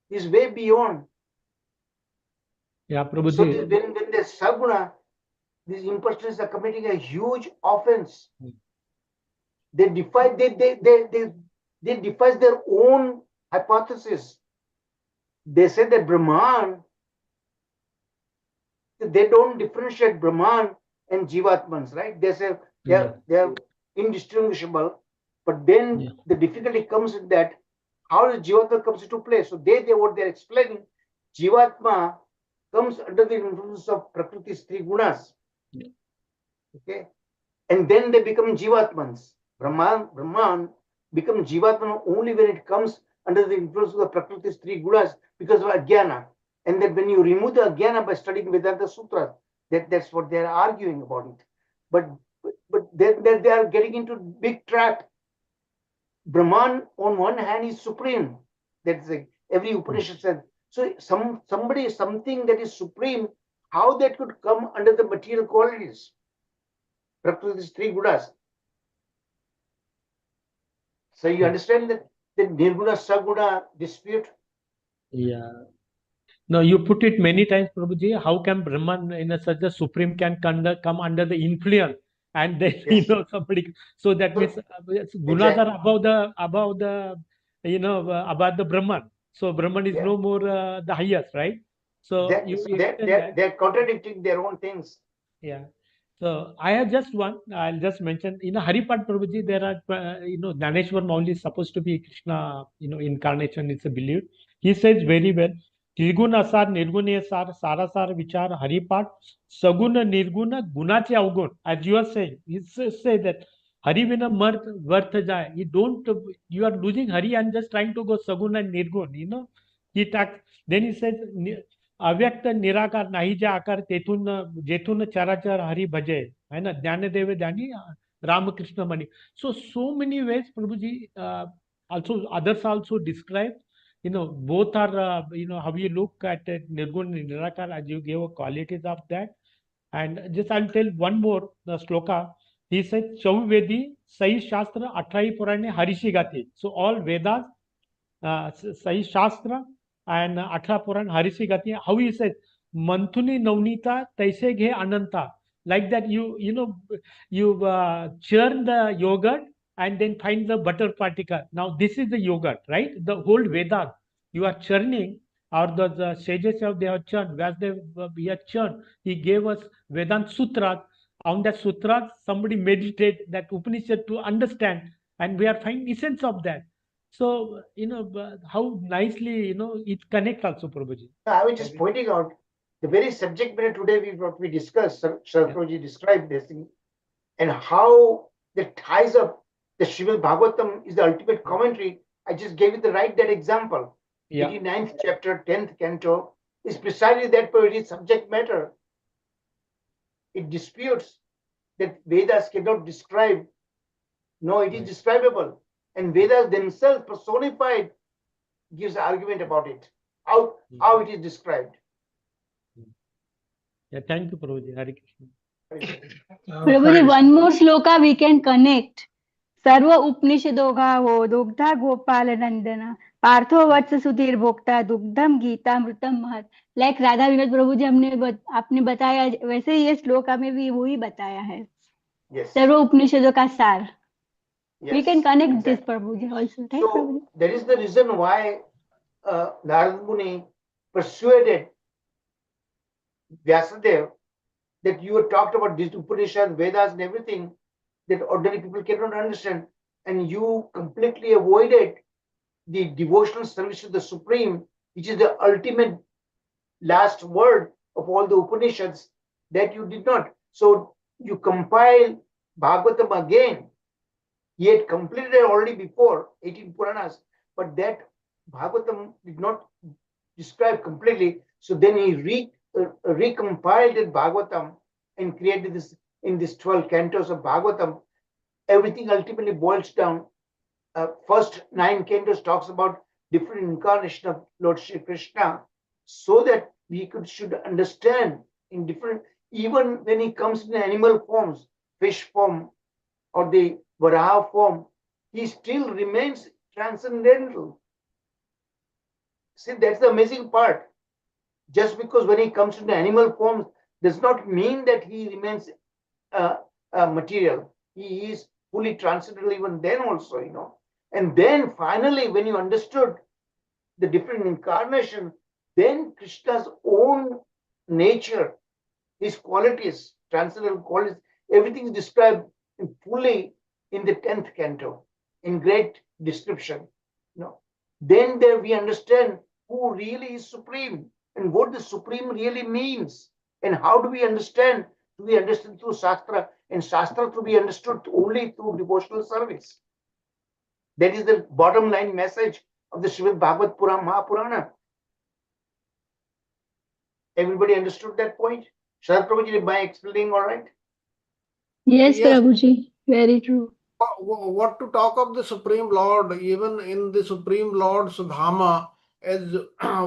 He is way beyond. Yeah, Prabhuji. So when the Saguna, these impersonalists are committing a huge offense. They defy their own hypothesis. They say that Brahman, they don't differentiate Brahman and Jivatmans, right? They say they are indistinguishable. But then the difficulty comes in that how the Jivatma comes into play. So what they're explaining, Jivatma comes under the influence of Prakriti's 3 gunas. Okay, and then they become Jivatmans. Brahman becomes Jivatman only when it comes under the influence of the Prakriti's 3 gunas because of Ajnana. And that when you remove the Ajnana by studying Vedanta Sutra, that's what they're arguing about it. But then they are getting into big trap. Brahman on one hand is supreme. That's like every Upanishad said. So something that is supreme, how that could come under the material qualities? Prakriti's 3 gunas. So you understand that the Nirguna Saguna dispute? Yeah. No, you put it many times, Prabhuji. How can Brahman in such a supreme can come under the influence, and then somebody? So that means gunas are above the above the Brahman. So Brahman is no more the highest, right? So they're contradicting their own things. Yeah. So I have just one. I'll just mention in a Haripat Prabhuji there are Dhaneshwar Mauli is supposed to be Krishna incarnation. It's a belief. He says very well. त्रिगुण असार निर्गुण हे सार सारासार विचार हरिपाठ सगुण निर्गुण गुणाचे अवगुण as you are saying he say that hari will mirth worth jai you don't you are losing hari and just trying to go sagun and nirgun you know he talk then he says अव्यक्त निराकार नाही जे आकार तेथून जेथून चराचर हरी भजे है ना ज्ञानदेव ज्ञानी रामकृष्ण म्हणे so many ways Prabhuji also others also describe both are how you look at it, nirgun and nirakar as you gave qualities of that. And just I'll tell one more the sloka. He said Chauvedi Sai Shastra Atrai Purane Harishi Gati. So all Vedas, Sai Shastra and Atra Puran Harishi Gati. How he said Manthuni Navnita Taise Ghe Ananta. Like that you churn the yogurt and then find the butter particle. Now this is the yogurt, right? The whole Vedas you are churning, or the sages they have churned. He had churned. He gave us Vedant Sutras. On that Sutras, somebody meditate that Upanishad to understand, and we are finding essence of that. So how nicely it connects also, Prabhuji. I was just pointing out the very subject matter today we discussed. Sharad Prabhuji described this thing, and how the ties up the Srimad Bhagavatam is the ultimate commentary. I just gave you that example. Yeah. 89th chapter, 10th canto is precisely that very subject matter. It disputes that Vedas cannot describe. No, it is describable. And Vedas themselves personified gives argument about it. How it is described. Yeah, thank you, Prabhuji. Hare Krishna. Prabhuji, one more sloka we can connect. सर्व उपनिषदोगा हो दुग्धा गोपाल नंदना पार्थो वत्स सुधीर भोक्ता दुग्धम गीता मृतम महत like Radha Vinod प्रभु जी आपने बताया वैसे ये श्लोका में भी वही बताया है सर्व उपनिषदों का सार. We can connect this Prabhu ji also. Right, so Prabhuji? that is the reason why Narad Muni persuaded Vyasadeva that you had talked about these Upanishad, Vedas and everything that ordinary people cannot understand, and you completely avoided the devotional service to the Supreme, which is the ultimate last word of all the Upanishads, that you did not. So you compile Bhagavatam again. He had completed it already before 18 Puranas, but that Bhagavatam did not describe completely. So then he recompiled it Bhagavatam and created this in these 12 cantos of Bhagavatam. Everything ultimately boils down. First 9 cantos talks about different incarnation of Lord Shri Krishna, so that we should understand in different, even when he comes in animal forms, fish form or the Varaha form, he still remains transcendental. See, that's the amazing part. Just because when he comes in the animal forms does not mean that he remains material. He is fully transcendental even then also, And then finally, when you understood the different incarnation, then Krishna's own nature, his qualities, transcendental qualities, everything is described fully in the 10th canto, in great description. Then there we understand who really is supreme and what the supreme really means. And how do we understand? Do we understand through Shastra? And Shastra to be understood only through devotional service. That is the bottom line message of the Srimad Bhagavad Mahapurana. Everybody understood that point? Sharad Prabhuji, am I explaining all right? Yes, Prabhuji, very true. What to talk of the Supreme Lord, even in the Supreme Lord's Dhama, as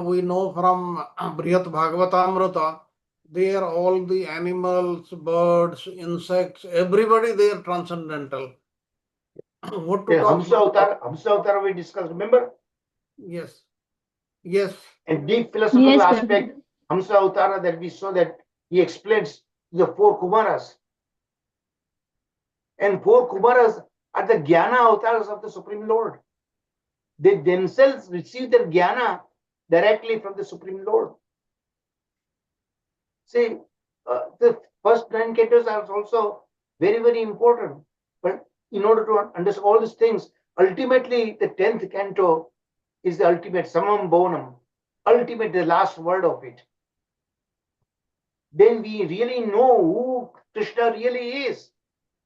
we know from Brihat Bhagavatamrita, there all the animals, birds, insects, everybody they are transcendental. What to talk Hamsa Avatar we discussed, remember? Yes. And deep philosophical aspect, Hamsa Avatar, that we saw that he explains the 4 Kumaras. And 4 Kumaras are the Jnana avatars of the Supreme Lord. They themselves receive their Jnana directly from the Supreme Lord. See, the first 9 cantos are also very, very important. But in order to understand all these things, ultimately the 10th canto is the ultimate Samam Bonam. ultimate, the last word of it. Then we really know who Krishna really is.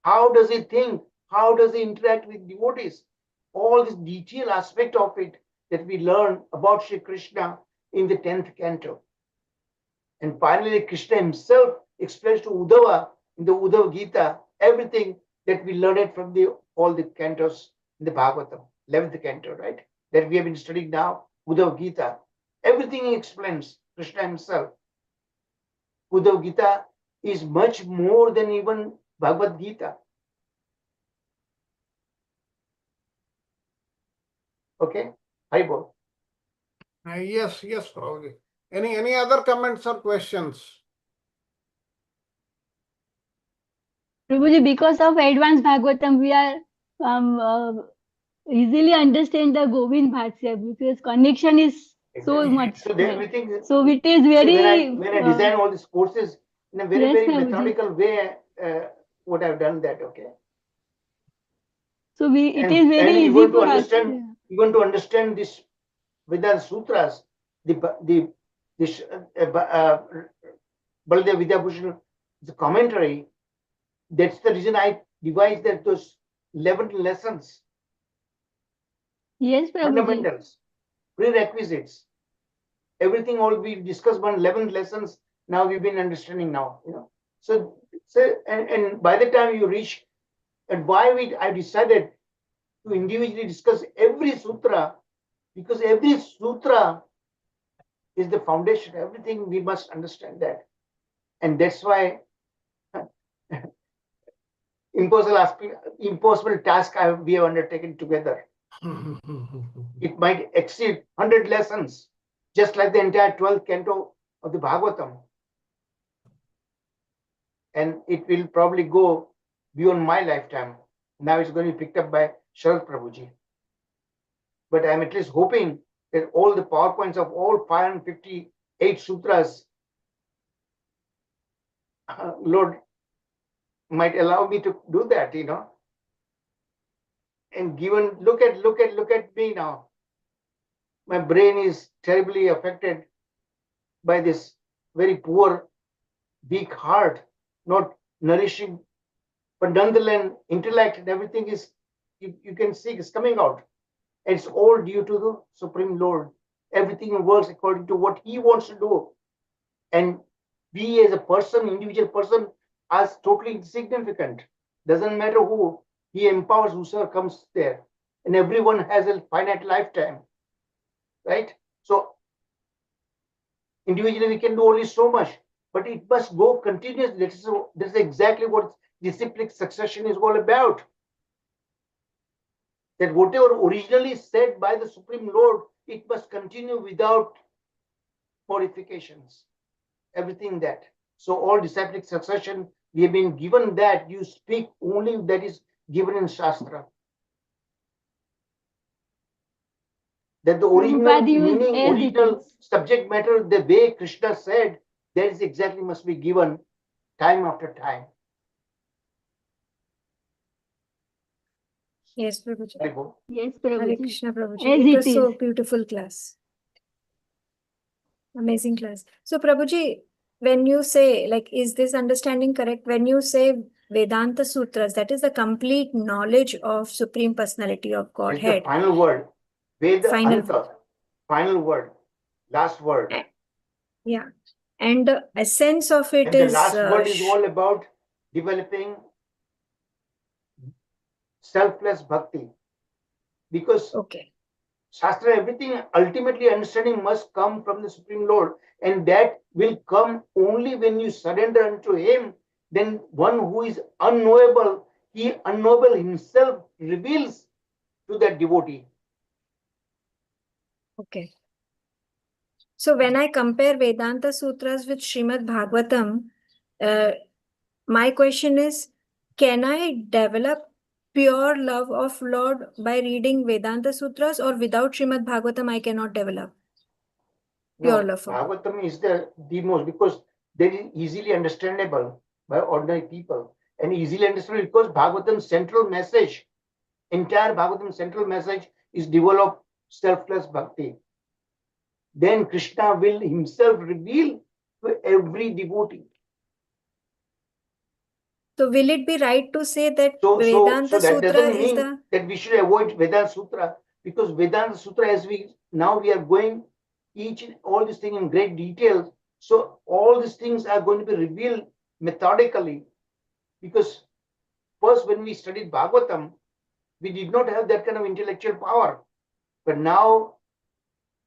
How does he think? How does he interact with devotees? All this detailed aspect of it that we learn about Shri Krishna in the 10th canto. And finally, Krishna himself explains to Uddhava in the Uddhava Gita everything that we learned from all the cantos in the Bhagavatam, 11th canto, right? That we have been studying now, Uddhava Gita. Everything he explains, Krishna himself. Uddhava Gita is much more than even Bhagavad Gita. Okay? Haribol. Yes, Prabhuji. Any other comments or questions? Prabhuji, because of advanced Bhagavatam, we are easily understand the Govind Bhatya because connection is so much. So everything. So it is very. When I design all these courses in a very, Yes, very Prabhuji. methodical way, what I've done that, okay? So it And is very easy even to for us. understand, even to understand this Vedanta Sutras, Baladev Vidyabhushan, the commentary, that's the reason I devised that those 11 lessons, Yes, Prabhuji. fundamentals, prerequisites, everything all we discussed, 11 lessons, now we've been understanding now, you know. So and by the time you reach, and why I decided to individually discuss every sutra, because every sutra is the foundation. Everything we must understand that. And that's why impossible task we have undertaken together. It might exceed 100 lessons, just like the entire 12th canto of the Bhagavatam. And it will probably go beyond my lifetime. Now it's going to be picked up by Sharad Prabhuji. But I'm at least hoping that all the PowerPoints of all 558 sutras, Lord might allow me to do that, you know. And given, look at me now. My brain is terribly affected by this very poor, weak heart, not nourishing, but nonetheless, intellect and everything is, you can see it's coming out. And it's all due to the Supreme Lord. Everything works according to what He wants to do. And we as a person, individual person, are totally insignificant. Doesn't matter who. He empowers whosoever comes there. And everyone has a finite lifetime. Right? So individually we can do only so much, but it must go continuously. This is exactly what disciplic succession is all about. That whatever originally said by the Supreme Lord, it must continue without modifications. Everything that. So all disciplic succession, we have been given that you speak only that is given in Shastra. That the original meaning, original subject matter, the way Krishna said, that is exactly must be given time after time. Yes, Prabhuji. Yes, Hare Prabhuji. Krishna, Prabhuji. As It it was so is. beautiful class. Amazing class. So, Prabhuji, when you say, like, is this understanding correct? When you say Vedanta Sutras, that is the complete knowledge of Supreme Personality of Godhead. It's the final word. Vedanta. Final word. Last word. Yeah. And the essence of it and is. The last word is all about developing selfless bhakti. Because Shastra, everything ultimately understanding must come from the Supreme Lord, and that will come only when you surrender unto Him. Then one who is unknowable, he unknowable himself reveals to that devotee. Okay. So when I compare Vedanta Sutras with Srimad Bhagavatam, my question is, can I develop pure love of Lord by reading Vedanta Sutras, or without Srimad Bhagavatam I cannot develop pure love for God? Bhagavatam is the most, because they is easily understandable by ordinary people, and easily understandable because Bhagavatam's central message, entire Bhagavatam's central message is develop selfless bhakti. then Krishna will himself reveal to every devotee. So will it be right to say that So Vedanta that Sutra doesn't is mean the that we should avoid Vedanta Sutra, because Vedanta Sutra, as we are going each and all these things in great detail. So all these things are going to be revealed methodically, because first when we studied Bhagavatam, we did not have that kind of intellectual power. But now,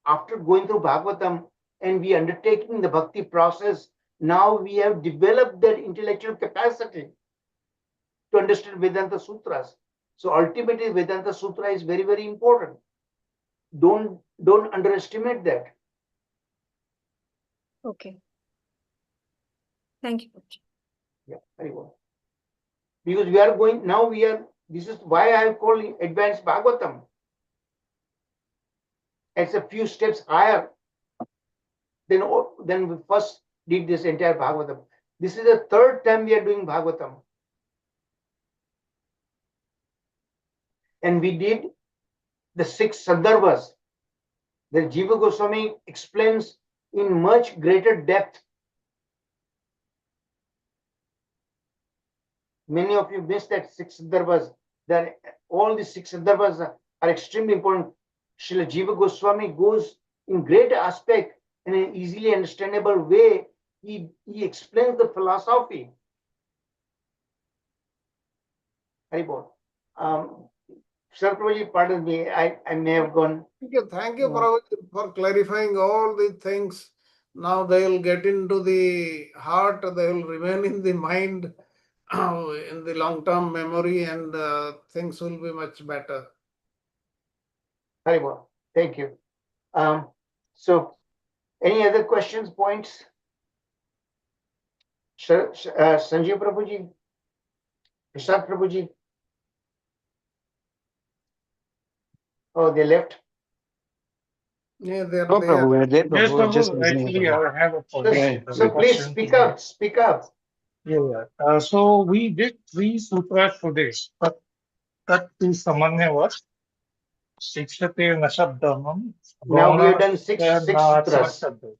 after going through Bhagavatam and we undertaking the bhakti process, now we have developed that intellectual capacity to understand Vedanta Sutras. So ultimately, Vedanta Sutra is very, very important. Don't underestimate that. okay? Thank you. Yeah, very well. Because we are going now, this is why I have called it advanced Bhagavatam. It's a few steps higher than we first did this entire Bhagavatam. This is the third time we are doing Bhagavatam. And we did the 6 Sandarbhas that Jiva Goswami explains in much greater depth. Many of you missed that 6 Sandarbhas. That all the 6 Sandarbhas are extremely important. Srila Jiva Goswami goes in great aspect in an easily understandable way. He explains the philosophy. Haribol. Sir Prabhuji, pardon me, I may have gone. Thank you, Prabhuji, for clarifying all the things. Now they will get into the heart, they will remain in the mind, in the long-term memory, and things will be much better. Very well. Thank you. So, any other questions, points? Sanjeev Prabhuji, Prasad Prabhuji. Oh, they left. Yeah, they're No, there. Prabhu, we're there, Yes, Prabhu. We're just Prabhu, listening, actually, Prabhu. I have a point. So please speak up. Speak up. Yeah, yeah. So we did 3 sutras today. Tat tu samanyavat, Shikshate Nashabdhamam, Now we have done Gauna six sutras. Shabdam.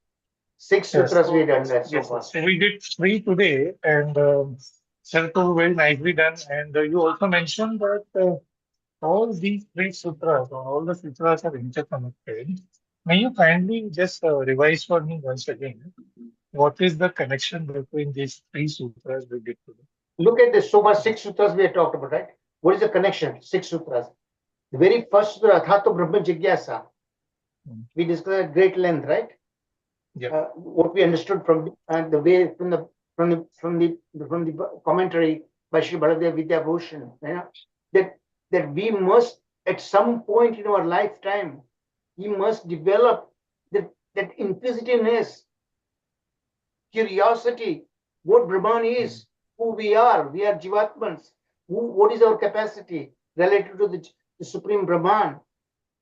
6 Yes. sutras we have done that so Yes, far. so we did 3 today, and Sarko very nicely done. And you also mentioned that all these 3 sutras, or all the sutras are interconnected. May you kindly just revise for me once again? What is the connection between these 3 sutras we did today? Look at this. So far, 6 sutras we have talked about, right? What is the connection? 6 sutras. The very first sutra, Athato Brahma Jigyasa, we discussed at great length, right? Yeah. What we understood from the way from the commentary by Sri Baladev Vidya Bhushan, you know, that we must at some point in our lifetime we must develop that inquisitiveness, curiosity, what Brahman is, who we are Jivatmans, what is our capacity related to the Supreme Brahman.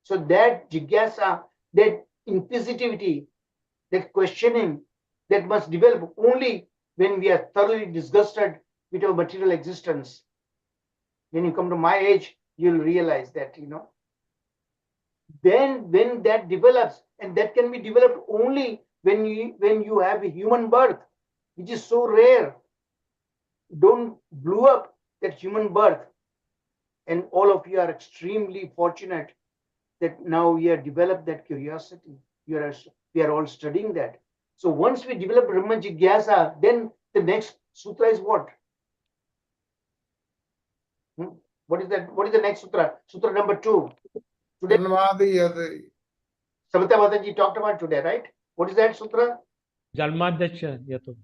So that jigyasa, that inquisitivity, that questioning, that must develop only when we are thoroughly disgusted with our material existence. When you come to my age, you'll realize that, you know. Then when that develops, and that can be developed only when you have a human birth, which is so rare. Don't blow up that human birth. And all of you are extremely fortunate that now we have developed that curiosity. We are all studying that. So once we develop Brahma Jigyasa, then the next sutra is what? What is that? What is the next sutra? Sutra number 2. Today, Savita Mataji talked about today, right? What is that sutra? Jalmadyaksha Yato.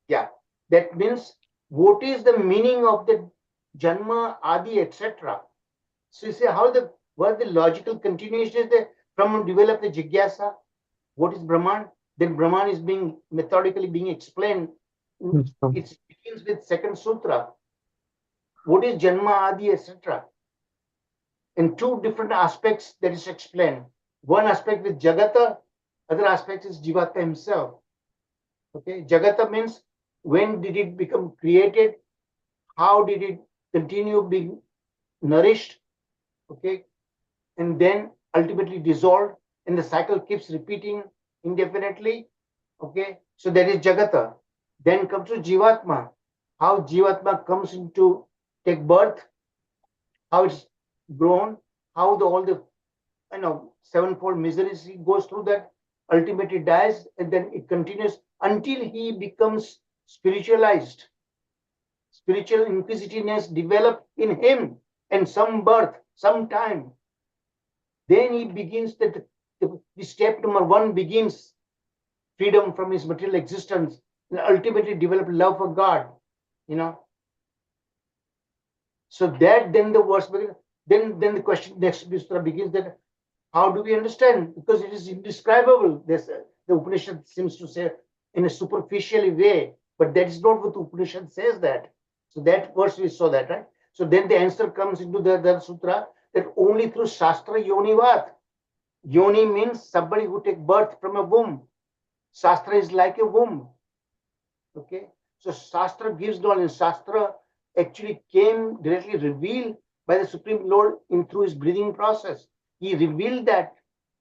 Yeah, that means what is the meaning of the Janma, Adi, etc. So you say what the logical continuation is there from develop the Jigyasa? What is Brahman? Then Brahman is being methodically being explained. It begins with 2nd sutra. What is Janma, Adi, etc. In 2 different aspects that is explained. One aspect with Jagata, other aspect is Jivatma himself. Okay, Jagata means when did it become created? How did it continue being nourished? Okay, and then ultimately dissolved, and the cycle keeps repeating indefinitely. Okay, so that is Jagata. Then comes to Jivatma. How Jivatma comes into take birth, how it's grown, how all the sevenfold miseries he goes through that, ultimately dies, and then it continues until he becomes spiritualized. Spiritual inquisitiveness developed in him, and some birth, some time. Then he begins the step number one begins freedom from his material existence, and ultimately develop love for God. So that then the verse begins. Then the question next begins that how do we understand? Because it is indescribable. The Upanishad seems to say in a superficial way, but that is not what the Upanishad says that. So that verse we saw that, right? So then the answer comes into the sutra that only through Shastra Yonivat. Yoni means somebody who takes birth from a womb. Shastra is like a womb. Okay, so Shastra gives knowledge. Shastra actually came directly revealed by the Supreme Lord through his breathing process. He revealed that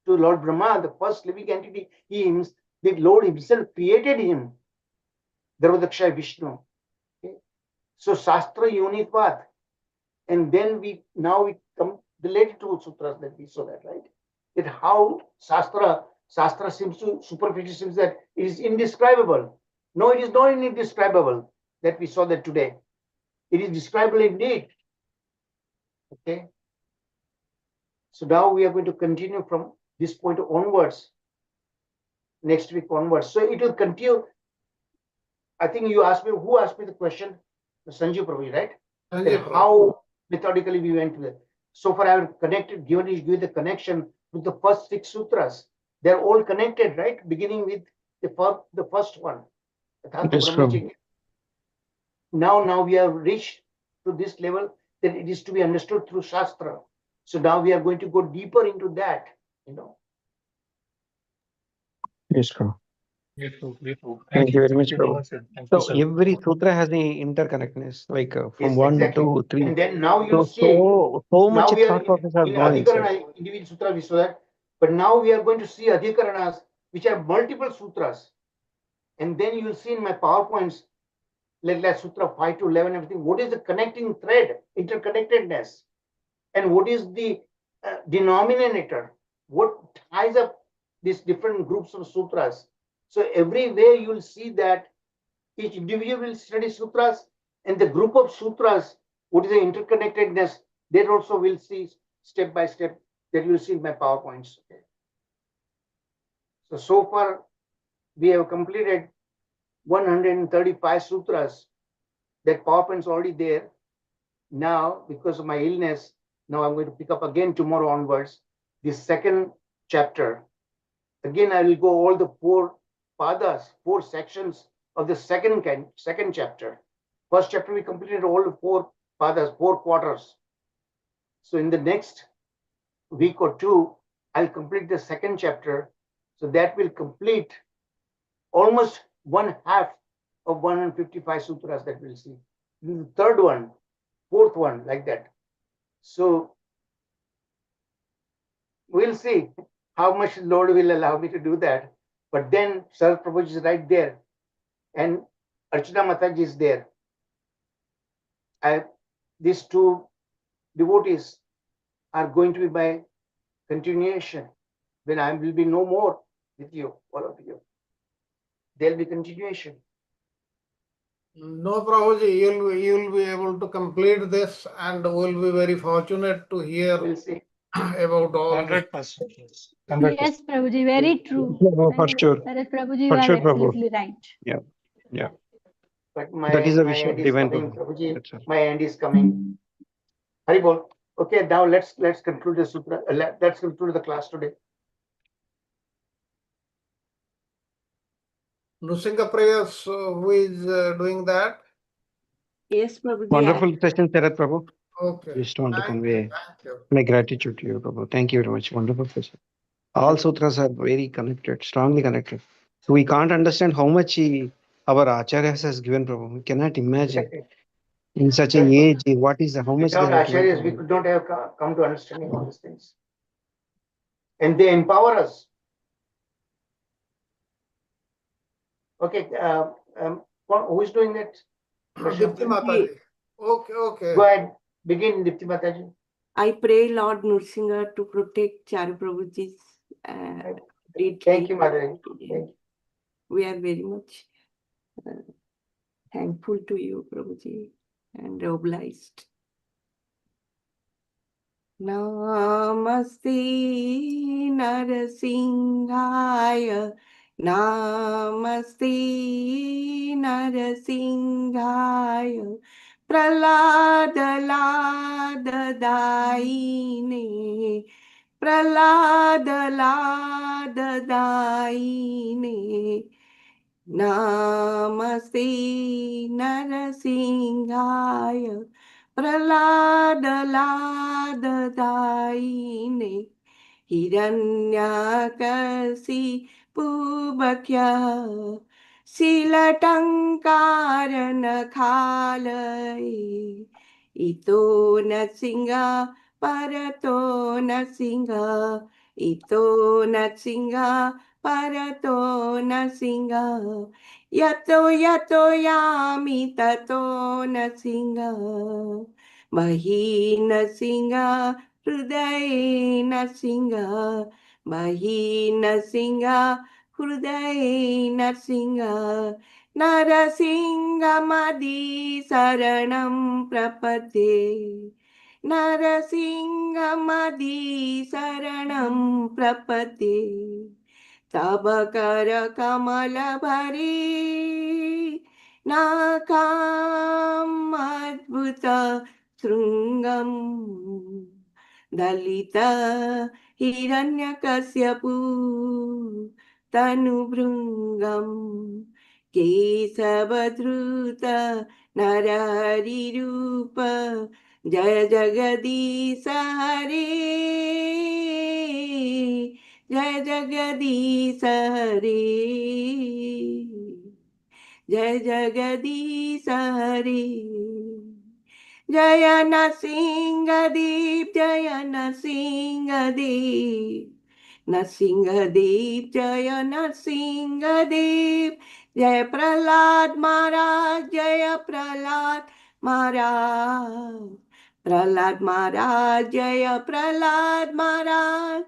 to Lord Brahma, the first living entity. The Lord himself created him. Dharvadaksha Vishnu. Okay? So Shastra Unitvat. And then we come the later two sutras that we saw that, right? That how Shastra seems to superficially seems that it is indescribable. No, it is not indescribable that we saw that today. It is describable indeed. Okay. So now we are going to continue from this point onwards, next week onwards. So it will continue. I think you asked me, who asked me the question? Sanjeev Prabhu, right? How methodically we went to it. So far I have given the connection with the first 6 sutras. They're all connected, right? Beginning with the first one. Now we have reached to this level that it is to be understood through Shastra. So now we are going to go deeper into that, Yes, Prabhu. Beautiful. Thank you very much, Thank you very Prabhu. much, sir. Thank you, So sir. every sutra has the interconnectedness, like from Yes, 1, exactly. 2, 3. And then now you'll So, see. so much Now we are thought process has in gone inside. Adhikarana, individual sutra we saw that. But now we are going to see Adhikaranas, which are multiple sutras. And then you'll see in my PowerPoints, like Sutra 5 to 11, everything, what is the connecting thread, interconnectedness? And what is the denominator? What ties up these different groups of sutras? So everywhere you'll see that each individual will study sutras, and the group of sutras, what is the interconnectedness, that also will see step by step that you'll see in my PowerPoints. Okay. So far we have completed 135 sutras. That PowerPoint is already there. Now, because of my illness, now I'm going to pick up again tomorrow onwards the second chapter. Again, I will go all the 4 padas, 4 sections of the second chapter. First chapter we completed all the 4 padas, 4 quarters. So in the next week or 2, I'll complete the second chapter. So that will complete almost 1/2 of 155 sutras that we'll see. The third one, 4th one, like that. So we'll see how much Lord will allow me to do that. But then Sar Prabhuji is right there, and Archana Mataji is there. These 2 devotees are going to be my continuation. When I will be no more with you, all of you, there'll be continuation. No, Prabhuji, you'll be able to complete this, and we'll be very fortunate to hear We'll see. about all this. 100%. Yes. 100%. Yes, Prabhuji, very true. For sure. Prabhuji, you For are sure, Prabhu. absolutely right. Yeah. Yeah. But That is a my wish end of is divine coming, Prabhu. Prabhuji. That's all. My end is coming. Haribol. Okay, now let's conclude the sutra. Let's conclude the class today. Nusingha prayers, who is doing that? Yes, Prabhuji. Wonderful session, Sharat Prabhu. Okay. Just want to Thank convey you. Thank you. my gratitude to you, Prabhu. Thank you very much. Wonderful session. All sutras are very connected, strongly connected. So we can't understand how much our acharyas has given, Prabhu. We cannot imagine in such an age what is how much they Without have given. Acharyas, we could not have come to understanding all these things. and they empower us. Okay, who is doing that? Dipti Mataji. Okay. Go ahead, begin, Dipti Mataji. I pray Lord Nrsimha to protect Charu Prabhuji's Thank you, Mataji. Thank you. We are very much thankful to you, Prabhuji, and obliged. Namaste Narasimhaya, Namaste Narasimhaya, Pralada Lada Daine, Pralada Lada Daine, Namaste Narasimhaya, Pralada Lada Daine, Hiranyakasi Pubakya, Silatankarana Khalai, Ito Natsinga, Parato Natsinga, Ito Natsinga, Parato Natsinga, Yato Yato Yami Tato Natsinga, Mahina Singa, Hrudayena Singa, Mahina Singa, Hrudayena Singa, Narasinga Madi Saranam Prapate, Narasinga Madi Saranam Prapate, Tabakara Kamala Bhari, Nakam Adbhuta Srungam, Dalita Hiranyakasyapu Tanubhrungam, Kesavadruta Narari Rupa, Jaya Jagadisa Hare, Jaya Jagadisa Hare, Jaya Jagadisa Hare, Jaya Narsingadev, Jaya Narsingadev, Narsingadev, Jaya Narsingadev, Jaya Prahlad Maharaj, Jaya Prahlad Maharaj, Prahlad Maharaj, Jaya Prahlad Maharaj,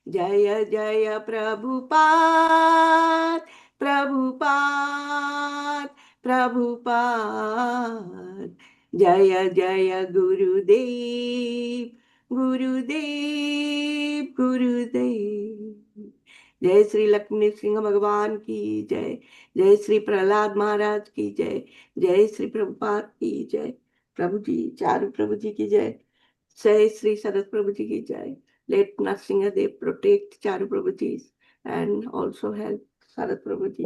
Jaya Jaya Prabhupada, Prabhupada, Prabhupada, Jaya Jaya Gurudev, Gurudev, Gurudev. जय श्री लक्ष्मी सिंह भगवान की जय, जय श्री प्रहलाद महाराज की जय, जय श्री प्रभुपाद की जय, प्रभु जी चारू प्रभु जी की जय, जय श्री शरद प्रभु जी की जय. Let Nrsimhadev protect Charu Prabhuji and also help Sharad Prabhuji.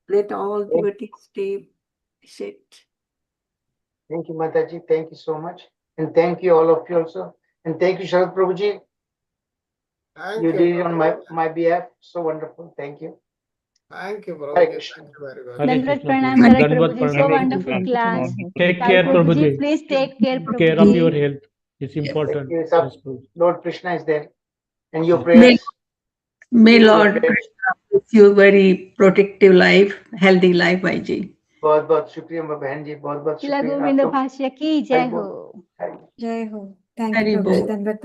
Let all devotees stay set. Thank you, Mataji. Thank you so much. And thank you, all of you also. And thank you, Sharad Prabhuji. Thank You you. did it on my behalf. So wonderful. Thank you. Thank you, Hare Prabhuji. Krishna. Thank you very much. Hare Dandavat Krishna, pranam, Prabhuji. Sharad Dandavat Prabhuji. So pranam. wonderful class. Take Sharad care, Prabhuji, Prabhuji. please take care, Take care of Prabhuji. your health. It's important. Thank you, Yes, sir. Prabhuji. Lord Krishna is there. And your Yes. prayers. May Keep your Lord prayers. Krishna bless you very protective life, healthy life, Bhaiji. बहुत बहुत शुक्रिया बहन जी, बहुत बहुत शिला शुक्रिया गोविंद आपको. भाष्य की जय हो. हरि बोल. Jai Ho. Thank you, Hari Prabhuji. Bol. Dandavat